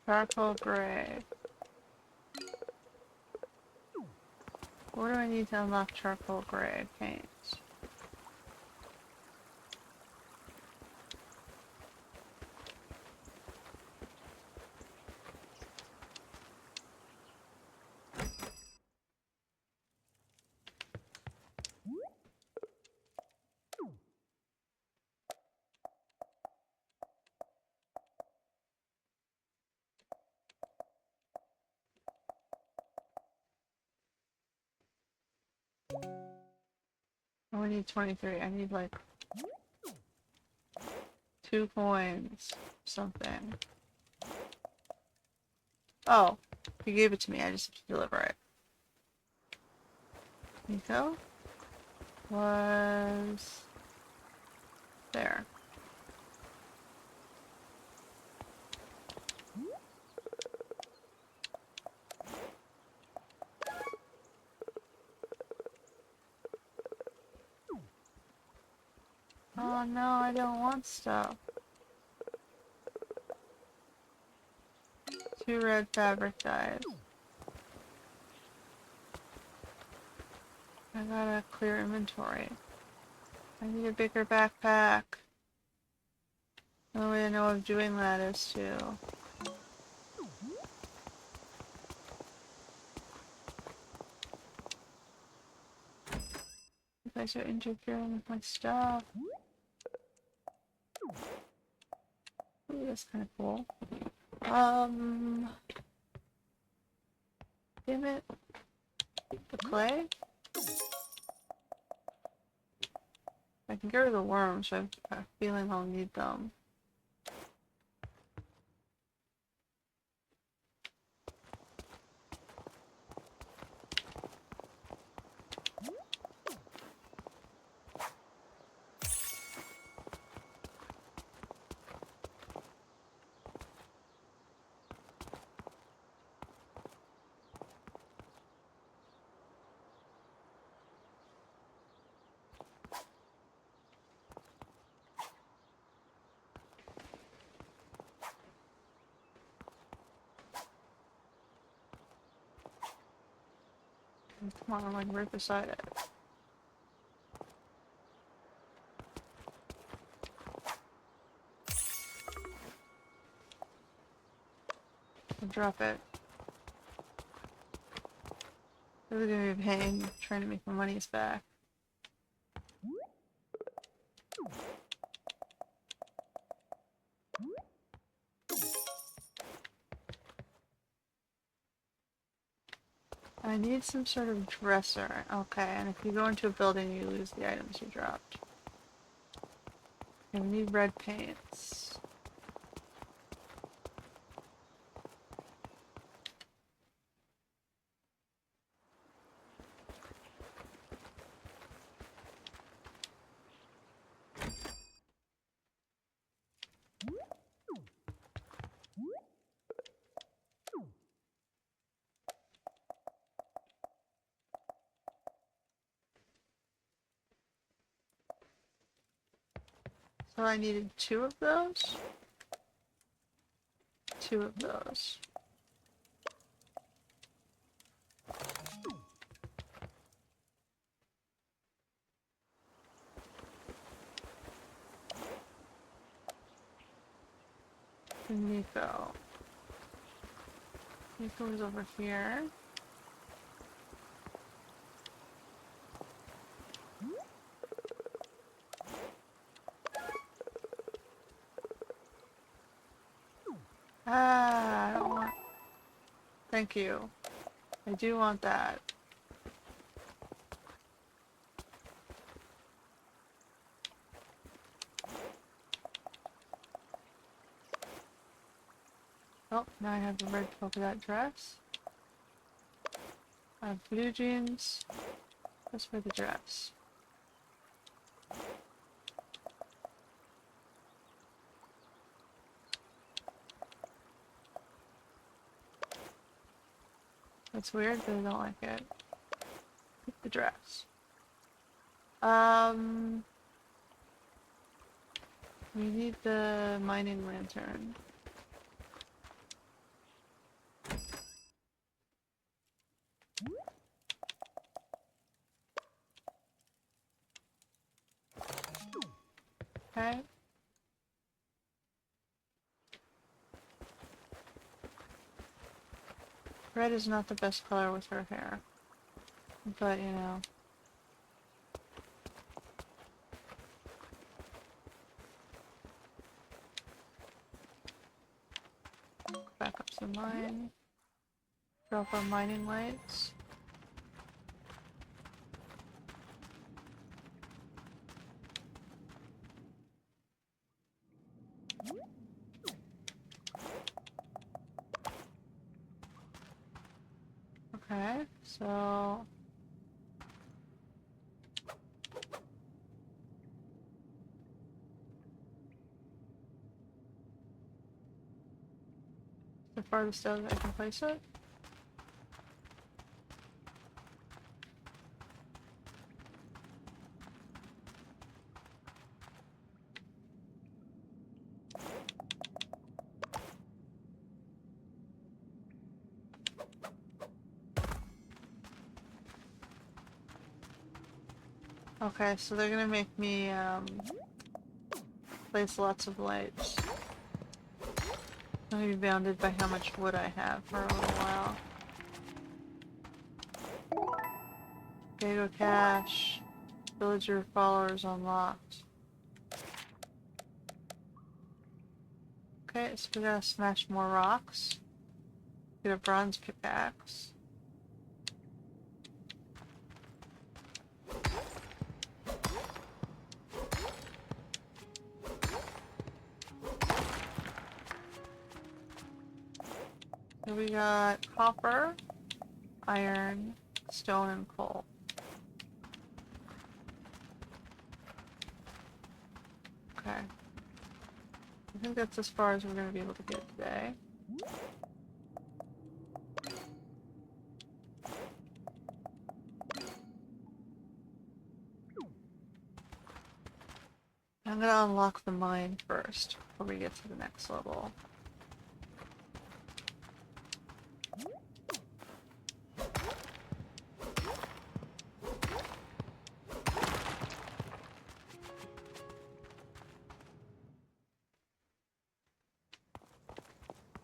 Charcoal gray. What do I need to unlock charcoal gray paints? Oh, I need 23. I need like 2 coins. Something. Oh. He gave it to me, I just have to deliver it. Nico was there. Oh no, I don't want stuff. 2 red fabric dyes. I gotta clear inventory. I need a bigger backpack. The only way I know of doing that is to... You guys are interfering with my stuff. Ooh, that's kind of cool. Damn it. The clay? I can get rid of the worms, so I have a feeling I'll need them. Come on, I'm like right beside it. I'll drop it. Really gonna be a pain trying to make my monies back. I need some sort of dresser. Okay, and if you go into a building, you lose the items you dropped. Okay, we need red paints. So I needed 2 of those? 2 of those. Nico. Nico is over here. Ah, I don't want... Thank you. I do want that. Oh, now I have the red polka dot dress. I have blue jeans. That's for the dress. That's weird, but I don't like it. Keep the dress. We need the mining lantern. Okay. Red is not the best color with her hair. But, you know. Back up some mine. Drop our mining lights. Okay, so the farthest out I can place it. Okay, so they're gonna make me place lots of lights. I'm gonna be bounded by how much wood I have for a little while. Gago cache. Villager followers unlocked. Okay, so we gotta smash more rocks. Get a bronze pickaxe. So we got copper, iron, stone, and coal. Okay. I think that's as far as we're going to be able to get today. I'm going to unlock the mine first before we get to the next level.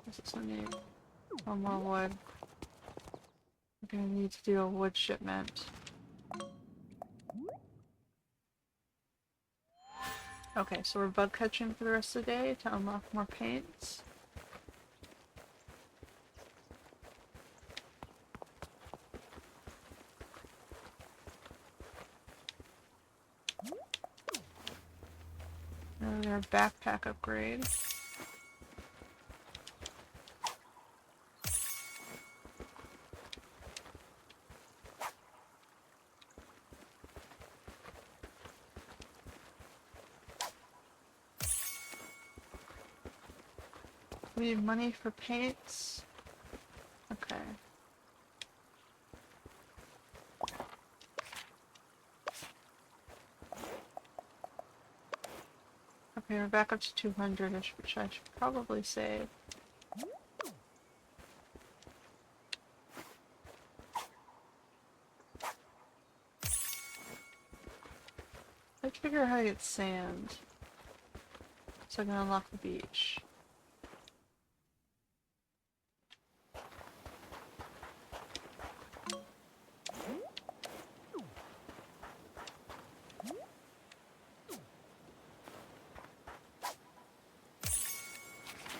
This is going to need one more wood. We're going to need to do a wood shipment. Okay, so we're bug catching for the rest of the day to unlock more paints. And then our backpack upgrade. We need money for paints. Okay. Okay, we're back up to 200-ish, which I should probably save. Let's figure out how to get sand. So I can unlock the beach.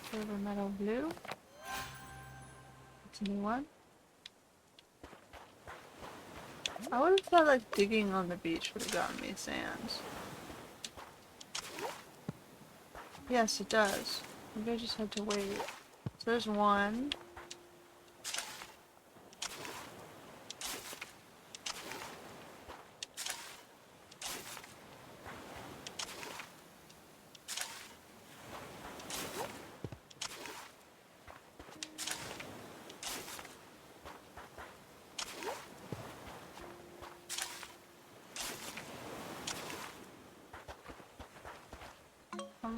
Silver metal blue. That's a new one. I would have thought like digging on the beach would have gotten me sand. Yes, it does. Maybe I just had to wait. So there's one.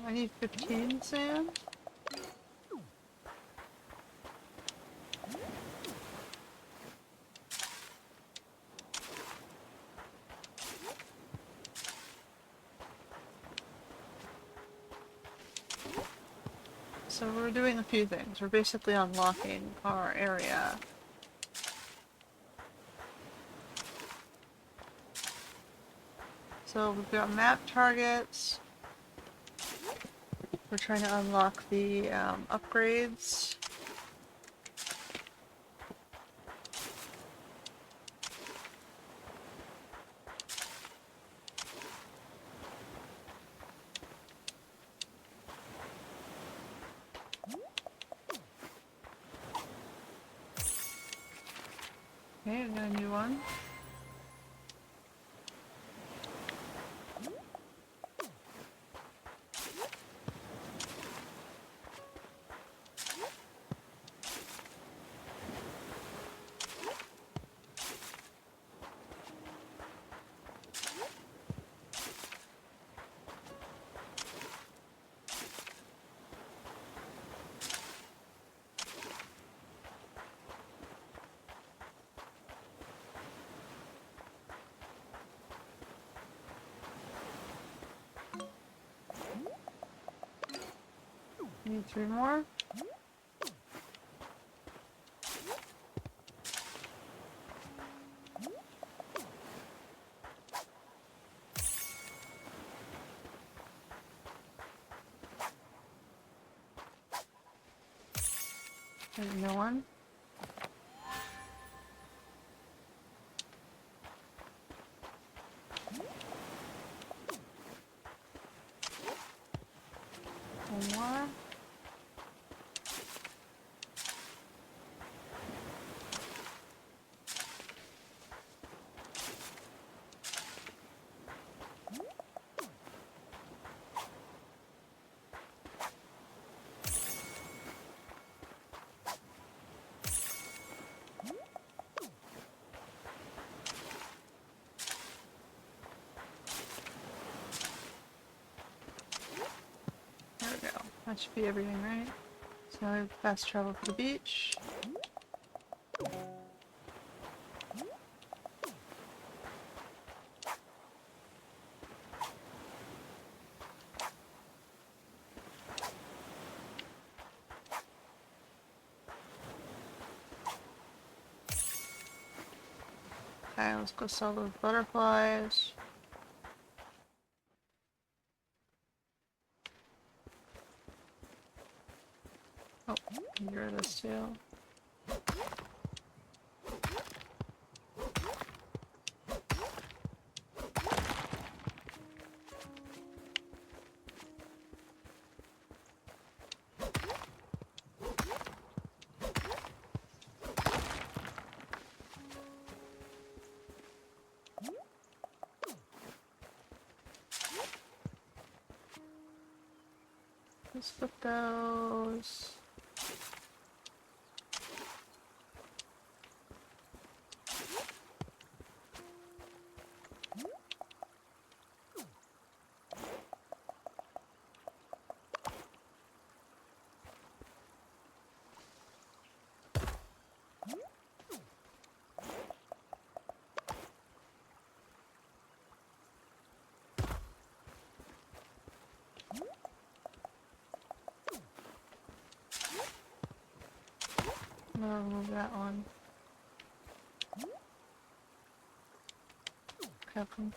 I need 15 sand. So we're doing a few things. We're basically unlocking our area. So we've got map targets. We're trying to unlock the upgrades. Okay, I got a new one. Need 3 more. There's no one. One more. There we go. That should be everything, right? So now we have fast travel to the beach. Okay, let's go sell those butterflies. Oh, get rid of this too. Let's put those. I'm gonna remove that one. Okay, come.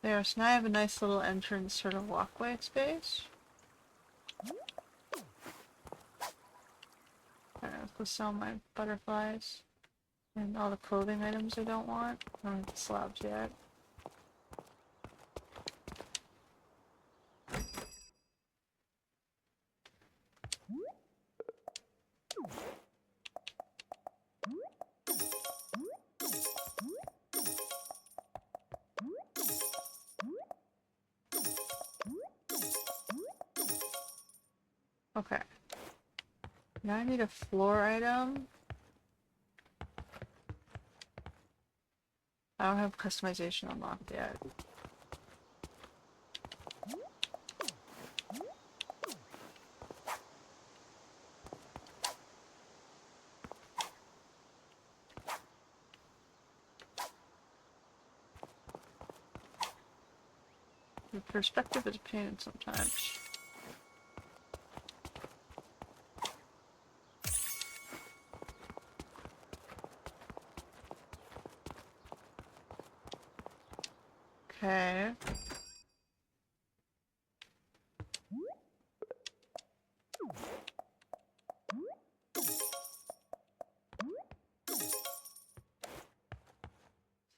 There, so now I have a nice little entrance sort of walkway space. Alright, let's go sell my butterflies. And all the clothing items I don't want. I don't have the slabs yet. Okay. Now I need a floor item. I don't have customization unlocked yet. The perspective is a pain sometimes. Okay.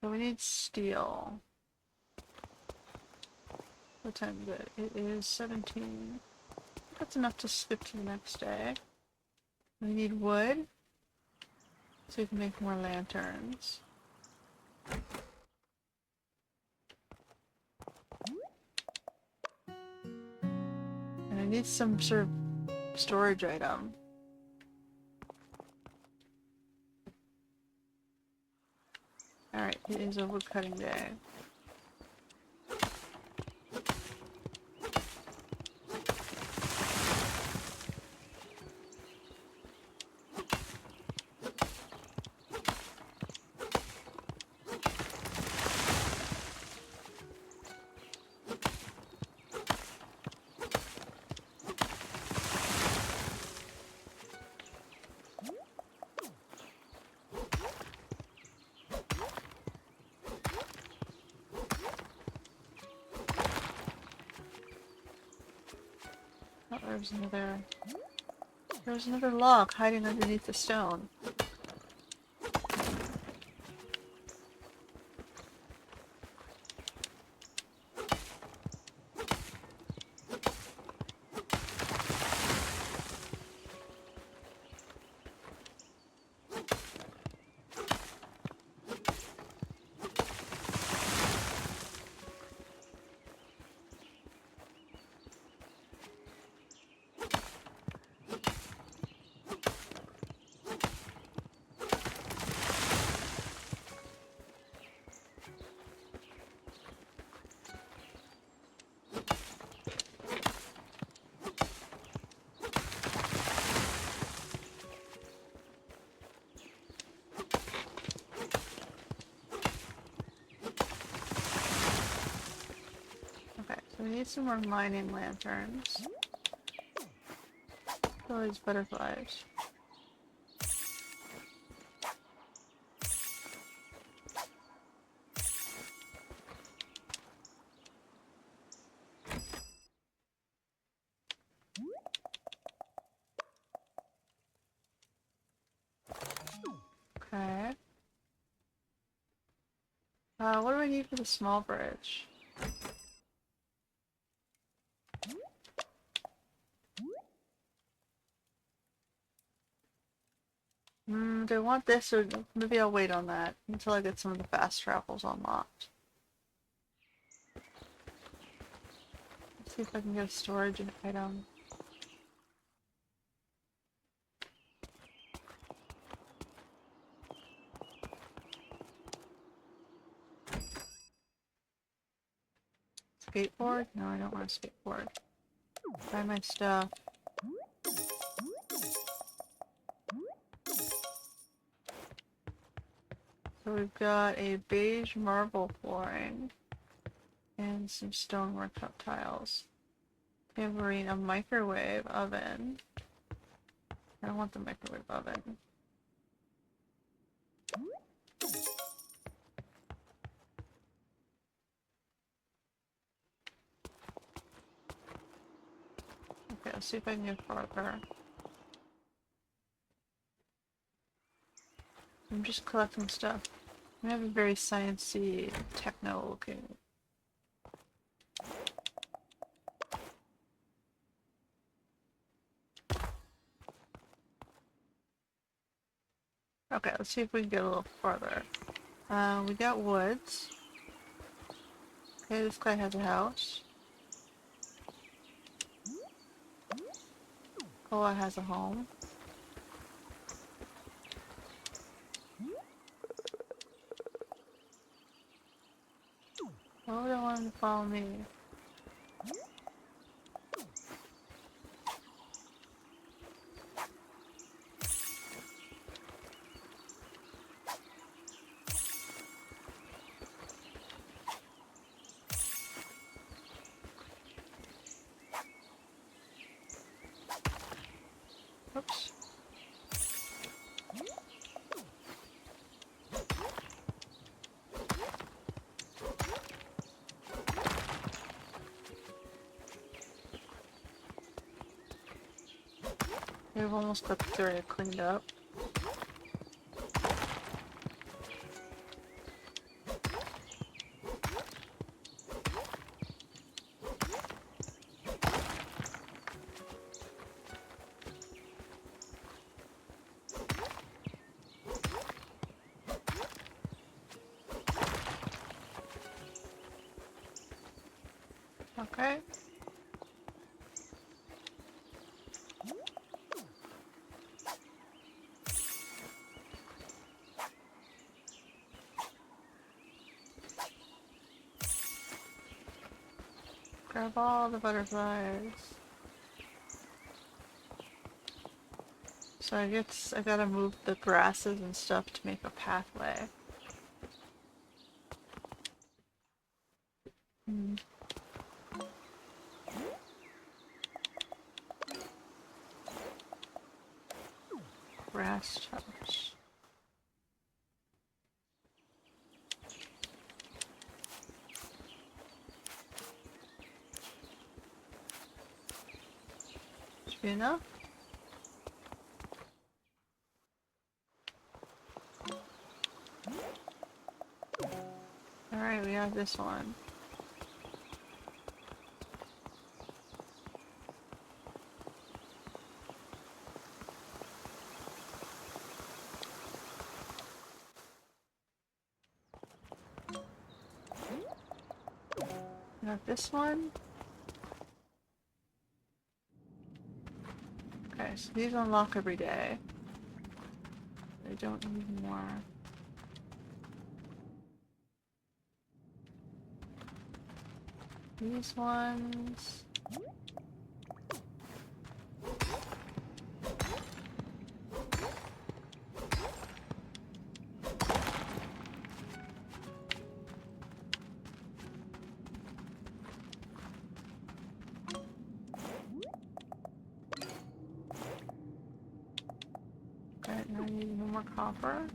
So we need steel. What time is it? It is 17. That's enough to skip to the next day. We need wood, so we can make more lanterns. And I need some sort of storage item. Alright, it is a wood cutting day. Oh, there's another log hiding underneath the stone. Okay, so we need some more mining lanterns. All these butterflies. Okay. What do I need for the small bridge? Do I want this, or maybe I'll wait on that until I get some of the fast travels unlocked. Let's see if I can get a storage item. Skateboard? No, I don't want a skateboard. Buy my stuff. So we've got a beige marble flooring and some stonework up tiles. Tambourine, a microwave oven. I don't want the microwave oven. Okay, let's see if I can get farther. I'm just collecting stuff. We have a very sciencey, techno looking. Okay, let's see if we can get a little farther. We got woods. Okay, this guy has a house. Koa has a home. Why would I want him to follow me? Oops. We've almost got the area cleaned up. Okay. Grab all the butterflies. So I guess I gotta move the grasses and stuff to make a pathway. Hmm. Grass touch. Should be enough? Alright, we have this one. We have this one. Okay, so these unlock every day. I don't need more. These ones. Okay, now I need no more copper.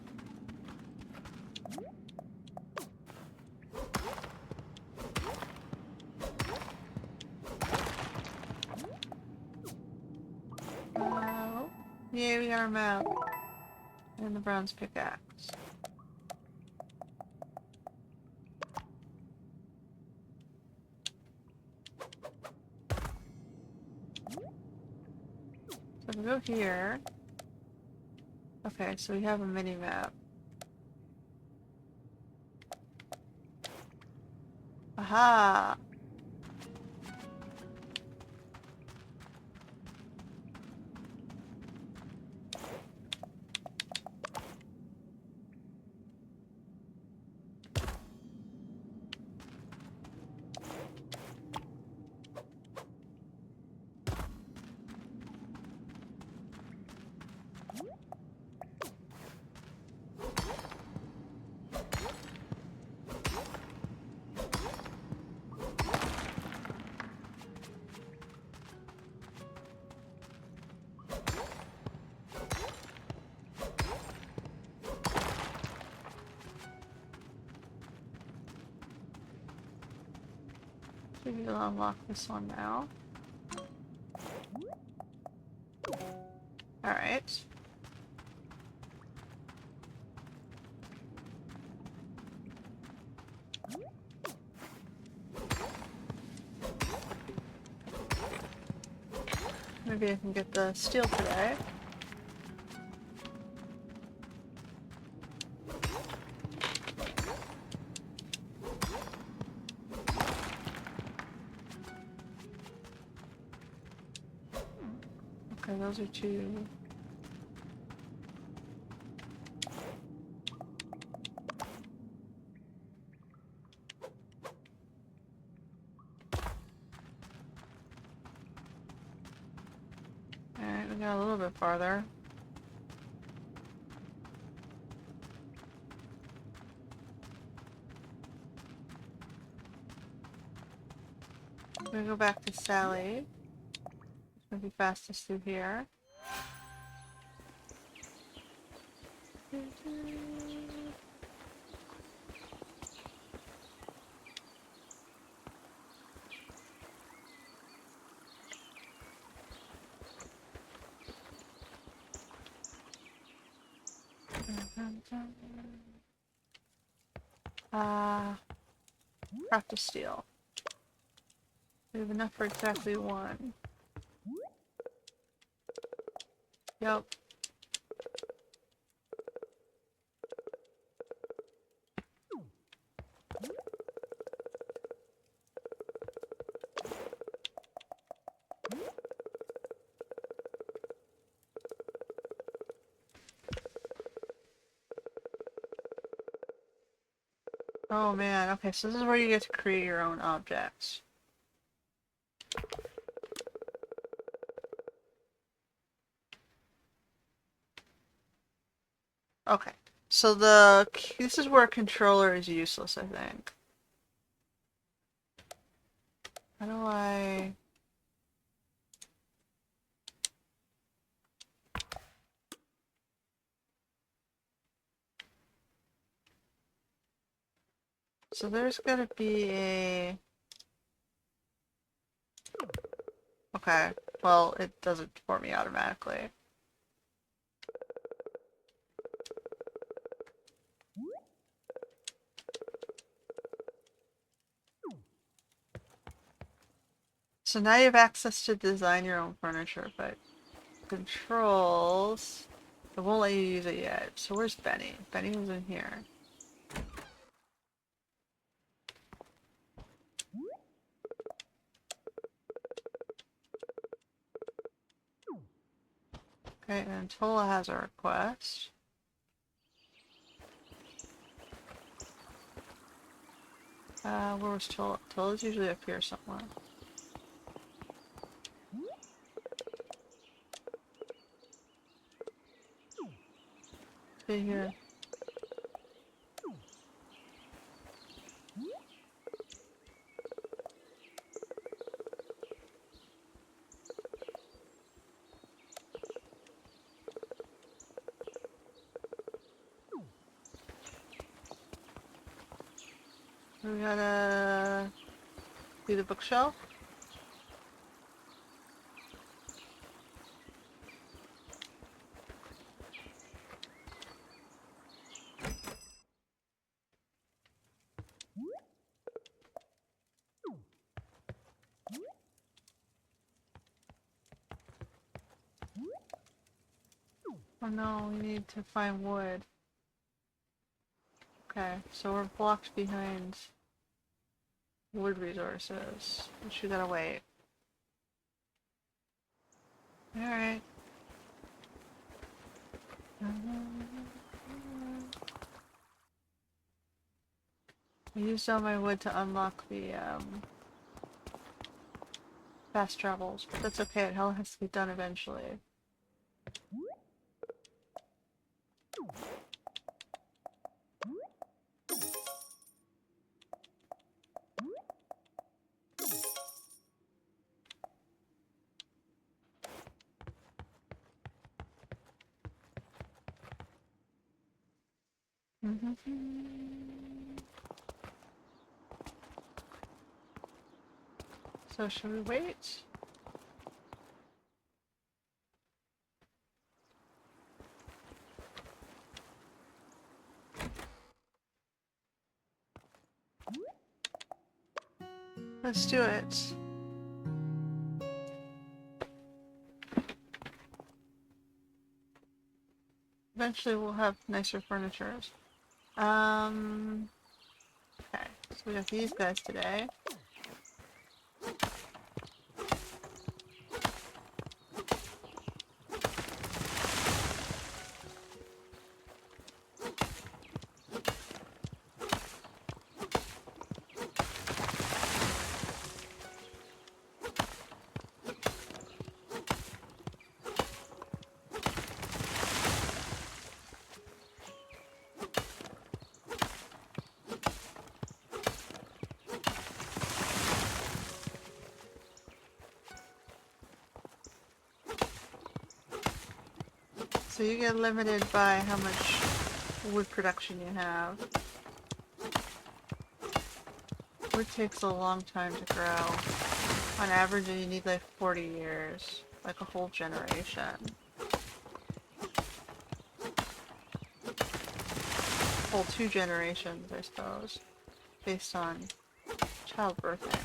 Yay, we got our map. And the bronze pickaxe. So if we go here. Okay, so we have a mini map. Aha! So we'll unlock this one now. Alright. Maybe I can get the steel today. Okay, those are two. Alright, we got a little bit farther. I'm gonna go back to Sally. It's gonna be fastest through here. Craft of steel. We have enough for exactly one. Yep. Oh man, okay, so this is where you get to create your own objects. Okay, so this is where controller is useless, I think. How do I... So there's gotta be a... Okay, well, it does it for me automatically. So now you have access to design your own furniture, but controls... It won't let you use it yet. So where's Benny? Benny was in here. Okay, and Tola has a request. Where was Tola? Tola's usually up here somewhere. Stay here. We gotta do the bookshelf. Oh no, we need to find wood. Okay, so we're blocked behind wood resources, which we gotta wait. Alright. I used all my wood to unlock the fast travels, but that's okay, it all has to be done eventually. So should we wait? Let's do it. Eventually we'll have nicer furniture. Okay, so we got these guys today. So you get limited by how much wood production you have. Wood takes a long time to grow. On average, you need like 40 years, like a whole generation. Whole 2 generations, I suppose, based on childbirthing.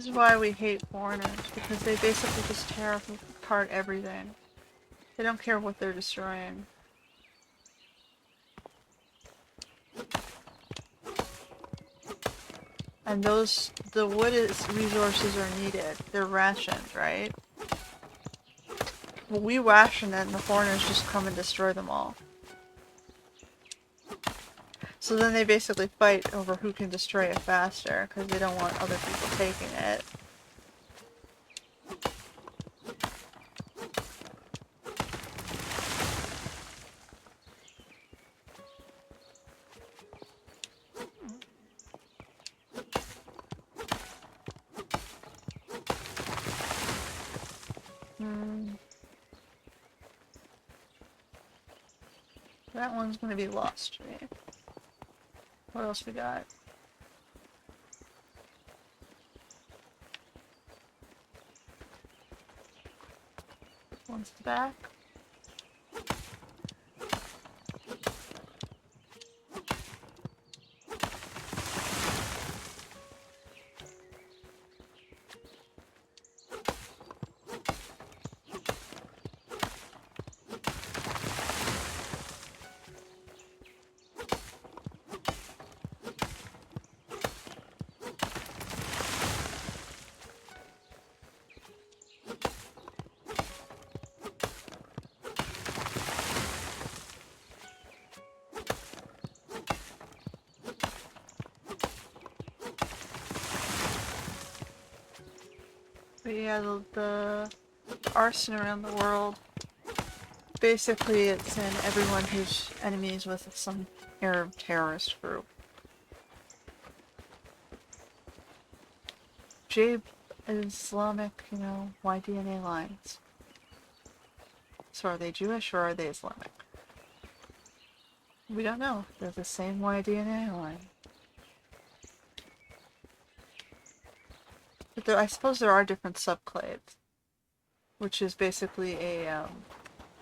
This is why we hate foreigners, because they basically just tear apart everything. They don't care what they're destroying. And the wood resources are needed. They're rationed, right? Well, we ration it and the foreigners just come and destroy them all. So then they basically fight over who can destroy it faster, because they don't want other people taking it. That one's gonna be lost to me. What else we got? One's the back. But yeah, the arson around the world, basically it's in everyone who's enemies with some Arab terrorist group. Jabe Islamic, Y-DNA lines. So are they Jewish or are they Islamic? We don't know. They're the same Y-DNA line. But I suppose there are different subclades, which is basically a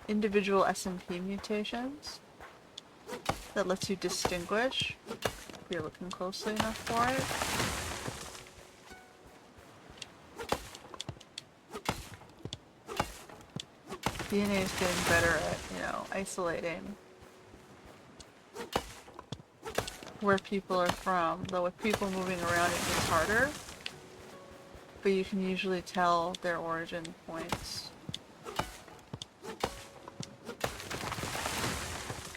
individual SNP mutations that lets you distinguish if you're looking closely enough for it. DNA is getting better at, isolating where people are from, though with people moving around it gets harder, but you can usually tell their origin points.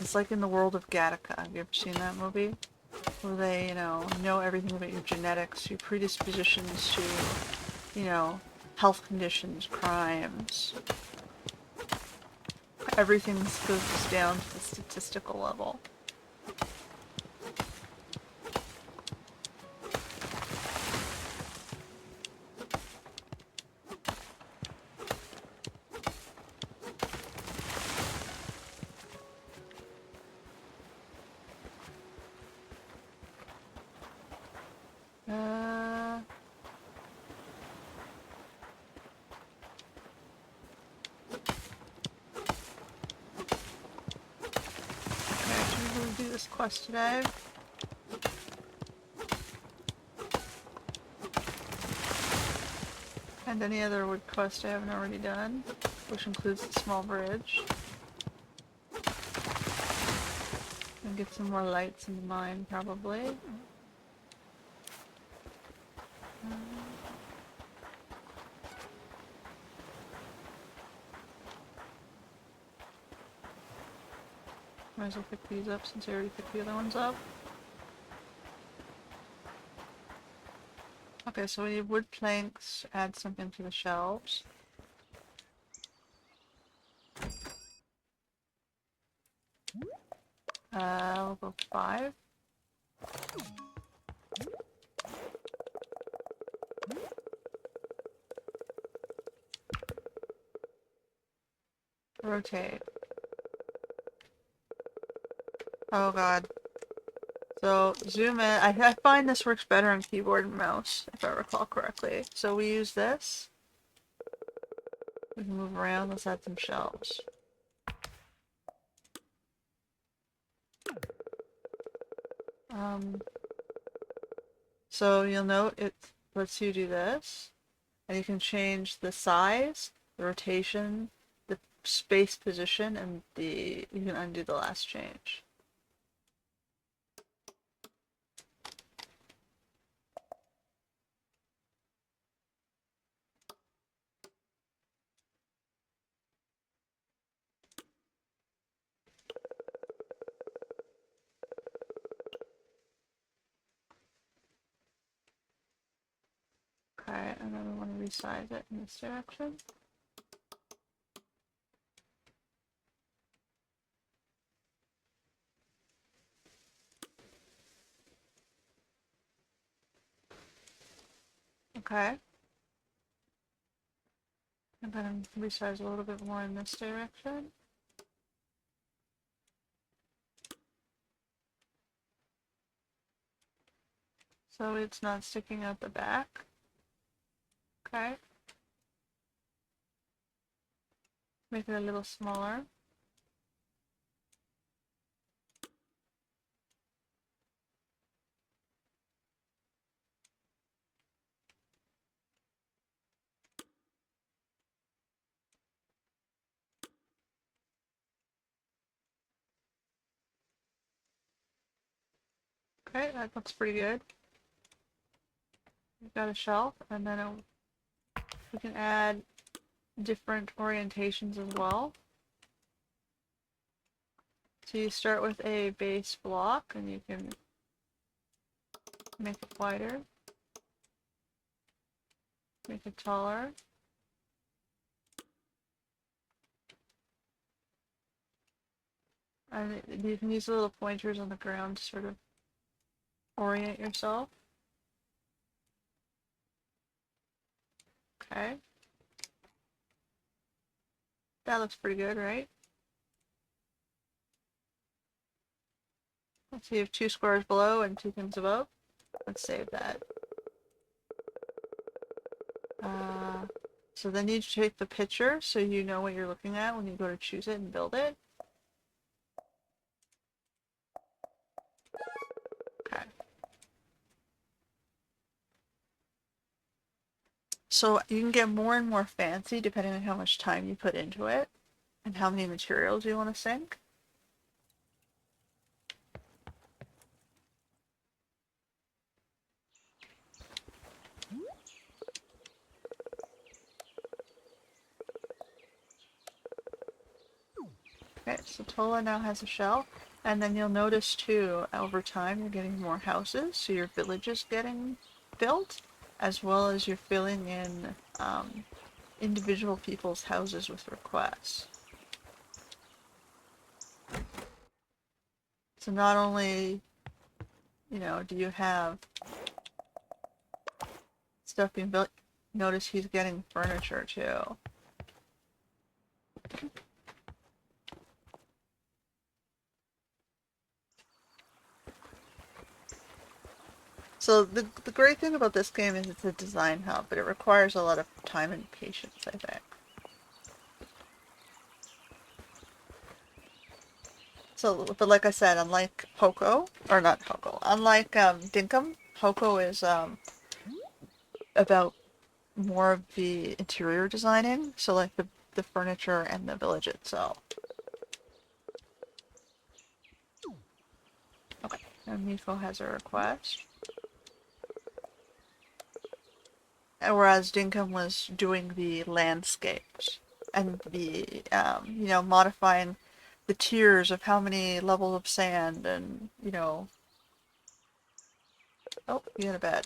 It's like in the world of Gattaca. Have you ever seen that movie? Where they, know everything about your genetics, your predispositions to, health conditions, crimes. Everything goes down to the statistical level. Do this quest today. And any other wood quest I haven't already done, which includes the small bridge. And get some more lights in the mine, probably. Might as well pick these up since I already picked the other ones up. Okay, so we need wood planks, add something to the shelves. We'll go 5. Rotate. Oh god. So, zoom in. I find this works better on keyboard and mouse, if I recall correctly. So we use this. We can move around. Let's add some shelves. So you'll note lets you do this, and you can change the size, the rotation, the space position, and you can undo the last change. Okay, and then we want to resize it in this direction. Okay. And then resize a little bit more in this direction. So it's not sticking out the back. Okay. Make it a little smaller. Okay, that looks pretty good. We've got a shelf, and then we can add different orientations as well. So you start with a base block, and you can make it wider, make it taller. And you can use the little pointers on the ground to sort of orient yourself. Okay. That looks pretty good, right? So you have 2 squares below and 2 things above. Let's save that. So then you take the picture so you know what you're looking at when you go to choose it and build it. Okay. So you can get more and more fancy depending on how much time you put into it and how many materials you want to sink. Okay, so Tola now has a shelf, and then you'll notice too, over time you're getting more houses, so your village is getting built, as well as you're filling in individual people's houses with requests. So not only, do you have stuff being built, notice he's getting furniture too. So the great thing about this game is it's a design hub, but it requires a lot of time and patience, I think. So, but like I said, unlike Hokko, or not Hokko, unlike Dinkum, Hokko is about more of the interior designing, so like the furniture and the village itself. Okay, and Miko has a request. And whereas Dinkum was doing the landscapes and the, modifying the tiers of how many levels of sand and, oh, he had a bed.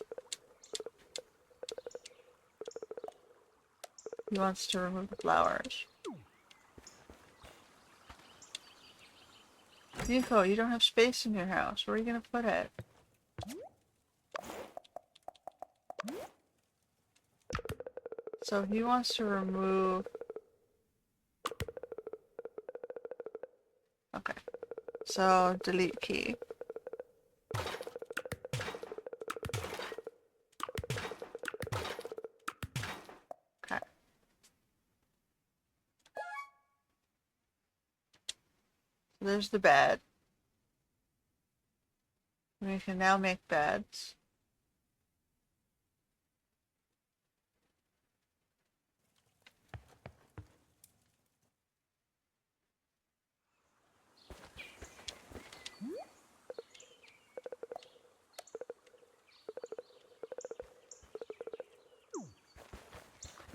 He wants to remove the flowers. Miko, you don't have space in your house. Where are you going to put it? So he wants to remove... Okay. So delete key. Okay. So there's the bed. We can now make beds.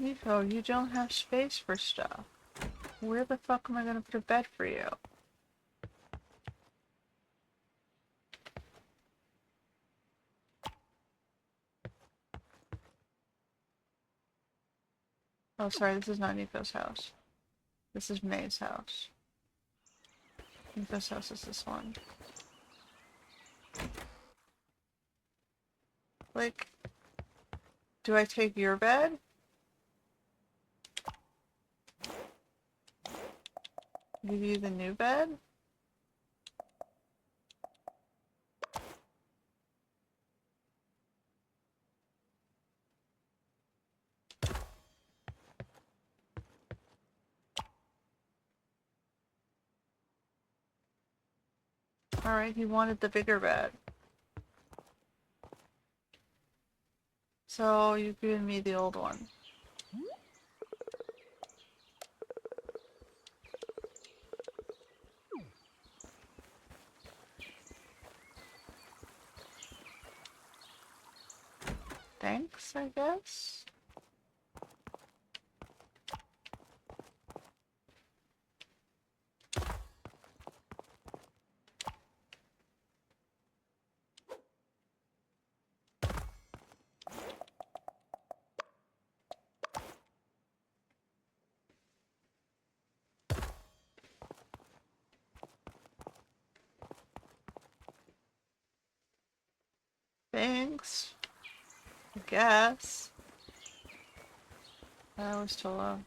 Nico, you don't have space for stuff. Where the fuck am I gonna put a bed for you? Oh, sorry, this is not Nico's house. This is May's house. Nico's house is this one. Like, do I take your bed? Give you the new bed? Alright, he wanted the bigger bed. So, you've given me the old one. Thanks, I guess? Thanks. I guess. That was too low.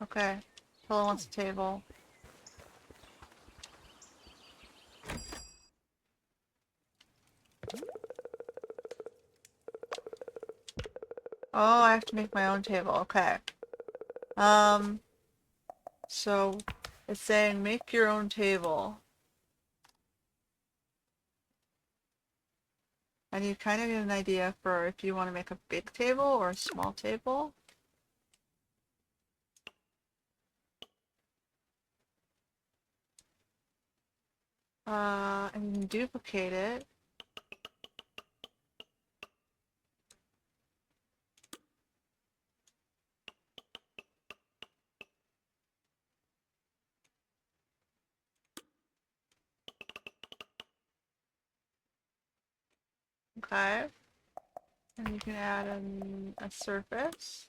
Okay. Pillow wants a table. Oh, I have to make my own table. Okay. So it's saying make your own table. And you kind of get an idea for if you want to make a big table or a small table. And you can duplicate it. Okay. And you can add a surface.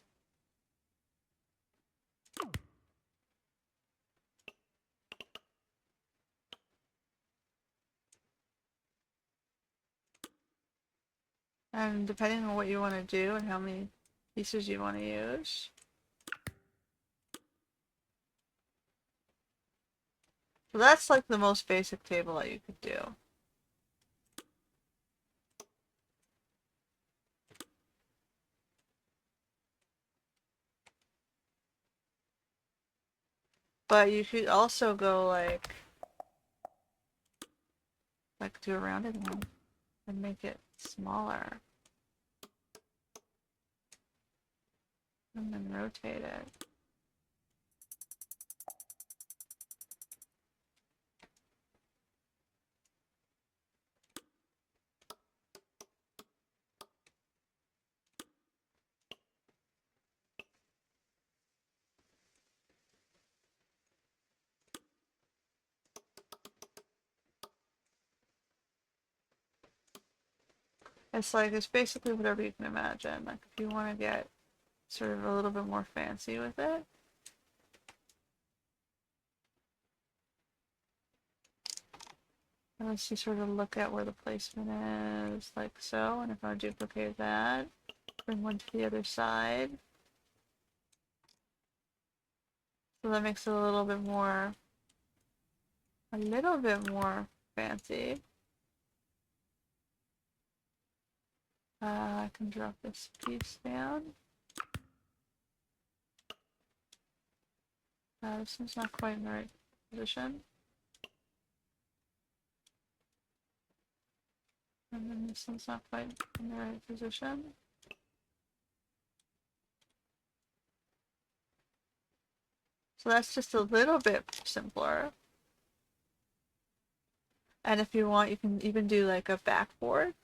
And depending on what you want to do and how many pieces you want to use. So that's like the most basic table that you could do. But you could also go like do a rounded one and make it smaller. And then rotate it. It's basically whatever you can imagine. Like if you want to get sort of a little bit more fancy with it. Let's just sort of look at where the placement is, like so. And if I duplicate that, bring one to the other side. So that makes it a little bit more fancy. I can drop this piece down. This one's not quite in the right position. And then this one's not quite in the right position. So that's just a little bit simpler. And if you want, you can even do like a backboard.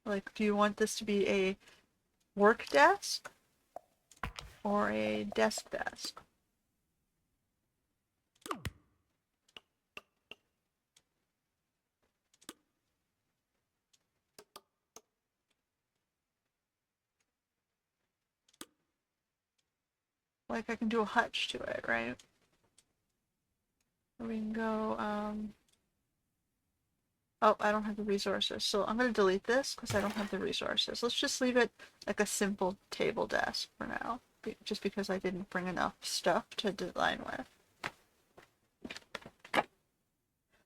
Like, do you want this to be a work desk or a desk? Like, I can do a hutch to it, right? We can go, oh, I don't have the resources, so I'm going to delete this because I don't have the resources. Let's just leave it like a simple table desk for now, just because I didn't bring enough stuff to design with.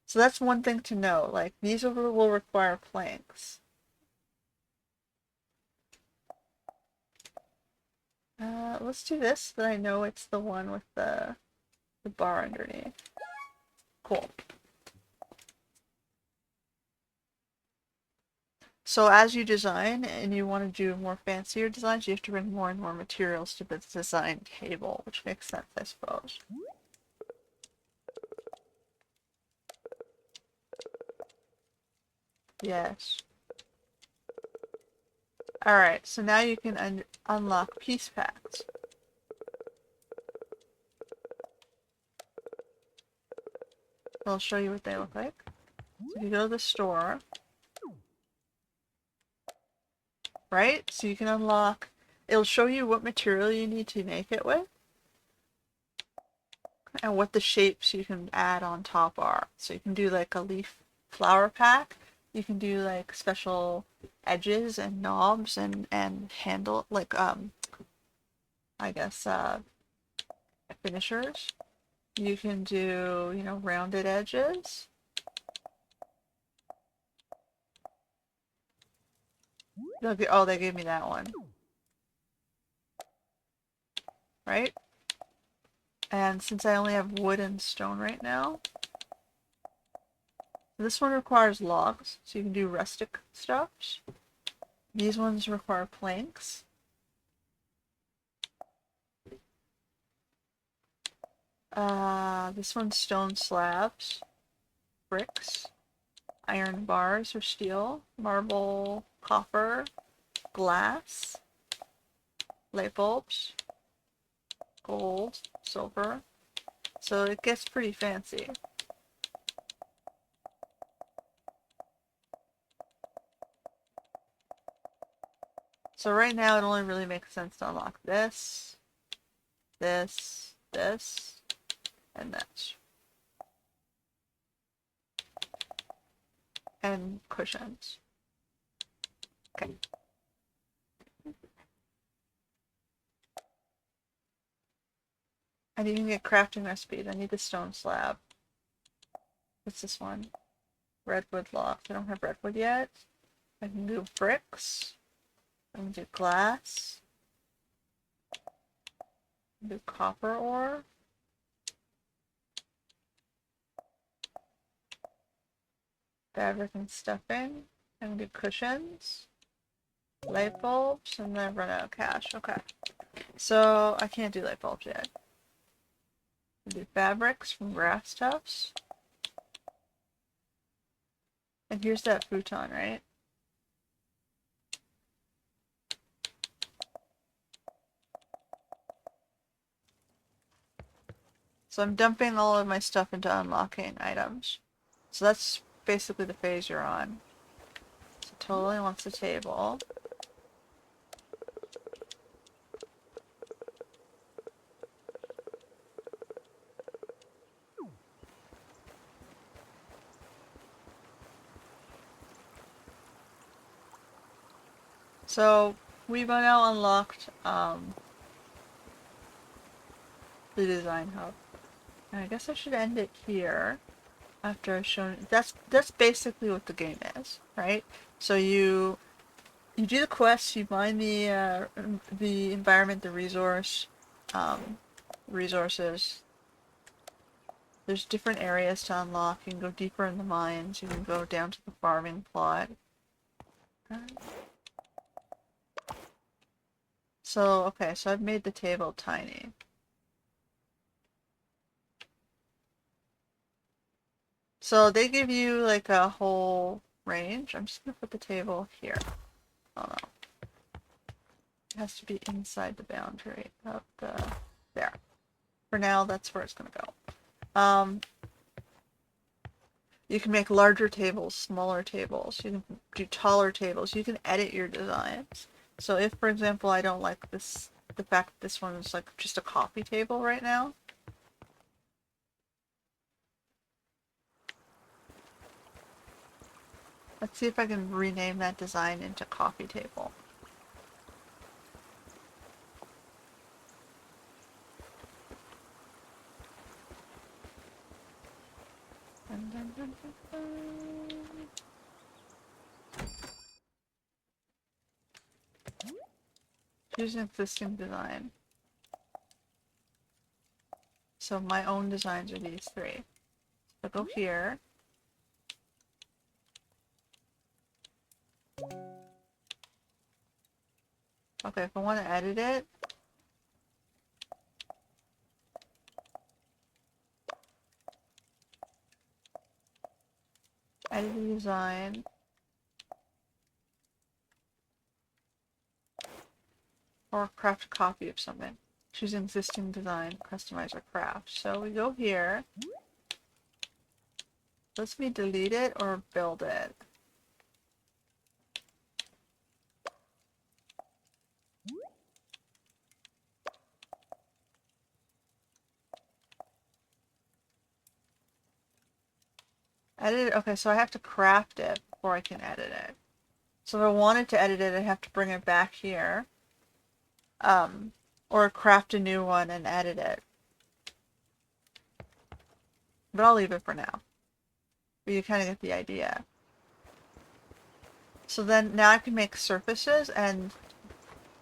So that's one thing to know, like, these will require planks. Let's do this, so that I know it's the one with the bar underneath. Cool. So as you design and you want to do more fancier designs, you have to bring more and more materials to the design table, which makes sense, I suppose. Yes. Alright, so now you can unlock piece packs. I'll show you what they look like. So if you go to the store, right? So you can unlock, it'll show you what material you need to make it with, and what the shapes you can add on top are. So you can do like a leaf flower pack. You can do like special edges and knobs and handle like I guess finishers. You can do, you know, rounded edges. Oh, they gave me that one. Right? And since I only have wood and stone right now, this one requires logs, so you can do rustic stuffs. These ones require planks. This one's stone slabs, bricks, iron bars or steel, marble, copper, glass, light bulbs, gold, silver. So it gets pretty fancy. So right now it only really makes sense to unlock this, this, this, and this. And cushions. Okay. And you can get crafting recipes. I need the stone slab. What's this one? Redwood loft. I don't have redwood yet. I can do bricks. I can do glass. I can do copper ore. Fabric and stuffing. I can do cushions. Light bulbs. And then I've run out of cash. Okay. So I can't do light bulbs yet. I can do fabrics from grass tufts. And here's that futon, right? So I'm dumping all of my stuff into unlocking items. So that's basically the phase you're on. So totally wants the table. So we've now unlocked the design hub. And I guess I should end it here after I've shown. That's basically what the game is, right? So you do the quests, you mine the environment, the resources. There's different areas to unlock. You can go deeper in the mines. You can go down to the farming plot. So, okay, so I've made the table tiny. So they give you like a whole range. I'm just gonna put the table here. Oh no. It has to be inside the boundary of the, there. For now, that's where it's gonna go. You can make larger tables, smaller tables. You can do taller tables. You can edit your designs. So if, for example, I don't like this, the fact that this one is like just a coffee table right now, let's see if I can rename that design into coffee table. Dun, dun, dun, dun, dun. Choose an existing design. So my own designs are these three. So go here. Okay, if I want to edit it, edit the design, or craft a copy of something. Choose an existing design, customize or craft. So we go here. Let's me delete it or build it. Edit it. Okay, so I have to craft it before I can edit it. So if I wanted to edit it, I have to bring it back here. Or craft a new one and edit it. But I'll leave it for now. But you kind of get the idea. So then now I can make surfaces, and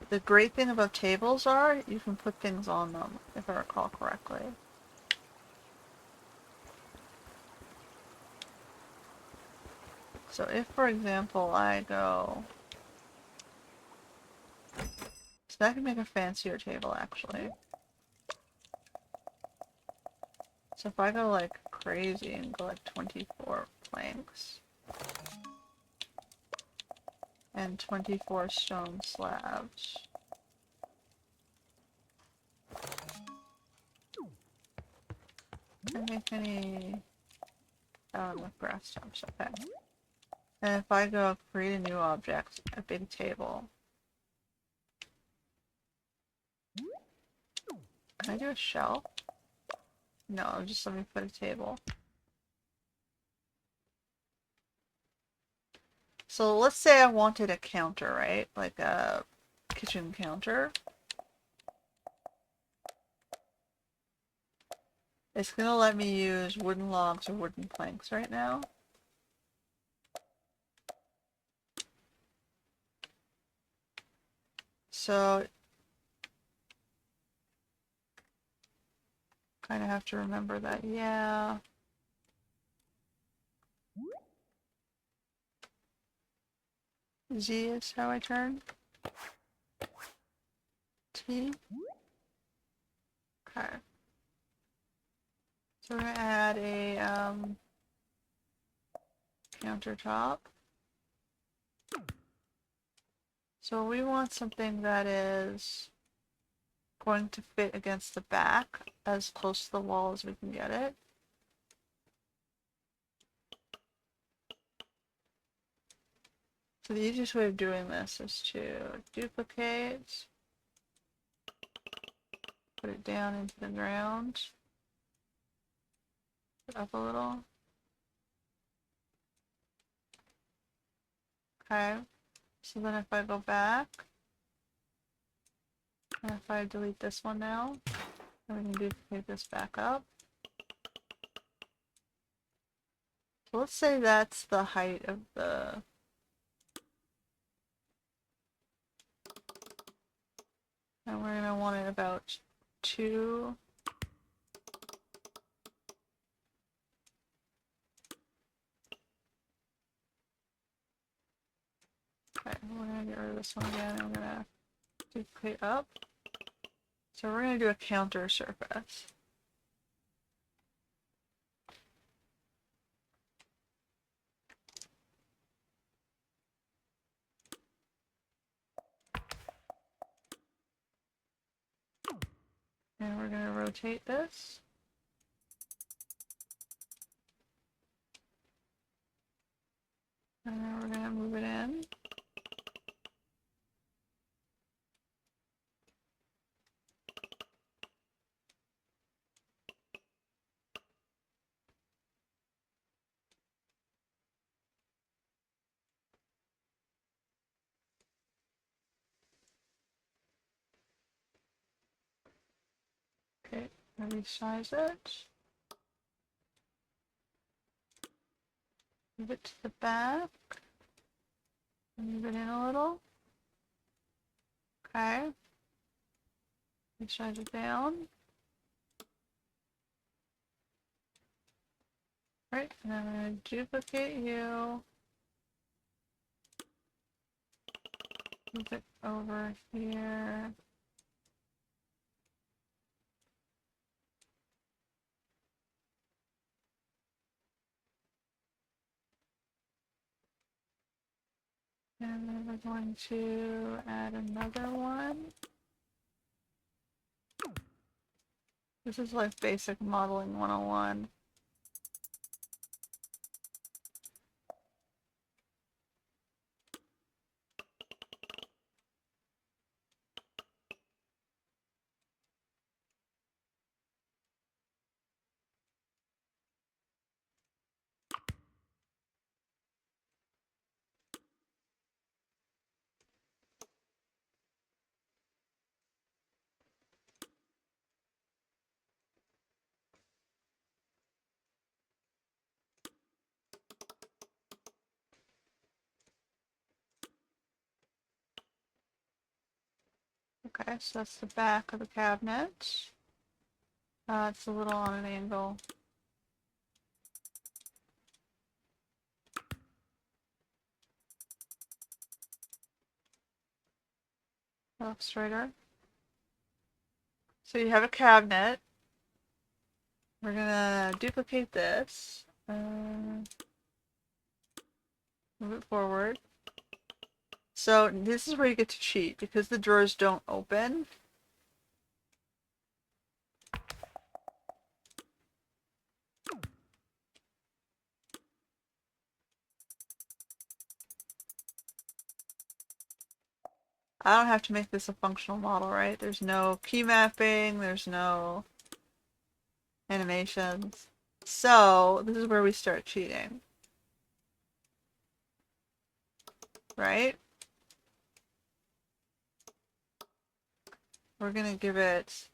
the great thing about tables are you can put things on them, if I recall correctly. So if, for example, I go... So I can make a fancier table, actually. So if I go like crazy and go like 24 planks and 24 stone slabs. Can I make any with grass stumps? Okay. And if I go create a new object, a big table. Can I do a shelf? No, just let me put a table. So let's say I wanted a counter, right? Like a kitchen counter. It's gonna let me use wooden logs or wooden planks right now. So kind of have to remember that, yeah. Z is how I turn. T. Okay. So we're gonna add a countertop. So we want something that is going to fit against the back as close to the wall as we can get it. So the easiest way of doing this is to duplicate, put it down into the ground, put it up a little. Okay, so then if I go back, and if I delete this one now, then we can duplicate this back up. So let's say that's the height of the... And we're gonna want it about 2. Okay, we're gonna get rid of this one again, and we're gonna duplicate up. So we're gonna do a counter surface. And we're going to rotate this. And then we're going to move it in. Okay, resize it. Move it to the back. Move it in a little. Okay. Resize it down. Right, and then I'm going to duplicate you. Move it over here. And then we're going to add another one. This is like basic modeling 101. Okay, so that's the back of the cabinet. It's a little on an angle. Straighter. So you have a cabinet. We're gonna duplicate this. Move it forward. So this is where you get to cheat, because the drawers don't open. I don't have to make this a functional model, right? There's no key mapping, there's no animations. So this is where we start cheating. Right? We're gonna give it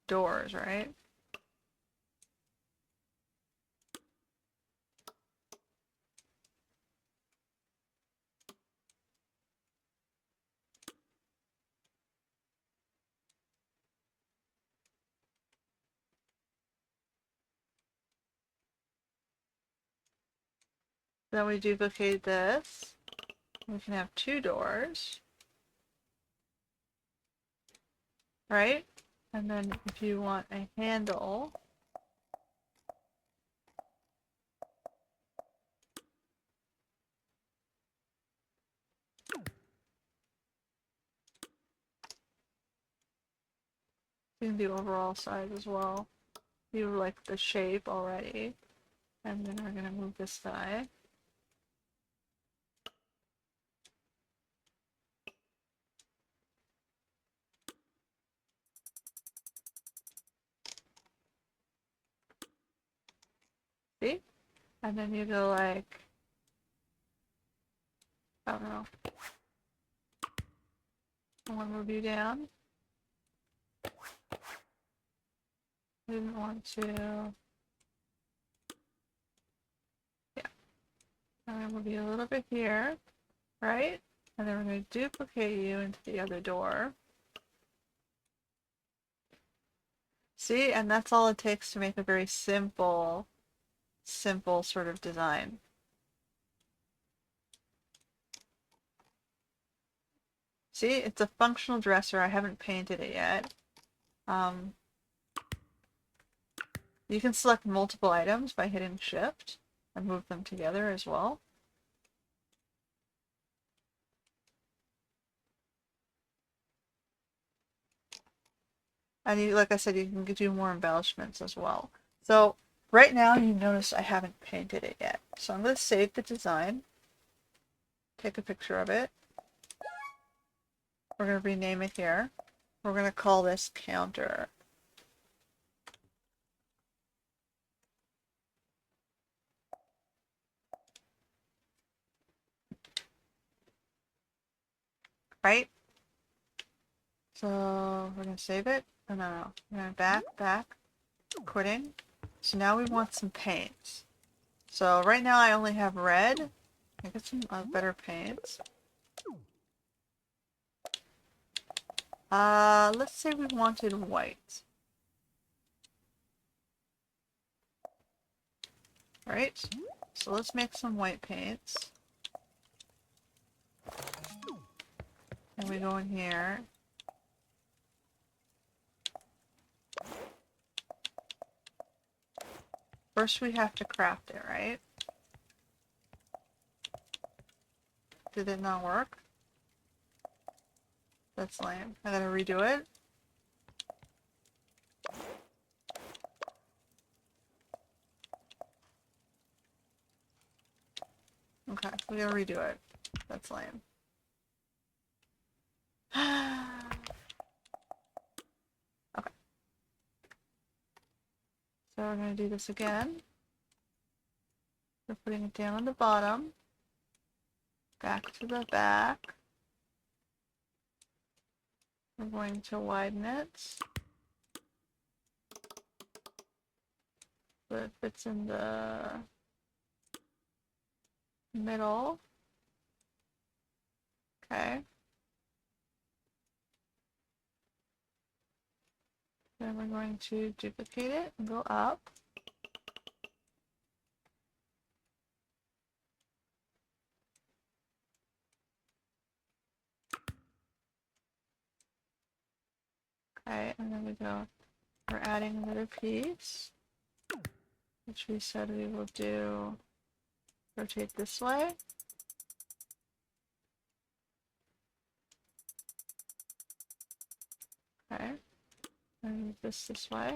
doors, right? Then we duplicate this. We can have two doors. Right? And then if you want a handle, you can do overall size as well. You like the shape already. And then we're gonna move this side. See? And then you go like, I don't know. I want to move you down. I didn't want to. Yeah. I'm going to move you a little bit here, right? And then we're going to duplicate you into the other door. See? And that's all it takes to make a very simple sort of design. See? It's a functional dresser. I haven't painted it yet. You can select multiple items by hitting Shift and move them together as well. And you, like I said, you can do more embellishments as well. So right now you notice I haven't painted it yet. So I'm going to save the design, take a picture of it. We're going to rename it here. We're going to call this counter. Right? So we're going to save it. Oh, no. We're going to back, quitting. So now we want some paints. So right now I only have red. I get some better paints. Let's say we wanted white. Right? So let's make some white paints. And we go in here. First we have to craft it, right? Did it not work? That's lame. I gotta redo it. Okay, we gotta redo it. That's lame. Okay. So we're gonna do this again. We're putting it down on the bottom. Back to the back. We're going to widen it. So it fits in the middle. Okay. Then we're going to duplicate it and go up. Okay, and then we're adding another piece, which we said we will do, rotate this way. Okay, and move this way.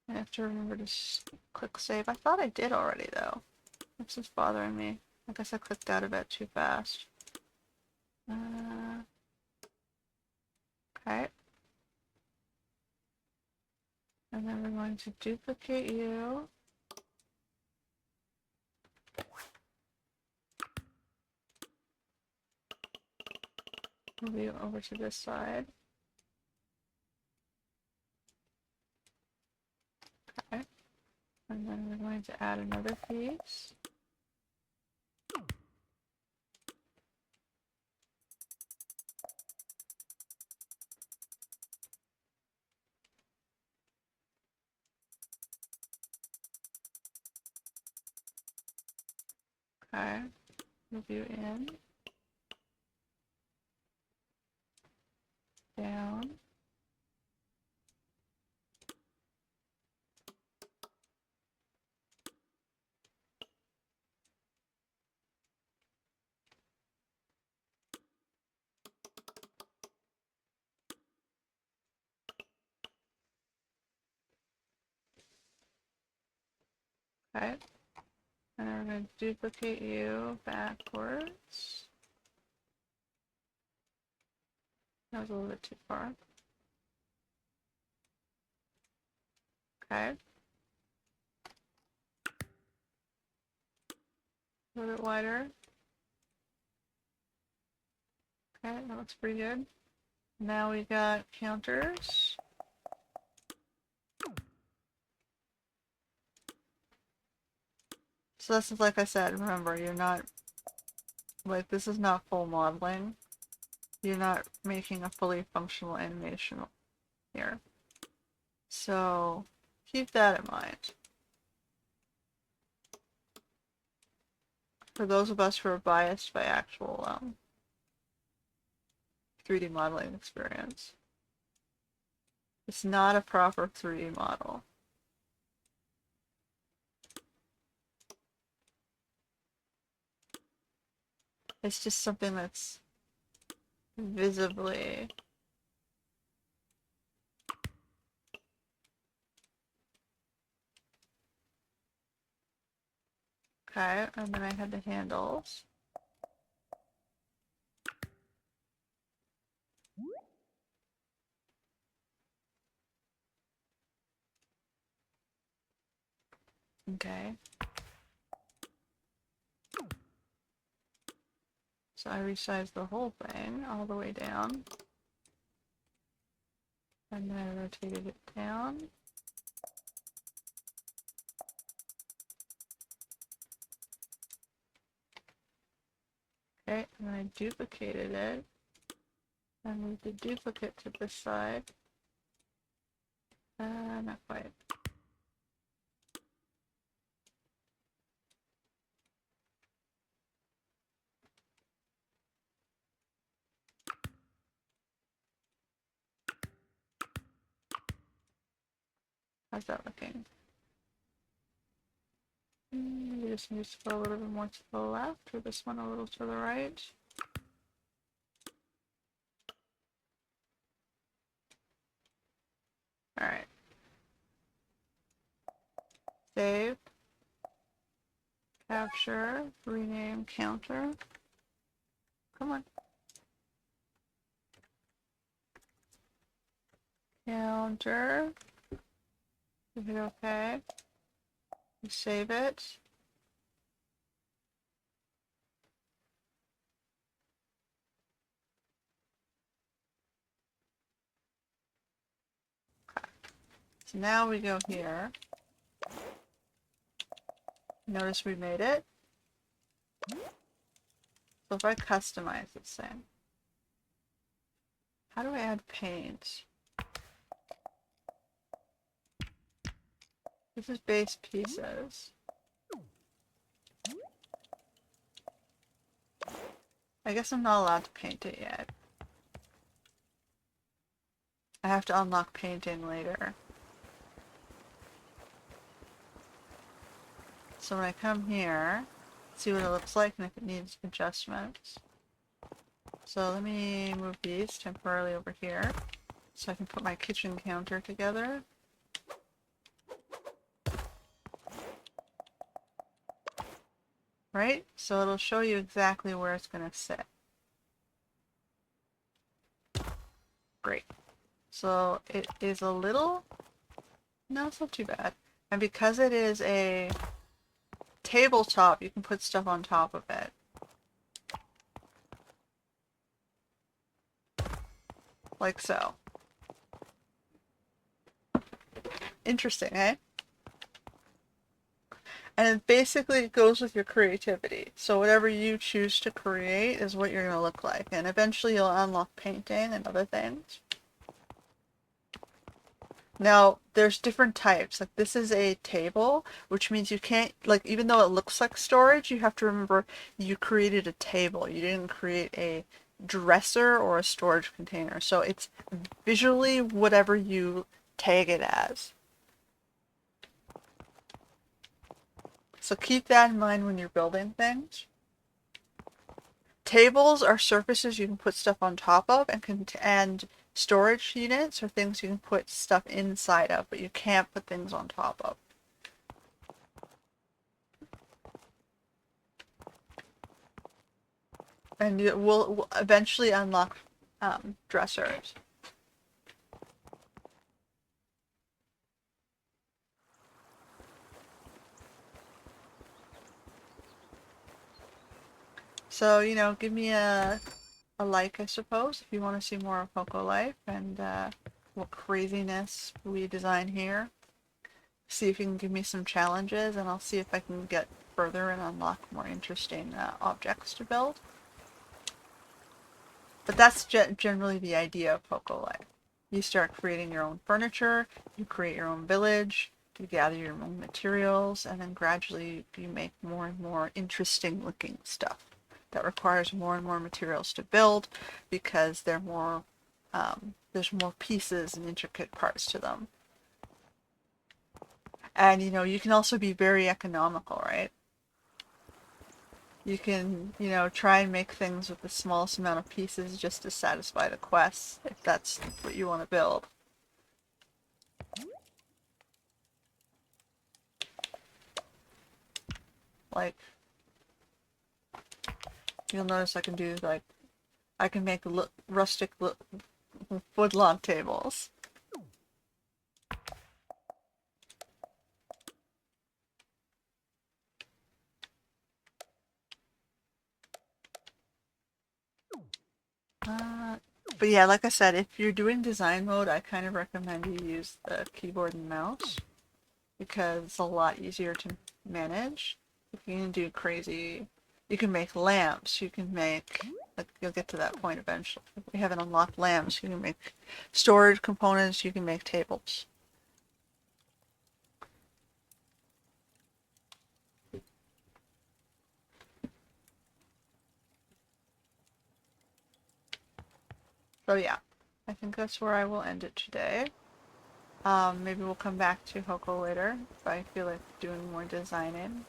I have to remember to click save. I thought I did already though. This is bothering me. I guess I clicked out a bit too fast. Okay. And then we're going to duplicate you. Move you over to this side. Okay. And then we're going to add another piece. Okay. Move you in. Down. Okay. And then we're going to duplicate you backwards. That was a little bit too far. Okay. A little bit wider. Okay, that looks pretty good. Now we got counters. So this is like I said, remember, you're not, like, this is not full modeling. You're not making a fully functional animation here. So keep that in mind. For those of us who are biased by actual 3D modeling experience. It's not a proper 3D model. It's just something that's visibly... Okay, and then I had the handles. Okay. So I resized the whole thing all the way down. And then I rotated it down. Okay, and then I duplicated it. And moved the duplicate to this side. Not quite. How's that looking? Maybe this needs to go a little bit more to the left, or this one a little to the right. Alright. Save. Capture. Rename counter. Come on. Counter. Hit OK. You save it. So now we go here. Notice we made it. So if I customize this thing, how do I add paint? This is base pieces. I guess I'm not allowed to paint it yet. I have to unlock painting later. So when I come here, see what it looks like and if it needs adjustments. So let me move these temporarily over here so I can put my kitchen counter together. Right? So it'll show you exactly where it's going to sit. Great. So it is a little... No, it's not too bad. And because it is a tabletop, you can put stuff on top of it. Like so. Interesting, eh? And it basically goes with your creativity. So whatever you choose to create is what you're going to look like. And eventually you'll unlock painting and other things. Now, there's different types. Like this is a table, which means you can't, like even though it looks like storage, you have to remember you created a table. You didn't create a dresser or a storage container. So it's visually whatever you tag it as. So keep that in mind when you're building things. Tables are surfaces you can put stuff on top of, and storage units are things you can put stuff inside of, but you can't put things on top of. And it will eventually unlock dressers. So, you know, give me a like, I suppose, if you want to see more of Hokko Life and what craziness we design here. See if you can give me some challenges, and I'll see if I can get further and unlock more interesting objects to build. But that's generally the idea of Hokko Life. You start creating your own furniture, you create your own village, you gather your own materials, and then gradually you make more and more interesting looking stuff that requires more and more materials to build because they're more, there's more pieces and intricate parts to them. And you know, you can also be very economical, right? You can, try and make things with the smallest amount of pieces just to satisfy the quest, if that's what you want to build. Like, you'll notice I can do, like, I can make rustic woodlog tables. But yeah, like I said, if you're doing design mode, I kind of recommend you use the keyboard and mouse because it's a lot easier to manage. If you can do crazy, you can make lamps, you can make, like, you'll get to that point eventually. If we haven't unlocked lamps, you can make storage components, you can make tables. So yeah, I think that's where I will end it today. Maybe we'll come back to Hokko later if I feel like doing more designing.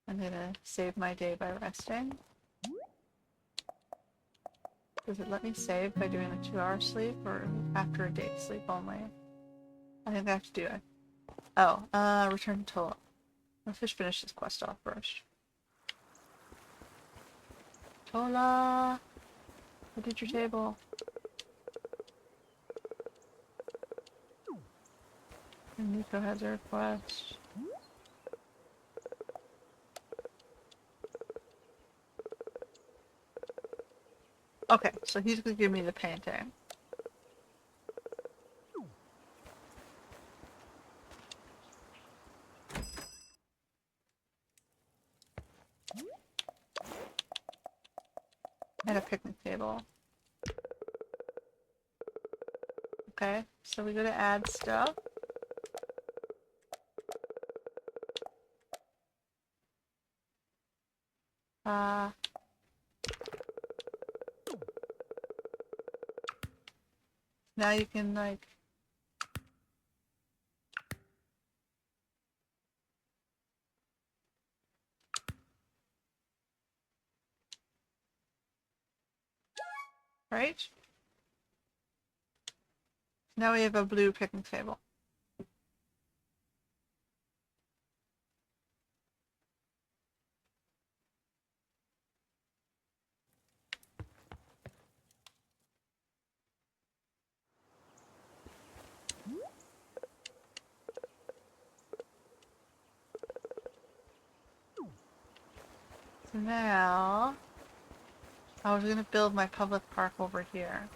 I'm gonna save my day by resting. Does it let me save by doing a 2-hour sleep or after a day's sleep only? I think I have to do it. Oh, return to Tola. Let's just finish this quest off first. Tola! I did your table. And Nico has a request. Okay, so he's gonna give me the painting. And a picnic table. Okay, so we go to add stuff. Now you can, like, right? Now we have a blue picnic table. So now, I was gonna build my public park over here.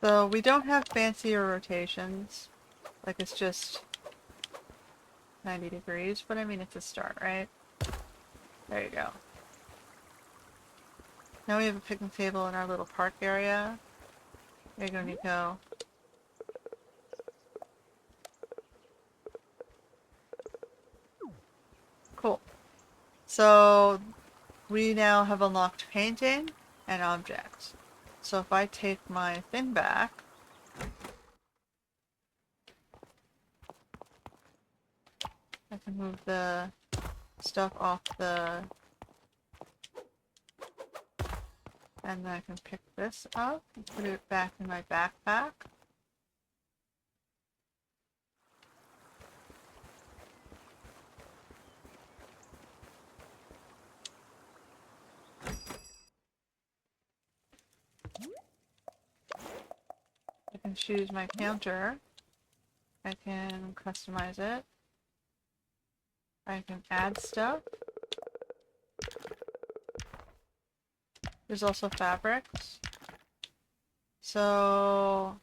So we don't have fancier rotations. Like, it's just 90 degrees, but I mean, it's a start, right? There you go. Now we have a picnic table in our little park area. There you go, Nico. Cool. So we now have unlocked painting and objects. So if I take my thing back, I can move the stuff off the... And then I can pick this up and put it back in my backpack. I can choose my counter. I can customize it. I can add stuff. There's also fabrics. So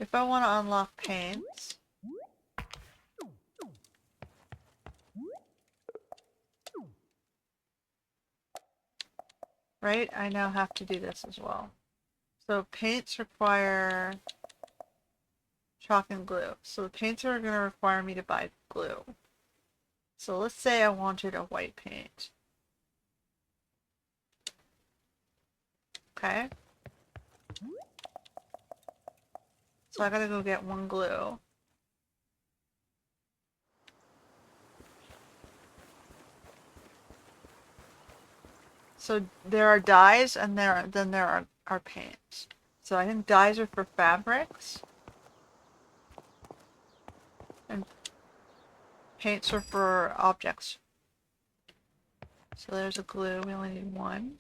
if I want to unlock paints, right, I now have to do this as well. So paints require chalk and glue. So the paints are going to require me to buy glue. So let's say I wanted a white paint. Okay. So I gotta go get one glue. So there are dyes and then there are paints. So I think dyes are for fabrics and paints are for objects. So there's a glue, we only need one.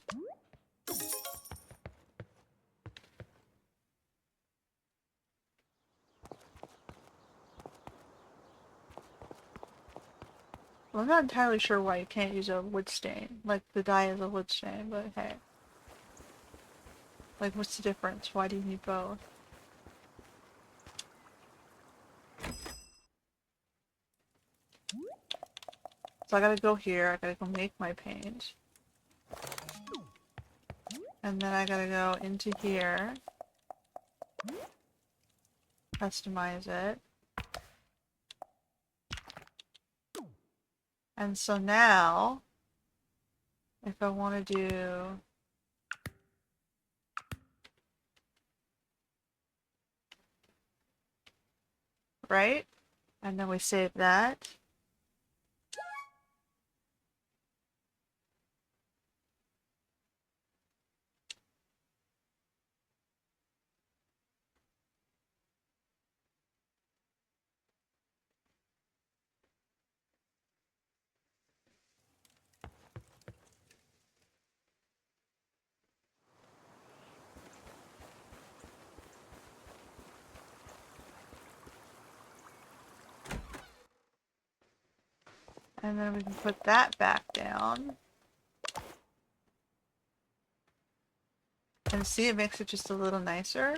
Well, I'm not entirely sure why you can't use a wood stain. Like, the dye is a wood stain, but hey. Like, what's the difference? Why do you need both? So I gotta go here, I gotta go make my paint. And then I gotta go into here. Customize it. And so now, if I want to do... Right? And then we save that. And then we can put that back down. And see, it makes it just a little nicer.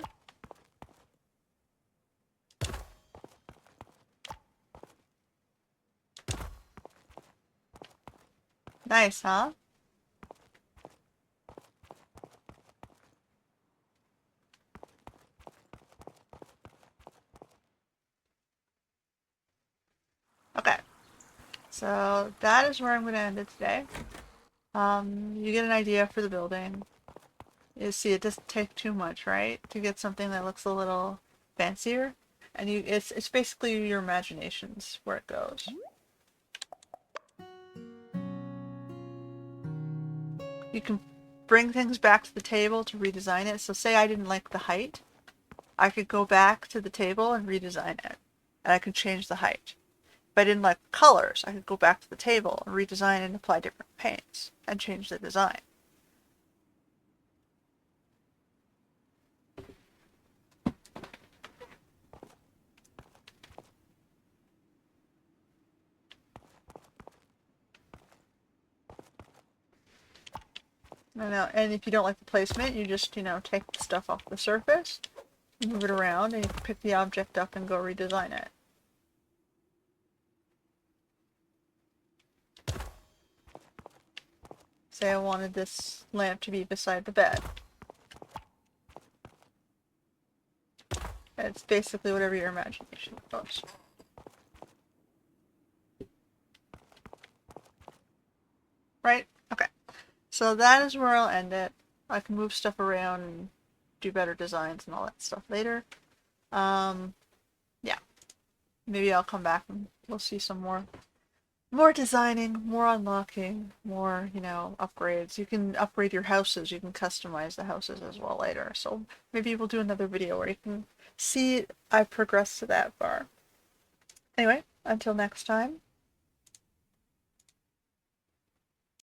Nice, huh? Okay. So that is where I'm going to end it today. You get an idea for the building. You see, it doesn't take too much, right? To get something that looks a little fancier. And it's basically your imaginations where it goes. You can bring things back to the table to redesign it. So say I didn't like the height, I could go back to the table and redesign it. And I could change the height. If I didn't like the colors, I could go back to the table and redesign and apply different paints and change the design. And if you don't like the placement, you just, take the stuff off the surface, move it around, and you can pick the object up and go redesign it. Say I wanted this lamp to be beside the bed. It's basically whatever your imagination goes. Right? Okay. So that is where I'll end it. I can move stuff around and do better designs and all that stuff later. Yeah. Maybe I'll come back and we'll see some more designing, more unlocking, more, upgrades. You can upgrade your houses. You can customize the houses as well later. So maybe we'll do another video where you can see I progressed to that far. Anyway, until next time,